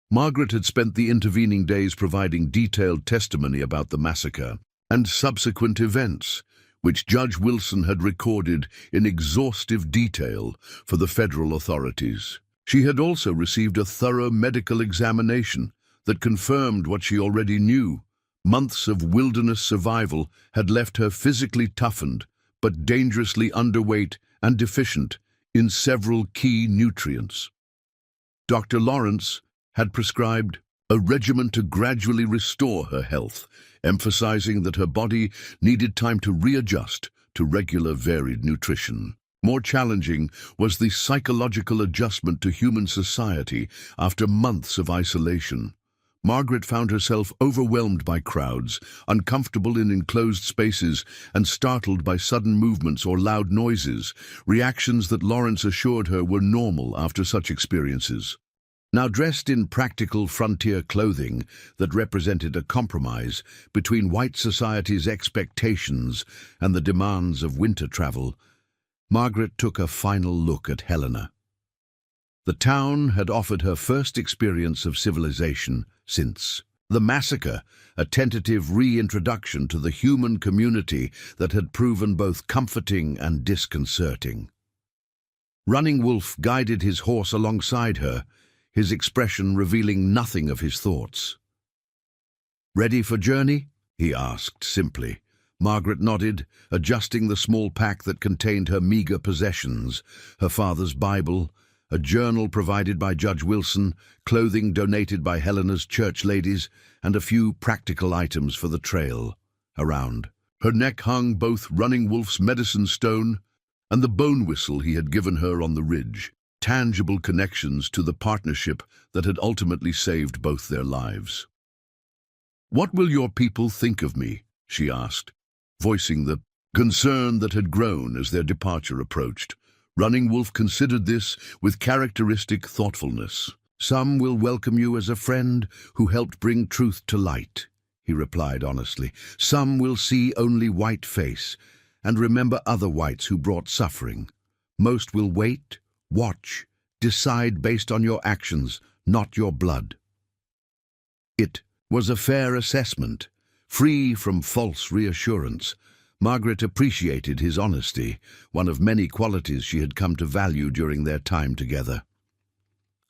Margaret had spent the intervening days providing detailed testimony about the massacre and subsequent events, which Judge Wilson had recorded in exhaustive detail for the federal authorities. She had also received a thorough medical examination that confirmed what she already knew. Months of wilderness survival had left her physically toughened, but dangerously underweight and deficient in several key nutrients. Dr. Lawrence had prescribed a regimen to gradually restore her health, emphasizing that her body needed time to readjust to regular varied nutrition. More challenging was the psychological adjustment to human society after months of isolation. Margaret found herself overwhelmed by crowds, uncomfortable in enclosed spaces, and startled by sudden movements or loud noises, reactions that Lawrence assured her were normal after such experiences. Now dressed in practical frontier clothing that represented a compromise between white society's expectations and the demands of winter travel, Margaret took a final look at Helena. The town had offered her first experience of civilization since the massacre, a tentative reintroduction to the human community that had proven both comforting and disconcerting. Running Wolf guided his horse alongside her, his expression revealing nothing of his thoughts. "Ready for journey?" he asked simply, Margaret nodded, adjusting the small pack that contained her meager possessions, her father's Bible, a journal provided by Judge Wilson, clothing donated by Helena's church ladies, and a few practical items for the trail. Around her neck hung both Running Wolf's medicine stone and the bone whistle he had given her on the ridge, tangible connections to the partnership that had ultimately saved both their lives. "What will your people think of me?" she asked, voicing the concern that had grown as their departure approached. Running Wolf considered this with characteristic thoughtfulness. "Some will welcome you as a friend who helped bring truth to light," he replied honestly. "Some will see only white face and remember other whites who brought suffering. Most will wait, watch, decide based on your actions, not your blood." It was a fair assessment, free from false reassurance. Margaret appreciated his honesty, one of many qualities she had come to value during their time together.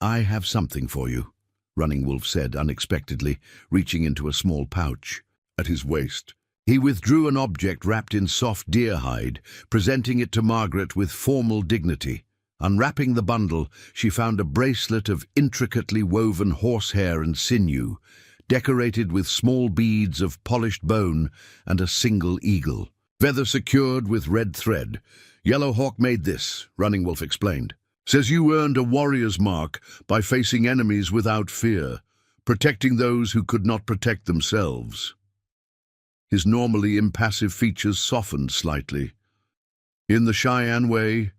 "I have something for you," Running Wolf said unexpectedly, reaching into a small pouch. At his waist, he withdrew an object wrapped in soft deer hide, presenting it to Margaret with formal dignity. Unwrapping the bundle, she found a bracelet of intricately woven horsehair and sinew, decorated with small beads of polished bone and a single eagle. "Feather secured with red thread. Yellow Hawk made this," Running Wolf explained. "Says you earned a warrior's mark by facing enemies without fear, protecting those who could not protect themselves." His normally impassive features softened slightly. "In the Cheyenne way,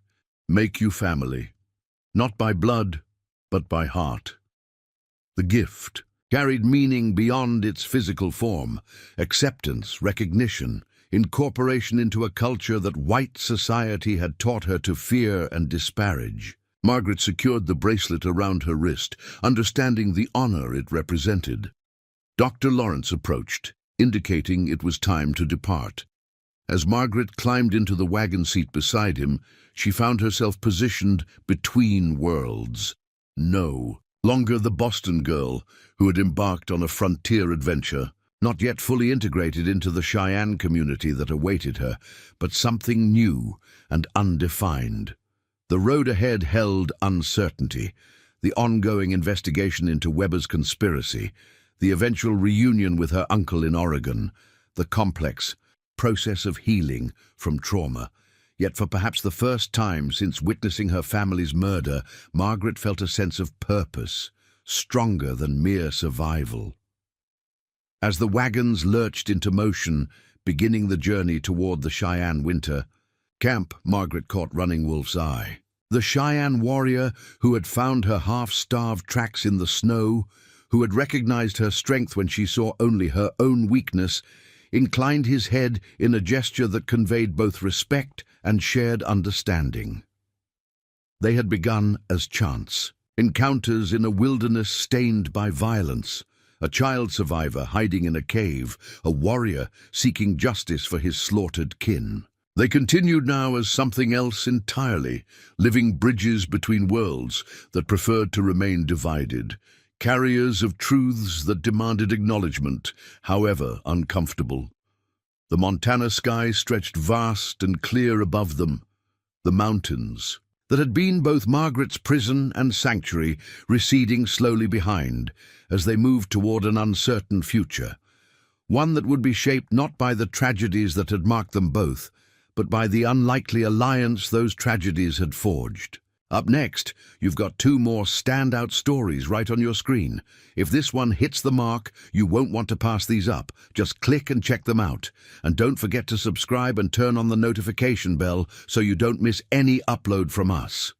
make you family. Not by blood, but by heart." The gift carried meaning beyond its physical form: acceptance, recognition, incorporation into a culture that white society had taught her to fear and disparage. Margaret secured the bracelet around her wrist, understanding the honor it represented. Dr. Lawrence approached, indicating it was time to depart. As Margaret climbed into the wagon seat beside him, she found herself positioned between worlds. No longer the Boston girl who had embarked on a frontier adventure, not yet fully integrated into the Cheyenne community that awaited her, but something new and undefined. The road ahead held uncertainty: the ongoing investigation into Weber's conspiracy, the eventual reunion with her uncle in Oregon, the complex process of healing from trauma. Yet for perhaps the first time since witnessing her family's murder, Margaret felt a sense of purpose, stronger than mere survival. As the wagons lurched into motion, beginning the journey toward the Cheyenne winter camp, Margaret caught Running Wolf's eye. The Cheyenne warrior who had found her half-starved tracks in the snow, who had recognized her strength when she saw only her own weakness, inclined his head in a gesture that conveyed both respect and shared understanding. They had begun as chance, encounters in a wilderness stained by violence, a child survivor hiding in a cave, a warrior seeking justice for his slaughtered kin. They continued now as something else entirely, living bridges between worlds that preferred to remain divided, carriers of truths that demanded acknowledgement, however uncomfortable. The Montana sky stretched vast and clear above them. The mountains, that had been both Margaret's prison and sanctuary, receding slowly behind as they moved toward an uncertain future, one that would be shaped not by the tragedies that had marked them both, but by the unlikely alliance those tragedies had forged. Up next, you've got two more standout stories right on your screen. If this one hits the mark, you won't want to pass these up. Just click and check them out. And don't forget to subscribe and turn on the notification bell so you don't miss any upload from us.